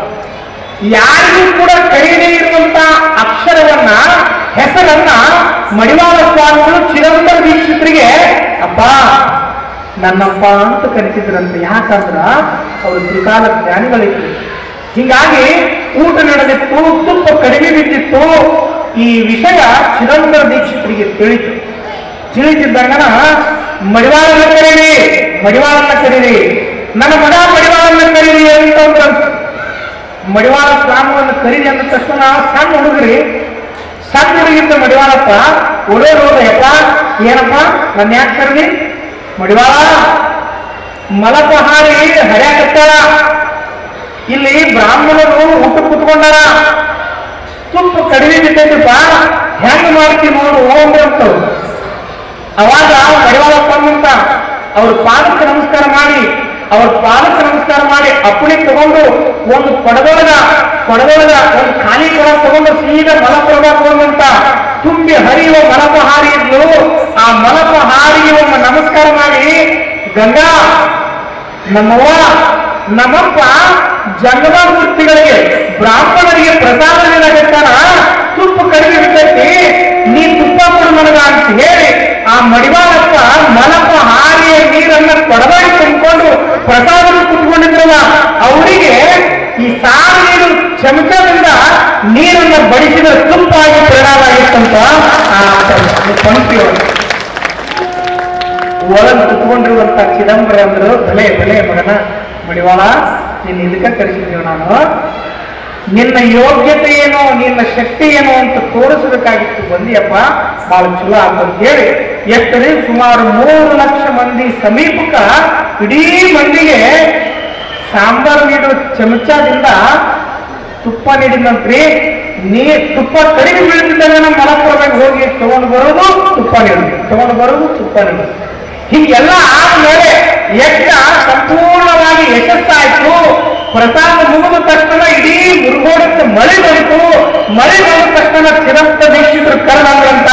ಯಾರಿಗೂ ಕೂಡ ಕರೀದೇ ಇರುವಂತ ಅಕ್ಷರವನ್ನ, ಹೆಸರನ್ನ ಮಡಿವಾಳ ಸ್ವಾಮಿಗಳು ಚಿದಂಬರ ದೀಕ್ಷಿತರಿಗೆ ಅಪ್ಪ, ನನ್ನಪ್ಪ ಅಂತ ಕರೀತಿದ್ರಂತೆ. ಯಾಕಂದ್ರ ಅವರು ತ್ರಿಕಾಲ ಜ್ಞಾನಿಗಳಿದ್ರು. ಹಿಂಗಾಗಿ ಊಟ ನಡೆದಿತ್ತು, ತುಪ್ಪ ಕಡಿಮೆ ಬಿದ್ದಿತ್ತು. ಈ ವಿಷಯ ಚಿದಂಬರ ದೀಕ್ಷಿತರಿಗೆ ತಿಳಿದಿದ್ದಂಗನ ಮಡಿವಾಳನ್ನ ಕರೀರಿ, ಮಡಿವಾಳನ್ನ ಕರೀರಿ, ನನ್ನ ಮಗ ಮಡಿವಾಳನ್ನ ಕರೀರಿ ಅಂತಂದ್ರ ಮಡಿವಾಳ ಸ್ವಾಮಿಯನ್ನು ಕರೀರಿ ಅಂದ ತಕ್ಷಣ ಸಣ್ಣ ಹುಡುಗಿದ್ದ ಮಡಿವಾಳಪ್ಪ ಯಪ್ಪ ಏನಪ್ಪ ನನ್ನ ಯಾಕೆ ಕರೀರಿ? ಮಡಿವಾಳ ಮಲಪ ಹಾರಿ ಹರ್ಯಾಕತ್ತಾಳ, ಇಲ್ಲಿ ಬ್ರಾಹ್ಮಣರು ಊಟ ಕುತ್ಕೊಂಡಾರ, ತುಪ್ಪ ಕಡಿಮೆ ಬಿದ್ದೈತಿಪ್ಪ, ಹೆಂಗ್ ಮಾಡ್ತೀವಿ ನೋಡು ಅಂತವ್ರು. ಅವಾಗ ಮಡಿವಾಳಪ್ಪ ಅಂತ ಅವ್ರ ಪಾದಕ್ಕೆ ನಮಸ್ಕಾರ ಮಾಡಿ ಅಪ್ಪಣೆ ತಗೊಂಡು ಒಂದು ಕೊಡದೊಳಗ ಒಂದು ಖಾಲಿ ಕೊಡ ತಗೊಂಡು ಸೀದಾ ಮಲಪ್ರಭ ತಗೊಂಡಂತ ತುಂಬಿ ಹರಿಯುವ ಮಲಪ ಹಾರಿ ಇದ್ಲು. ಆ ಮಲಪ ಹಾರಿಗೆ ಒಮ್ಮ ನಮಸ್ಕಾರ ಮಾಡಿ, ಗಂಗಾ, ನಮ್ಮವ್ವ, ನಮ್ಮಪ್ಪ ಜಂಗಮ ಮೂರ್ತಿಗಳಿಗೆ ಬ್ರಾಹ್ಮಣರಿಗೆ ಪ್ರಸಾದ ನೀಡಾಕತ್ತಾನ, ತುಪ್ಪ ಕಡಿಮೆ ಬಿಟ್ಟೈತಿ, ನೀ ತುಪ್ಪ ಕೊಡು ನನಗ ಅಂತ ಹೇಳಿ ಆ ಮಡಿವಾಳಪ್ಪ ಮಲಪ ಹಾರಿಯ ನೀರನ್ನ ಕೊಡದಾಗಿ ತುಂಬಿಕೊಂಡು ಪ್ರಸಾದ ಕುತ್ಕೊಂಡಿದ್ರಲ್ಲ, ಅವರಿಗೆ ಈ ಸಾರು ನೀರು ಚಮಚದಿಂದ ನೀರನ್ನ ಬಡಿಸಿದ ತುಪ್ಪ ಆಗಿ ಪರಿಣಾಮ ಆಗಿತ್ತಂತ ಪಂಕ್ತಿಯವರು. ಒಳಗೆ ಕುತ್ಕೊಂಡಿರುವಂತ ಚಿದಂಬರ ಅಂದ್ರು, ಬೆಲೆ ಮಗನ ಮಡಿವಾಳ, ನಿನ್ನ ಇದಕ್ಕೆ ಕರೆಸಿದ್ದೀವಿ ನಾನು, ನಿನ್ನ ಯೋಗ್ಯತೆ ಏನೋ ನಿನ್ನ ಶಕ್ತಿ ಏನೋ ಅಂತ ತೋರಿಸಬೇಕಾಗಿತ್ತು, ಬಂದಿಯಪ್ಪ, ಬಹಳ ಚಲೋ ಅಂತ ಹೇಳಿ ಎಷ್ಟನೇ ಸುಮಾರು 3 ಲಕ್ಷ ಮಂದಿ ಸಮೀಪಕ್ಕ ಇಡೀ ಮಂದಿಗೆ ಸಾಂಬಾರು ನೀಡುವ ಚಮಚದಿಂದ ತುಪ್ಪ ನೀಡಿದಂತ್ರಿ. ತುಪ್ಪ ಕಡಿಮೆ ಬೀಳ್ತಿದ್ದಾಗ ನಮ್ಮ ಮಲಪುರದಾಗ ಹೋಗಿ ತಗೊಂಡು ಬರೋದು ತುಪ್ಪ ನೀಡುದು. ಹೀಗೆಲ್ಲ ಆದ್ಮೇಲೆ ಯಜ್ಞ ಸಂಪೂರ್ಣವಾಗಿ ಯಶಸ್ಸಾಯ್ತು. ಪ್ರಸಾದ ಮುಗಿದ ತಕ್ಷಣ ಇಡೀ ಮುರುಗೋಡಕ್ಕೆ ಮಳೆ ಬಂತು. ಮಳೆ ಬಂದ ತಕ್ಷಣ ಚಿದಂಬರ ದೀಕ್ಷಿತರು ಕರೆದಂತ,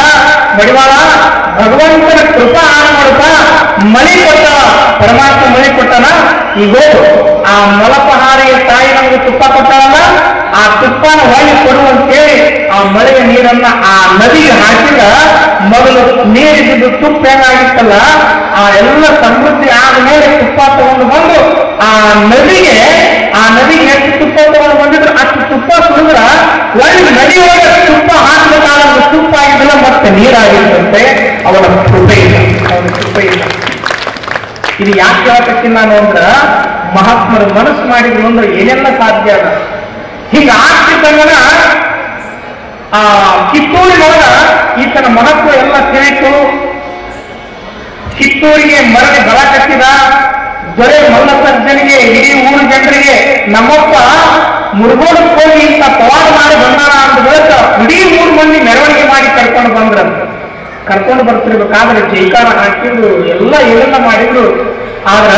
ಮಡಿವಾಳ, ಭಗವಂತನ ಕೃಪಾ ಆನ ಮಾಡುತ್ತ ಮಳೆ ಕೊಟ್ಟ, ಪರಮಾತ್ಮ ಮಳೆ ಕೊಟ್ಟನ, ಈಗ ಆ ಮಲಪಹಾರಿಯ ತಾಯಿ ನಮಗೆ ತುಪ್ಪ ಕೊಟ್ಟಾರಲ್ಲ, ಆ ತುಪ್ಪನ ಹೊಳಿ ಕೊಡುವಂತೇಳಿ ಆ ಮಳೆಯ ನೀರನ್ನ ಆ ನದಿಗೆ ಹಾಕಿದ. ಮೊದಲು ನೀರಿದ್ದು ತುಪ್ಪ ಏನಾಗಿತ್ತಲ್ಲ, ಆ ಎಲ್ಲ ಸಮೃದ್ಧಿ ಆದ ಮೇಲೆ ತುಪ್ಪ ತಗೊಂಡು ಬಂದು ಆ ನದಿಗೆ ಎಷ್ಟು ತುಪ್ಪ ತಗೊಂಡು ಬಂದಿದ್ರು ಅಷ್ಟು ತುಪ್ಪ ಸುರಿದ್ರ ಒಂದು ನದಿಯೊಳಗೆ ತುಪ್ಪ ಹಾಕಬೇಕಾದ ತುಪ್ಪ ಆಗಿದ್ದಲ್ಲ, ಮತ್ತೆ ನೀರಾಗಿತ್ತಂತೆ. ಅವನ ಕೃಪೆ ಇಲ್ಲ. ಇದು ಯಾಕೆ ಹೇಳಕತ್ತೀನಿ ನಾನು ಅಂದ್ರ, ಮಹಾತ್ಮರು ಮನಸ್ಸು ಮಾಡಿದ್ರು ಅಂದ್ರೆ ಏನೆಲ್ಲ ಸಾಧ್ಯ ಅದ. ಹೀಗಾಗ್ತಿದ್ದಂಗನ ಆ ಕಿತ್ತೂರಿನೊಳಗ ಈತನ ಮಹತ್ವ ಎಲ್ಲ ತಿಳಿತು. ಕಿತ್ತೂರಿಗೆ ಮರಳಿ ಬಲ ಕಟ್ಟಿದ ದೊರೆ ಮಲ್ಲಸರ್ಜನಿಗೆ, ಇಡೀ ಊರು ಜನರಿಗೆ ನಮ್ಮಪ್ಪ ಮುರುಗೋಡಕ್ಕೆ ಹೋಗಿ ಇಂಥ ಪವಾಡ ಮಾಡಿ ಬಂದಾನ ಅಂತ ಬಳಿಕ ಇಡೀ ಊರು ಮಂದಿ ಮೆರವಣಿಗೆ ಮಾಡಿ ಕರ್ಕೊಂಡು ಬಂದ್ರಂತ. ಕರ್ಕೊಂಡು ಬರ್ತಿರ್ಬೇಕಾದ್ರೆ ಜೈಕಾರ ಹಾಕಿದ್ರು, ಎಲ್ಲ ಏನೆಲ್ಲ ಮಾಡಿದ್ರು. ಆದ್ರ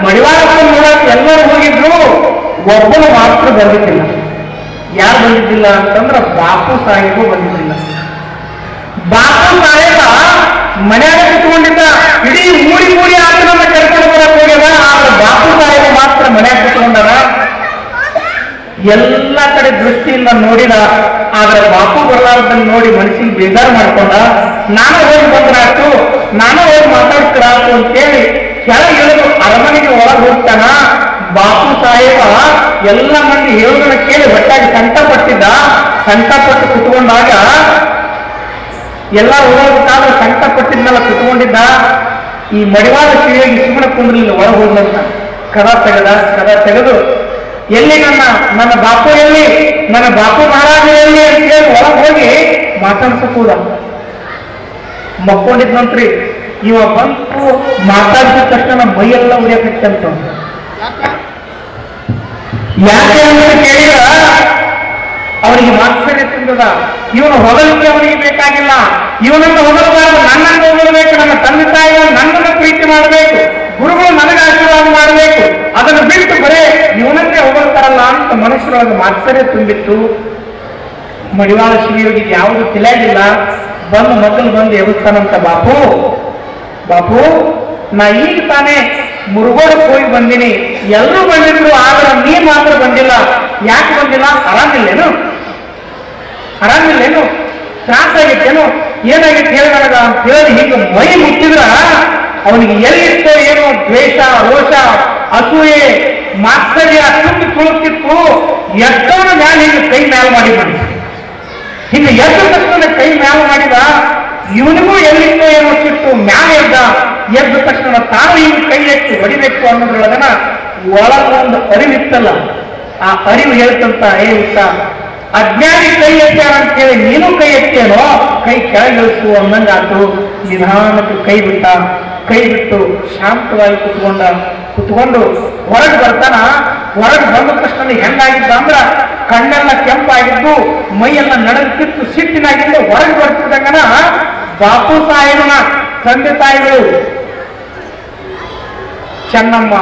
ಮಡಿವಾಳಕ್ಕೆ ನೋಡಕ್ ಎಲ್ಲರೂ ಹೋಗಿದ್ರು, ಒಬ್ಬನು ಮಾತ್ರ ಬಂದಿದ್ದಿಲ್ಲ. ಯಾರು ಬಂದಿದ್ದಿಲ್ಲ ಅಂತಂದ್ರ ಬಾಪು ಸಾಹೇಬು ಬಂದಿದ್ದಿಲ್ಲ. ಬಾಪು ಸಾಹೇಬ ಮನ್ಯಾಗ ಕುತ್ಕೊಂಡಿದ್ದ, ಇಡೀ ಊರಿ ಆತನನ್ನ ಕರ್ಕೊಂಡು ಬರಕ್ ಹೋಗ್ಯದ. ಆದ್ರೆ ಬಾಪು ಸಾಹೇಬ ಮಾತ್ರ ಮನ್ಯಾಗ ಕುತ್ಕೊಂಡಾರ. ಎಲ್ಲ ಕಡೆ ದೃಷ್ಟಿಯಿಂದ ನೋಡಿದ. ಆದ್ರೆ ಬಾಪು ಬರಲಾರ್ದನ್ನ ನೋಡಿ ಮನಸ್ಸಿಗೆ ಬೇಜಾರು ಮಾಡ್ಕೊಂಡ. ನಾನು ಹೋಗಿ ಬಂದ್ರಾಯ್ತು, ನಾನು ಹೋಗಿ ಮಾತಾಡ್ತಿರಾತು ಅಂತೇಳಿ ಕೆಳಗೆ ಇಳಿದು ಅರಮನೆಗೆ ಒಳಗೆ ಹೋಗ್ತಾನ. ಬಾಪು ಸಾಹೇಬ ಎಲ್ಲ ಮಂದಿ ಹೇಳೋದನ್ನ ಕೇಳಿ ಹೊಟ್ಟಾಗಿ ಸಂಕಟಪಟ್ಟಿದ್ದ. ಸಂಕಟಪಟ್ಟು ಕುತ್ಕೊಂಡಾಗ ಎಲ್ಲ ಹೋಗಬೇಕಾದ್ರೆ ಸಂಕಟಪಟ್ಟಿದ್ನೆಲ್ಲ ಕುತ್ಕೊಂಡಿದ್ದ. ಈ ಮಡಿವಾಳ ಕಿವಿಯಾಗಿ ಸುಮ್ಮನೆ ಕುಂದ್ರಲಿಲ್ಲ, ಒಳಗೆ ಹೋಗ್ಲಂತ ಕದ ತೆಗೆದು ಎಲ್ಲಿ ನನ್ನ ಬಾಪು ಎಲ್ಲಿ, ನನ್ನ ಬಾಪು ಮಹಾರಾಜ ಎಲ್ಲಿ ಅಂತ ಹೇಳಿ ಒಳಗೆ ಹೋಗಿ ಮಾತಾಡ್ಸಕ್ ಹೋದ. ಮಕ್ಕೊಂಡಿದ್ನಂತ್ರಿ. ಇವ ಬಂತು ಮಾತಾಡಿದ ತಕ್ಷಣ ನಮ್ಮ ಮೈಯೆಲ್ಲ ಉರಿಯಕತ್ತಂತ. ಯಾಕೆ ಅಂತ ಕೇಳಿದ್ರ ಅವನಿಗೆ ಮಾತ್ಸರ್ಯ ತುಂಬಿದ. ಇವನು ಹೊಗಳಿಕೆ ಅವನಿಗೆ ಬೇಕಾಗಿಲ್ಲ. ಇವನನ್ನು ಹೊಗಳಬಾರದು, ನನ್ನನ್ನು ಹೊಗಳಬೇಕು. ನನ್ನ ತಂದೆ ತಾಯಿಗಳು ನನ್ನನ್ನು ಪ್ರೀತಿ ಮಾಡಬೇಕು, ಗುರುಗಳು ನನಗೆ ಆಶೀರ್ವಾದ ಮಾಡಬೇಕು. ಅದನ್ನು ಬಿಟ್ಟು ಬರೇ ಇವನನ್ನೇ ಹೊಗಳ್ತಾರಲ್ಲ ಅಂತ ಮನುಷ್ಯರೊಳಗೆ ಮಾತ್ಸರ್ಯ ತುಂಬಿತ್ತು. ಮಡಿವಾಳ ಶಿವಯೋಗಿಗೆ ಯಾವುದು ತಿಳಿಯಲಿಲ್ಲ. ಮೊದಲು ಬಂದು ಎಬ್ಬಿಸ್ತಾನಂತ. ಬಾಪು ನಾ ಈಗ ತಾನೇ ಮುರುಗೋಡಕ್ಕೆ ಹೋಗಿ ಬಂದಿನಿ. ಎಲ್ಲರೂ ಬಂದಿದ್ರು, ಆದ್ರೆ ನೀ ಮಾತ್ರ ಬಂದಿಲ್ಲ. ಯಾಕೆ ಬಂದಿಲ್ಲ? ಆರಾಮಿಲ್ಲೇನು? ತ್ರಾಸಾಗಿತ್ತೇನು? ಏನಾಗಿತ್ತು ಹೇಳಿ ನನಗ ಅಂತ ಹೇಳಿ ಹೀಗೆ ಮೈ ಮುಟ್ಟಿದ್ರ ಅವನಿಗೆ ಎಲ್ಲಿತ್ತೋ ಏನೋ ದ್ವೇಷ, ರೋಷ, ಅಸೂಯೆ, ಮಾತ್ಸರ್ಯ ತುಂಬಿ ತುಳುಕ್ತಿತ್ತು. ಎಷ್ಟೋನ ಮ್ಯಾಲ ಹೀಗೆ ಕೈ ಮ್ಯಾಲ ಮಾಡಿ ಹಿಂಗೆ ಎದ್ದು ತಕ್ಷಣ ಕೈ ಮ್ಯಾಲ ಮಾಡಿದ. ಇವನಿಗೂ ಎಲ್ಲಿತ್ತೋ ಏನೋ ಸಿಟ್ಟು, ಮ್ಯಾಲ ಎದ್ದ ತಕ್ಷಣ ತಾನು ಹಿಂಗೆ ಕೈ ಎತ್ತಿ ಹೊಡಿಬೇಕು ಅನ್ನೋದ್ರೊಳಗನ ಒಳಗೊಂದು ಅರಿವಿತ್ತಲ್ಲ, ಆ ಅರಿವು ಹೇಳ್ತಂತ, ಅಜ್ಞಾನಿ ಕೈ ಎತ್ತಾರ ಅಂತ ಹೇಳಿ ನೀನು ಕೈ ಎತ್ತೇನೋ, ಕೈ ಕೆಳಗಿಳಿಸು ಅನ್ನಂಗಾತು. ನಿಧಾನಕ್ಕೆ ಕೈ ಬಿಟ್ಟು ಶಾಂತವಾಗಿ ಕುತ್ಕೊಂಡು ಹೊರಗೆ ಬರ್ತಾನ. ಹೊರಗೆ ಬಂದ ತಕ್ಷಣ ಹೆಂಗಾಗಿದ್ದ ಅಂದ್ರ ಕಣ್ಣೆಲ್ಲ ಕೆಂಪಾಗಿದ್ದು, ಮೈಯೆಲ್ಲ ನಡಗಿತ್ತು, ಸಿಟ್ಟಿನಾಗಿದ್ದು. ಹೊರಗೆ ಬರ್ತಿದ್ದಂಗನ ಬಾಪು ಸಾಹೇಬನ ತಂದೆ ತಾಯಿಗಳು ಚೆನ್ನಮ್ಮ,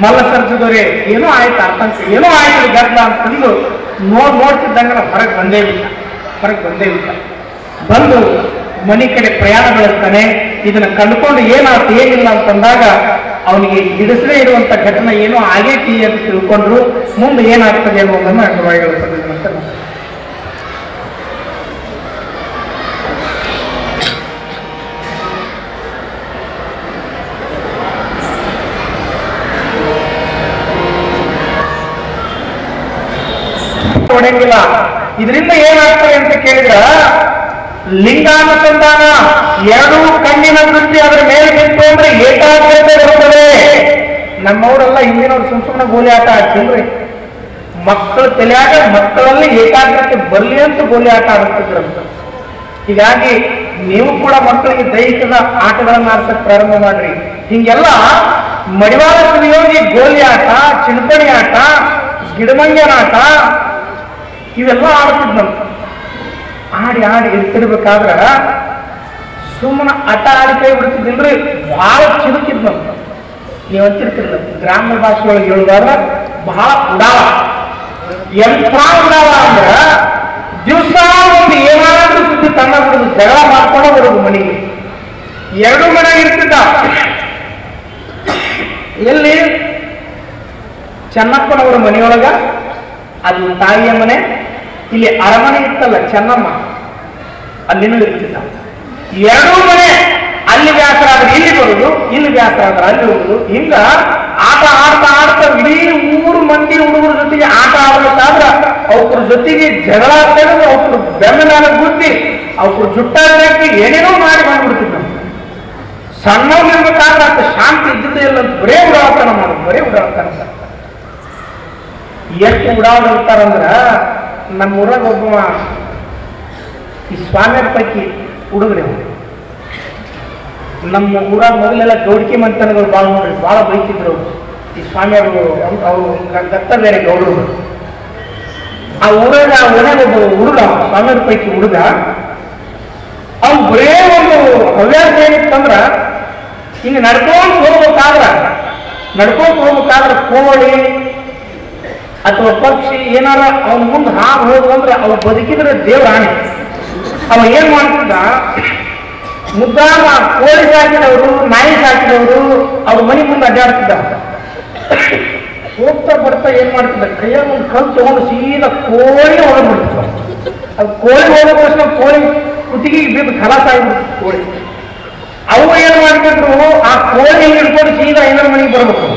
ಮಲ್ಲಸರ್ಜದವರೇ ಏನೋ ಆಯ್ತು ಆತಂಕ, ಏನೋ ಆಯ್ತು ಗದ್ದಲ ಅಂತಂದು ನೋಡ್ತಿದ್ದಂಗನ ಹೊರಗೆ ಬಂದೇ ಇಲ್ಲ. ಬಂದು ಮನೆ ಕಡೆ ಪ್ರಯಾಣ ಬೆಳೆಸ್ತಾನೆ. ಇದನ್ನ ಕಂಡುಕೊಂಡು ಏನಾಯ್ತು ಏನಿಲ್ಲ ಅಂತಂದಾಗ ಅವನಿಗೆ ಹಿಡಿಸದೇ ಇರುವಂತ ಘಟನೆ ಏನೋ ಆಗೈತಿ ಅಂತ ತಿಳ್ಕೊಂಡ್ರು. ಮುಂದೆ ಏನಾಗ್ತದೆ ಅನ್ನೋದನ್ನು ಅಂಗವಾಗಿ ಅಂತ ಹೊಡೆಯಂಗಿಲ್ಲ. ಇದರಿಂದ ಏನಾಗ್ತದೆ ಅಂತ ಕೇಳಿದ್ರ ಲಿಂಗಾನುಸಂಧಾನ, ಎರಡೂ ಕಣ್ಣಿನ ದೃಷ್ಟಿ ಅದರ ಮೇಲೆ ನಿಂತು ಅಂದ್ರೆ ಏಕಾಗ್ರತೆ ಬರುತ್ತದೆ. ನಮ್ಮವರೆಲ್ಲ ಹಿಂದಿನವ್ರು ಸುಮ್ಮನೆ ಗೋಲಿ ಆಟ ಆಡ್ತಿಲ್ರಿ. ಮಕ್ಕಳು ತಲೆಯಾಗ ಮಕ್ಕಳಲ್ಲಿ ಏಕಾಗ್ರತೆ ಬರ್ಲಿ ಅಂತ ಗೋಲಿ ಆಟ ಆಡ್ತಿದ್ರಂತ. ಹೀಗಾಗಿ ನೀವು ಕೂಡ ಮಕ್ಕಳಿಗೆ ದೈಹಿಕದ ಆಟಗಳನ್ನ ಆಡ್ಸಕ್ ಪ್ರಾರಂಭ ಮಾಡ್ರಿ. ಹಿಂಗೆಲ್ಲ ಮಡಿವಾಳ ಶಿವಯೋಗಿ ಗೋಲಿ ಆಟ, ಚಿಣಪಣಿ ಆಟ, ಗಿಡಮಂಗ್ಯನ ಆಟ ಇವೆಲ್ಲ ಆಡ್ತಿದ್ನಂತ. ಆಡಿ ಇರ್ತಿರ್ಬೇಕಾದ್ರ ಸುಮ್ಮನೆ ಆಟ ಆಡಿ ಕೈ ಬಿಡ್ತಿದ್ದಿಲ್ರಿ, ಬಹಳ ಚಿರುಕಿದ್ನಂತ. ನೀವು ಅಂತಿರ್ತಿರ್ಲ ಗ್ರಾಮ್ಯ ಭಾಷೆ ಒಳಗೆ ಹೇಳುವಾಗ ಬಹಳ ಉಡಾವ. ಎಂಥ ಉಡಾವ ಅಂದ್ರ ದಿವಸ ಒಂದು ಏನಾದ್ರೂ ಸುದ್ದಿ ತನ್ನ ಬಿಡುದು, ಜಗಳ ಮಾಡ್ಕೊಂಡು ಬರೋದು ಮನೆಗೆ. ಎರಡು ಮನೆ ಇರ್ತಿದ್ದ. ಎಲ್ಲಿ? ಚೆನ್ನಪ್ಪನವರ ಮನೆಯೊಳಗ, ಅದು ತಾಯಿಯ ಮನೆ. ಇಲ್ಲಿ ಅರಮನೆ ಇತ್ತಲ್ಲ ಚೆನ್ನಮ್ಮ, ಅಲ್ಲಿನೂ ಇರ್ತಿದ್ದ. ಎರಡೂ ಮನೆ. ಅಲ್ಲಿ ವ್ಯಾಸರ ಆದ್ರೆ ಇಲ್ಲಿ ಬರುದು, ಇಲ್ಲಿ ವ್ಯಾಸರ ಆದ್ರೆ ಅಲ್ಲಿ ಹೋಗುದು. ಹಿಂಗ ಆಟ ಆಡ್ತಾ ಇಡೀ ಊರು ಮಂದಿ ಹುಡುಗರ ಜೊತೆಗೆ ಆಟ ಆಡ್ಬೇಕಾದ್ರ ಅವ್ರ ಜೊತೆಗೆ ಜಗಳ ತೆಗೆದು ಅವ್ರ ಬೆನ್ನ ಮೇಲೆ ಬುದ್ಧಿ, ಅವ್ರ ಜುಟ್ಟಾಗಿ ಏನೇನೋ ಮಾಡಿ ಬಂದ್ಬಿಡ್ತಿದ್ದ. ಸಣ್ಣವ್ರಿರ್ಬೇಕಾದ್ರೆ ಅಂತ ಶಾಂತಿ ಇದ್ದಿದ್ದೇ ಇಲ್ಲ. ಬರೇ ಉಡಾವತನ ಮಾಡೋದು, ಬರೇ ಉಡಾವತನ. ಎಷ್ಟು ಉಡಾವಣೆ ಇರ್ತಾರಂದ್ರ ನಮ್ಮ ಊರಾಗ ಒಬ್ಬ ಈ ಸ್ವಾಮಿಯರ ಪೈಕಿ ಹುಡುಗ್ರಿ ನಮ್ಮ ಊರಾಗ ಮೊದಲೆಲ್ಲ ಗೌಡಿಕೆ ಮಂತನಗಳು ಭಾಳ ನೋಡ್ರಿ, ಭಾಳ ಬೈತಿದ್ರು ಈ ಸ್ವಾಮಿಯವರು. ಅವರು ಗತ್ತ ಬೇರೆ ಗೌಡರು. ಆ ಊರಾಗ ಒಣಗ ಒಬ್ಬ ಹುಡುಗ, ಸ್ವಾಮಿಯರ ಪೈಕಿ ಹುಡುಗ, ಅವ್ನು ಬರೇ ಒಂದು ಹವ್ಯಾಸ ಏನಿತ್ತಂದ್ರ ಹಿಂಗೆ ನಡ್ಕೊಂಡು ಹೋಗ್ಬೇಕಾದ್ರೆ ಕೋಳಿ ಅಥವಾ ಪಕ್ಷಿ ಏನಾರ ಅವನ ಮುಂದೆ ಹಾಗೆ ಹೋದ್ರಂದ್ರೆ ಅವ್ ಬದುಕಿದ್ರೆ ದೇವ್ರ ಆಣೆ. ಅವ ಏನ್ ಮಾಡ್ತಿದ್ದ, ಮುದ್ದಾಮ ಕೋಳಿ ಸಾಕಿದವರು, ನಾಯಿ ಸಾಕಿದವರು ಅವ್ರ ಮನೆ ಮುಂದೆ ಅಡ್ಡಾಡ್ತಿದ್ದ. ಹೋಗ್ತಾ ಬರ್ತಾ ಏನ್ ಮಾಡ್ತಿದ್ದ, ಕೈಯಾಗ ಒಂದು ಕಲ್ಲು ತಗೊಂಡು ಸೀದಾ ಕೋಳಿ ಹೊರಬಿಡ್ತಿದ್ದ. ಅದು ಕೋಳಿ ಹೋದ ತಕ್ಷಣ ಕೋಳಿ ಕುತ್ತಿಗೆ ಬಿದ್ದು ಖಲಾಸ ಆಗಿಬಿಡ್ತು ಕೋಳಿ. ಅವು ಏನ್ ಮಾಡ್ತಿದ್ರು, ಆ ಕೋಳಿ ಹಿಡ್ಕೊಂಡು ಸೀದಾ ಐನರ ಮನೆಗೆ ಬರ್ಬೇಕು.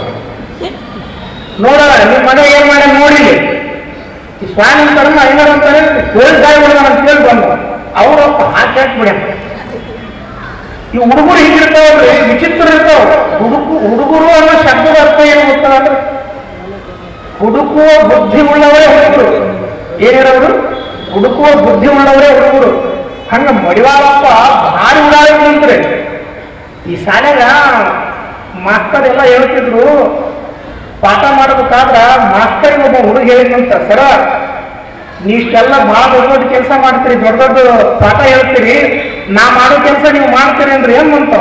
ನೋಡಲ್ಲ ನಿಮ್ಮ ಮನೆ ಏನ್ ಮಾಡಿ ನೋಡಿ, ಈ ಸ್ವಾಮಿ ಅಂತಾರಲ್ಲ ಐನರ್ ಅಂತಾರೆ, ಕೋಳಿ ಸಾಯಿ ಬಿಡೋಣ ಅಂತ ಹೇಳಿ ಬಂದು ಅವ್ರಪ್ಪ ಹಾಕಿ ಬಿಡ. ಈ ಹುಡುಗರು ಹಿಂಗಿರ್ತಾವ್ರಿ, ವಿಚಿತ್ರ ಇರ್ತಾವ. ಹುಡುಗರು ಅನ್ನೋ ಶಬ್ದದ ಅರ್ಥ ಏನು ಗೊತ್ತಾದ್ರೆ ಹುಡುಕುವ ಬುದ್ಧಿ ಉಳ್ಳವರೇ ಹುಡುಗರು. ಏನಿರೋರು ಹುಡುಕುವ ಬುದ್ಧಿ ಉಳ್ಳವರೇ ಹುಡುಗರು. ಹಂಗ ಮಡಿವಾಳಪ್ಪ ಭಾರಿ ಉಡಾಳಿ ನಿಂತ್ರೆ ಈ ಶಾಲೆಗ ಮಾಸ್ತರ್ ಎಲ್ಲ ಹೇಳ್ತಿದ್ರು. ಪಾಠ ಮಾಡಬೇಕಾದ್ರ ಮಾಸ್ತರಿಗೆ ಒಬ್ಬ ಹುಡುಗ ಹೇಳಿದಂತ, ಸರ ನೀಷ್ಟೆಲ್ಲ ಬಹಳ ದೊಡ್ಡ ದೊಡ್ಡ ಕೆಲಸ ಮಾಡ್ತೀರಿ, ದೊಡ್ಡ ದೊಡ್ಡ ಪಾಠ ಹೇಳ್ತೀರಿ, ನಾ ಮಾಡೋ ಕೆಲಸ ನೀವು ಮಾಡ್ತೀರಿ ಅಂದ್ರೆ ಏನ್ ಅಂತ,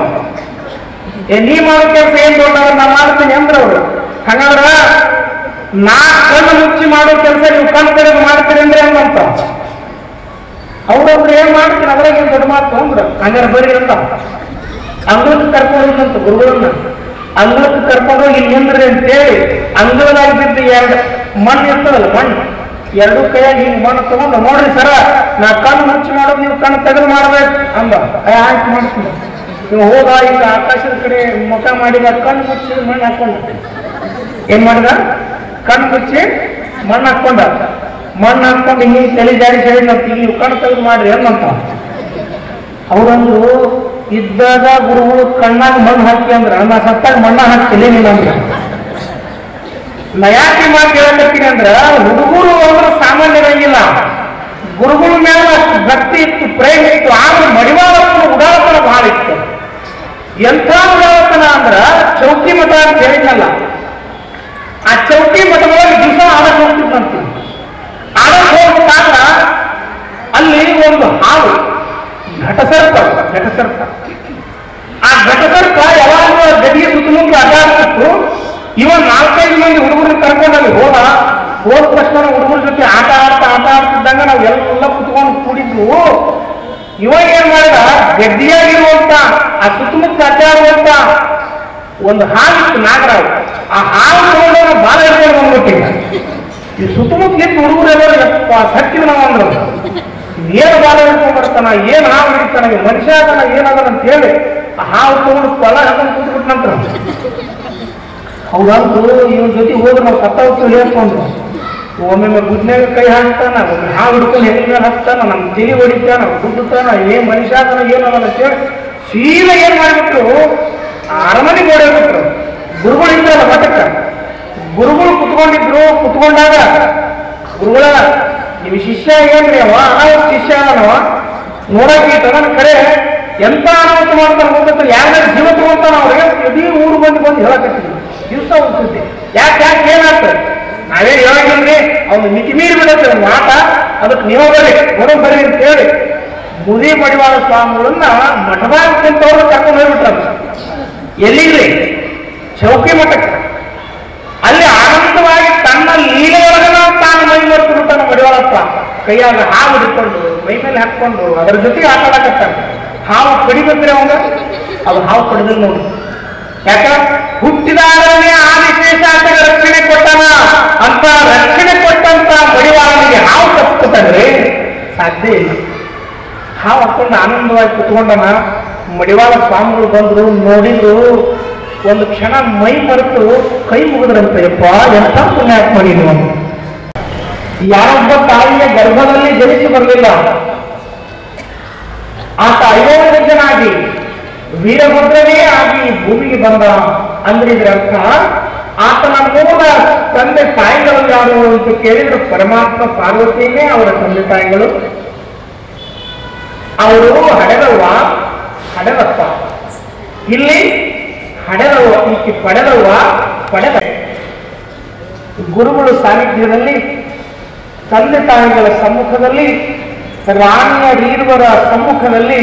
ನೀ ಮಾಡೋ ಕೆಲಸ ಏನ್ ದೊಡ್ಡ ನಾ ಮಾಡ್ತೀನಿ ಅಂದ್ರ ಅವ್ರು. ಹಂಗಂದ್ರ ನಾ ಕಣ್ಣು ಮುಚ್ಚಿ ಮಾಡೋ ಕೆಲಸ ನೀವು ಕಣ್ಣು ತೆರೆದು ಮಾಡ್ತೀರಿ ಅಂದ್ರೆ ಹೆಂಗಂತ ಅವ್ರೊಬ್ರು ಏನ್ ಮಾಡ್ತೀನಿ ಅದ್ರಾಗ ಏನ್ ದೊಡ್ಡ ಮಾತು ಅಂದ್ರ. ಹಂಗಾರ ಬರ್ರಿ ಅಂತ ಅಂಗಳಕ್ಕೆ ಕರ್ಕೊಂಡಂತ ಗುರುಗಳನ್ನ ಅಂಗಳಕ್ಕೆ ಕರ್ಕೊಂಡೋಗಿ ಇಲ್ಲಿ ನಿಂದ್ರಿ ಅಂತೇಳಿ ಅಂಗಳದಾಗ ಬಿದ್ದು ಎರಡು ಮಣ್ಣು ಇರ್ತದಲ್ಲ, ಮಣ್ಣು ಎರಡು ಕೈಯಾಗಿ ಹಿಂಗ್ ಮಣ್ಣು ತಗೊಂಡು, ನೋಡ್ರಿ ಸರ ನಾ ಕಣ್ಣು ಮುಚ್ಚಿ ಮಾಡೋದು ನೀವು ಕಣ್ಣು ತೆಗೆದು ಮಾಡ್ಬೇಕು ಅಂದ. ಆಯ್ತು ಮಾಡ್ತೀನಿ. ನೀವು ಹೋದ ಈಗ ಆಕಾಶದ ಕಡೆ ಮುಖ ಮಾಡಿದ, ಕಣ್ಣು ಮುಚ್ಚಿ ಮಣ್ಣು ಹಾಕೊಂಡ. ಏನ್ ಮಾಡಿದ, ಕಣ್ಣು ಮುಚ್ಚಿ ಮಣ್ಣು ಹಾಕೊಂಡ. ಮಣ್ಣು ಹಾಕೊಂಡು ಹಿಂಗೆ ತಲೆ ಜಾರಿ ಹೇಳಿದಂತ, ನೀವು ಕಣ್ಣು ತೆಗೆದು ಮಾಡ್ರಿ ಅನ್ನಂತ. ಅವ್ರಂದ್ರು ಇದ್ದಾಗ ಗುರುಗಳು ಕಣ್ಣಾಗ ಮಣ್ಣು ಹಾಕಿ ಅಂದ್ರ ನಾ ಸತ್ತಾಗ ಮಣ್ಣ ಹಾಕ್ತಿಲ್ಲ ನೀನು ಅಂದ್ರ. ನಾ ಯಾಕೆ ಮಾತು ಹೇಳಕತ್ತೀನಿ ಅಂದ್ರ, ಹುಡುಗರು ಅಂದ್ರೆ ಸಾಮಾನ್ಯರಂಗಿಲ್ಲ. ಗುರುಗಳ ಮೇಲೆ ಅಷ್ಟು ಭಕ್ತಿ ಇತ್ತು, ಪ್ರೇಮ ಇತ್ತು. ಆದ್ರೆ ಮಡಿವಾಳಪ್ಪನ ಉಡಾಳತನ ಬಹಳ ಇತ್ತು. ಎಂಥ ಉಡಾಳತನ ಅಂದ್ರ ಚೌಕಿ ಮಠ ಅಂತ ಹೇಳಿದ್ನಲ್ಲ, ಆ ಚೌಕಿ ಮಠದೊಳಗೆ ದಿವಸ ಆಡಕ್ ಹೋಗ್ತಿದ್ದಂತೀವಿ. ಆಡಕ್ ಹೋಗ್ಬೇಕಾದ್ರ ಅಲ್ಲಿ ಒಂದು ಹಾವು ಘಟಸರ್ಪ ಆ ಘಟಸರ್ಪ ಯಾವಾಗ ಗದಿಗೆ ಸುತ್ತಮುತ್ತ ಅಡ್ಡಾಡ್ತಿತ್ತು. ಇವ 4-5 ಮಂದಿ ಹುಡುಗರನ್ನ ಕರ್ಕೊಂಡಲ್ಲಿ ಹೋದ ತಕ್ಷಣ ಹುಡುಗರ ಜೊತೆ ಆಟ ಆಡ್ತಿದ್ದಂಗ ನಾವು ಎಲ್ಲ ಕುತ್ಕೊಂಡು ಕೂಡಿದ್ವು. ಇವ ಏನ್ ಮಾಡಿದ, ಗದ್ದಿಯಾಗಿರುವಂತ ಆ ಸುತ್ತಮುತ್ತ ಅಡ್ಡಾಡುವಂತ ಒಂದು ಹಾವಿತ್ತು, ನಾಗರಾವ್. ಆ ಹಾವು ತಗೊಂಡು ಬಾಳ ಹಿಡ್ಕೊಂಡು ಬಂದ್ಬಿಟ್ಟಿಲ್ಲ. ಈ ಸುತ್ತಮುತ್ತ ಇತ್ತು ಹುಡುಗರೆಲ್ಲರೂ ಎಪ್ಪ ಸತ್ತಿವ ನಾವು ಅಂದ್ರು. ಏನು ಬಾಳ ಹಿಡ್ಕೊಂಡ್ ಬರ್ತಾನ, ಏನ್ ಹಾವು ಹಿಡಿತಾನ, ಮನುಷ್ಯ ಅದನ್ನ ಏನದ ಅಂತ ಹೇಳಿ ಆ ಹಾವು ತಗೊಂಡು ಹೊಲ ಹಾಕೊಂಡು ಕೂತ್ಬಿಟ್ಟು ನಂತರ ಹೌದಂತೂ ಇವನ್ ಜೊತೆ ಹೋದ್ರೆ ನಾವು ಸತ್ತ ಹೋಗ್ತೀವಿ ಹೇಳ್ಕೊಂಡ್ರು. ಒಮ್ಮೆ ಗುಡ್ನಾಗ ಕೈ ಹಾಕ್ತಾನ, ಒಮ್ಮೆ ಹಾವು ಹಿಡ್ಕೊಂಡು ಹೆಣ್ಣಿನ ಮೇಲೆ ಹಾಕ್ತಾನ, ನಮ್ ತಿಳಿ ಹೊಡಿತಾನ, ಗುಡ್ತಾನ, ಏನ್ ಮನುಷ್ಯ ಅದನ್ನ ಏನದ ಅಂತ ಹೇಳಿ ಸೀದಾ ಏನ್ ಮಾಡಿಬಿಟ್ರು, ಅರಮನೆ ಗೋಡೆ ಬಿಟ್ರು. ಗುರುಗಳು ಇದ್ರಲ್ಲ ಮಠಕ್ಕ, ಗುರುಗಳು ಕುತ್ಕೊಂಡಾಗ ಗುರುಗಳ ನೀವು ಶಿಷ್ಯ ಏನ್ರಿ ಅವ ಅನಾಹುತ ಶಿಷ್ಯ ಅವ ನೋಡಕ್ಕೆ ತಗೊಂಡ್ ಕರೆ ಎಂತ ಅನಾಹುತ ಮಾಡ್ತಾನೆ ಗೊತ್ತ, ಯಾರ್ಯಾರು ಜೀವ ತಗೊಂತಾನ ಅವ್ರಿಗೆ ಇಡೀ ಊರು ಬಂದು ಹೇಳಕತ್ತೀವಿ ದಿವಸ ಉಳಿಸುತ್ತೆ. ಯಾಕೆ ಏನಾಗ್ತದೆ ನಾವೇ ಹೇಳಂಗಿಲ್ರಿ, ಅವ್ನು ಮಿತಿ ಮೀರಿ ಬಿಡುತ್ತೆ ಒಂದು ಮಾತ, ಅದಕ್ಕೆ ನೀವು ಬರ್ರಿ ಅಂತ ಹೇಳಿ ಮುದಿ ಮಡಿವಾಳ ಸ್ವಾಮಿಗಳನ್ನ ಮಠದಾಗ ಕುಂತವ್ರು ಕರ್ಕೊಂಡು ಹೋಗ್ಬಿಟ್ರ. ಎಲ್ಲಿಗ್ರಿ, ಚೌಕಿ ಮಠಕ್ಕೆ. ಅಲ್ಲಿ ಆನಂದವಾಗಿ ತನ್ನ ಲೀಲೆಯೊಳಗನ ತಾನು ಮೈ ಮರೆತು ಬಿಟ್ಟಾನ ಮಡಿವಾಳಪ್ಪ. ಕೈಯಾಗ ಹಾವು ಹಿಡ್ಕೊಂಡು ಮೈ ಮೇಲೆ ಹಾಕೊಂಡು ಅದರ ಜೊತೆಗೆ ಆಟ ಆಡಕತ್ತಾನ. ಹಾವು ಕಡಿಬೇಕ್ರಿ ಅವಂಗ, ಅದು ಹಾವು ಕಡಿದಿಲ್ಲ ನೋಡಿ. ಯಾಕ ಹುಟ್ಟಿದಾಗಲೇ ಆ ವಿಶೇಷ ಆಟಗ ರಕ್ಷಣೆ ಕೊಟ್ಟಾನ ಅಂತ, ರಕ್ಷಣೆ ಕೊಟ್ಟಂತ ಮಡಿವಾಳನಿಗೆ ಹಾವು ತಪ್ಪಿಕೊತಾನ್ರಿ ಸಾಧ್ಯ ಇಲ್ಲ. ಹಾವು ಹಾಕೊಂಡು ಆನಂದವಾಗಿ ಕುತ್ಕೊಂಡನ. ಮಡಿವಾಳ ಸ್ವಾಮಿಗಳು ಬಂದ್ರು, ನೋಡಿದ್ರು, ಒಂದು ಕ್ಷಣ ಮೈ ಮರೆತು ಕೈ ಮುಗಿದ್ರಂತ. ಯಪ್ಪ ಎಂತ ಪುಣ್ಯಾತ್ಮ ಮಾಡಿ ನೀವು. ಯಾರೊಬ್ಬ ತಾಯಿಯ ಗರ್ಭದಲ್ಲಿ ಜನಿಸಿ ಬರಲಿಲ್ಲ, ಆತ ಅಯೋಗ್ಯನಾಗಿ ವೀರಭದ್ರನೇ ಆಗಿ ಭೂಮಿಗೆ ಬಂದ ಅಂದ್ರೆ ಇದ್ರ ಅರ್ಥ ಆತನ ಮೂಲ ತಂದೆ ತಾಯಿಗಳು ಯಾರು ಅಂತ ಕೇಳಿದ್ರು ಪರಮಾತ್ಮ ಪಾರ್ವತಿಯೇ ಅವರ ತಂದೆ ತಾಯಿಗಳು. ಅವರು ಹಡೆದವ್ವ ಹಡೆದಪ್ಪ, ಇಲ್ಲಿ ಹಡೆದವ್ವ ಈಕೆ ಪಡೆದವ್ವ ಪಡೆದ. ಗುರುಗಳು ಸಾನ್ನಿಧ್ಯದಲ್ಲಿ, ತಂದೆ ತಾಯಿಗಳ ಸಮ್ಮುಖದಲ್ಲಿ, ರಾಣಿಯ ರೀರ್ವರ ಸಮ್ಮುಖದಲ್ಲಿ,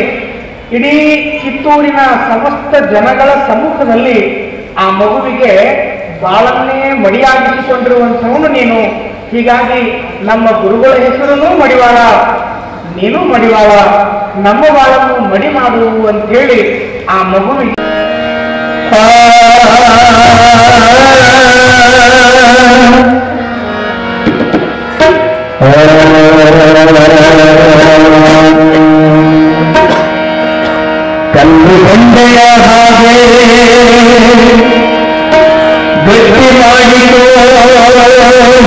ಇಡೀ ಕಿತ್ತೂರಿನ ಸಮಸ್ತ ಜನಗಳ ಸಮ್ಮುಖದಲ್ಲಿ ಆ ಮಗುವಿಗೆ ಬಾಳನ್ನೇ ಮಡಿಯಾಗಿಸಿಕೊಂಡಿರುವಂಥವನು ನೀನು. ಹೀಗಾಗಿ ನಮ್ಮ ಗುರುಗಳ ಹೆಸರನ್ನು ಮಡಿವಾಳ, ನೀನು ಮಡಿವಾಳ, ನಮ್ಮ ಬಾಳನ್ನು ಮಡಿ ಮಾಡು ಅಂತೇಳಿ ಆ ಮಗುವಿಗೆ ಕಲ್ಲು ಬಂಡೆಯ ಹಾಗೆ ಗಟ್ಟಿ ಮಾಡಿಕೋ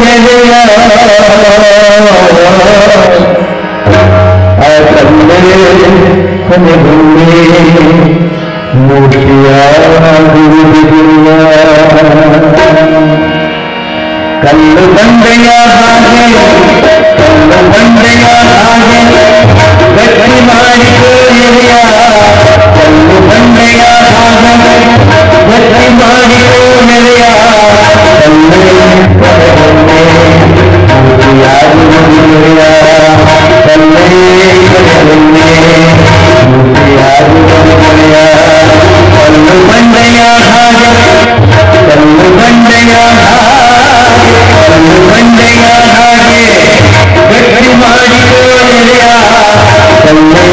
ಹೆದೆಯ, ಆ ಕಲ್ಲೇ ಕೊನೆಗೊಂಡೆ ಮೂರ್ತಿಯಾಗುವುದಿಲ್ಲ. ಕಲ್ಲು ಬಂಡೆಯ ಹಾಗೆ, ಕಲ್ಲು ಬಂಡೆಯ ಹಾಗೆ ಗಟ್ಟಿ ಮಾಡಿಕೋ ಹೆದೆಯ, ಕಲ್ಲು ಬಂಡೆಯ ಹಾಗೆ ಗಟ್ಟಿ ಮಾಡಿಕೋ ಹೆದೆಯ, ಕಲ್ಲೇ ಕೊನೆಗೊಂಡೆ ಮೂರ್ತಿಯಾಗುವುದಿಲ್ಲ, ಕಲ್ಲೇ ಕೊನೆಗೊಂಡೆ ಮೂರ್ತಿಯಾಗುವುದಿಲ್ಲ. ಕಲ್ಲು ಬಂಡೆಯ ಹಾಗೆ, ಕಲ್ಲು ಬಂಡೆಯ ಹಾಗೆ, ಕಲ್ಲು ಬಂಡೆಯ ಹಾಗೆ ಗಟ್ಟಿ ಮಾಡಿಕೋ ಹೆದೆಯ, ಕಲ್ಲೇ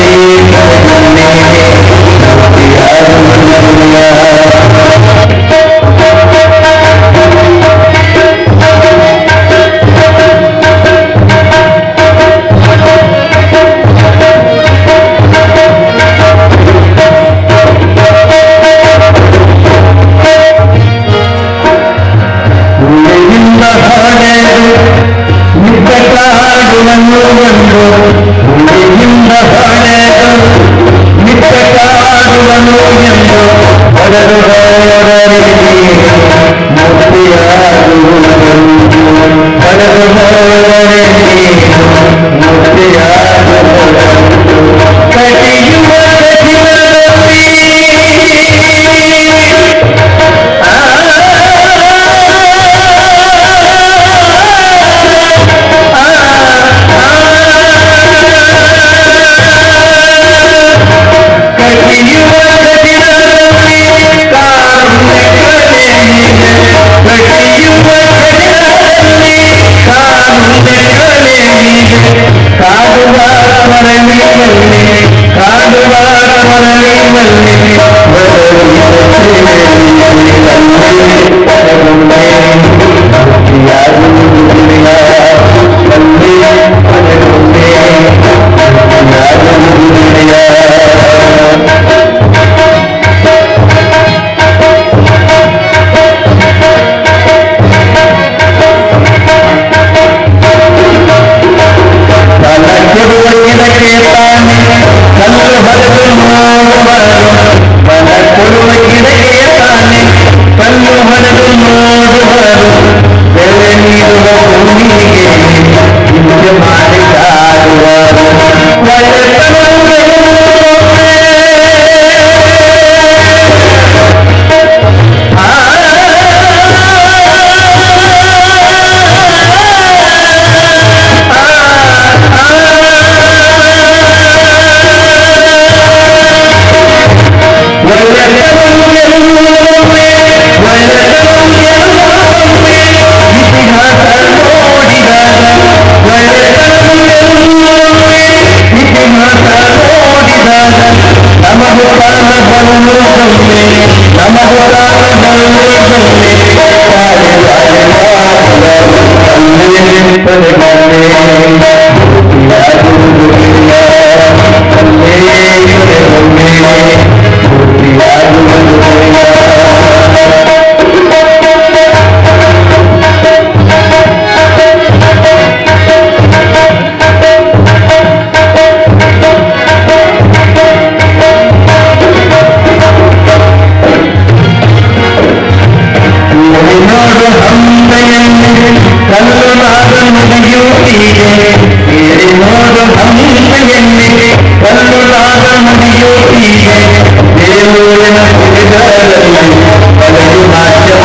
ಕೊನೆಗೊಂಡೆ ಮೂರ್ತಿಯಾಗುವುದಿಲ್ಲ. ಕಲ್ಲುಲಾದ ಮಡಿಯೋಟಿಗೆ ದೇವೋಯನ ಕುಡಿದರಲ್ಲಿ ಬಲಗು ನಾಟ್ಯ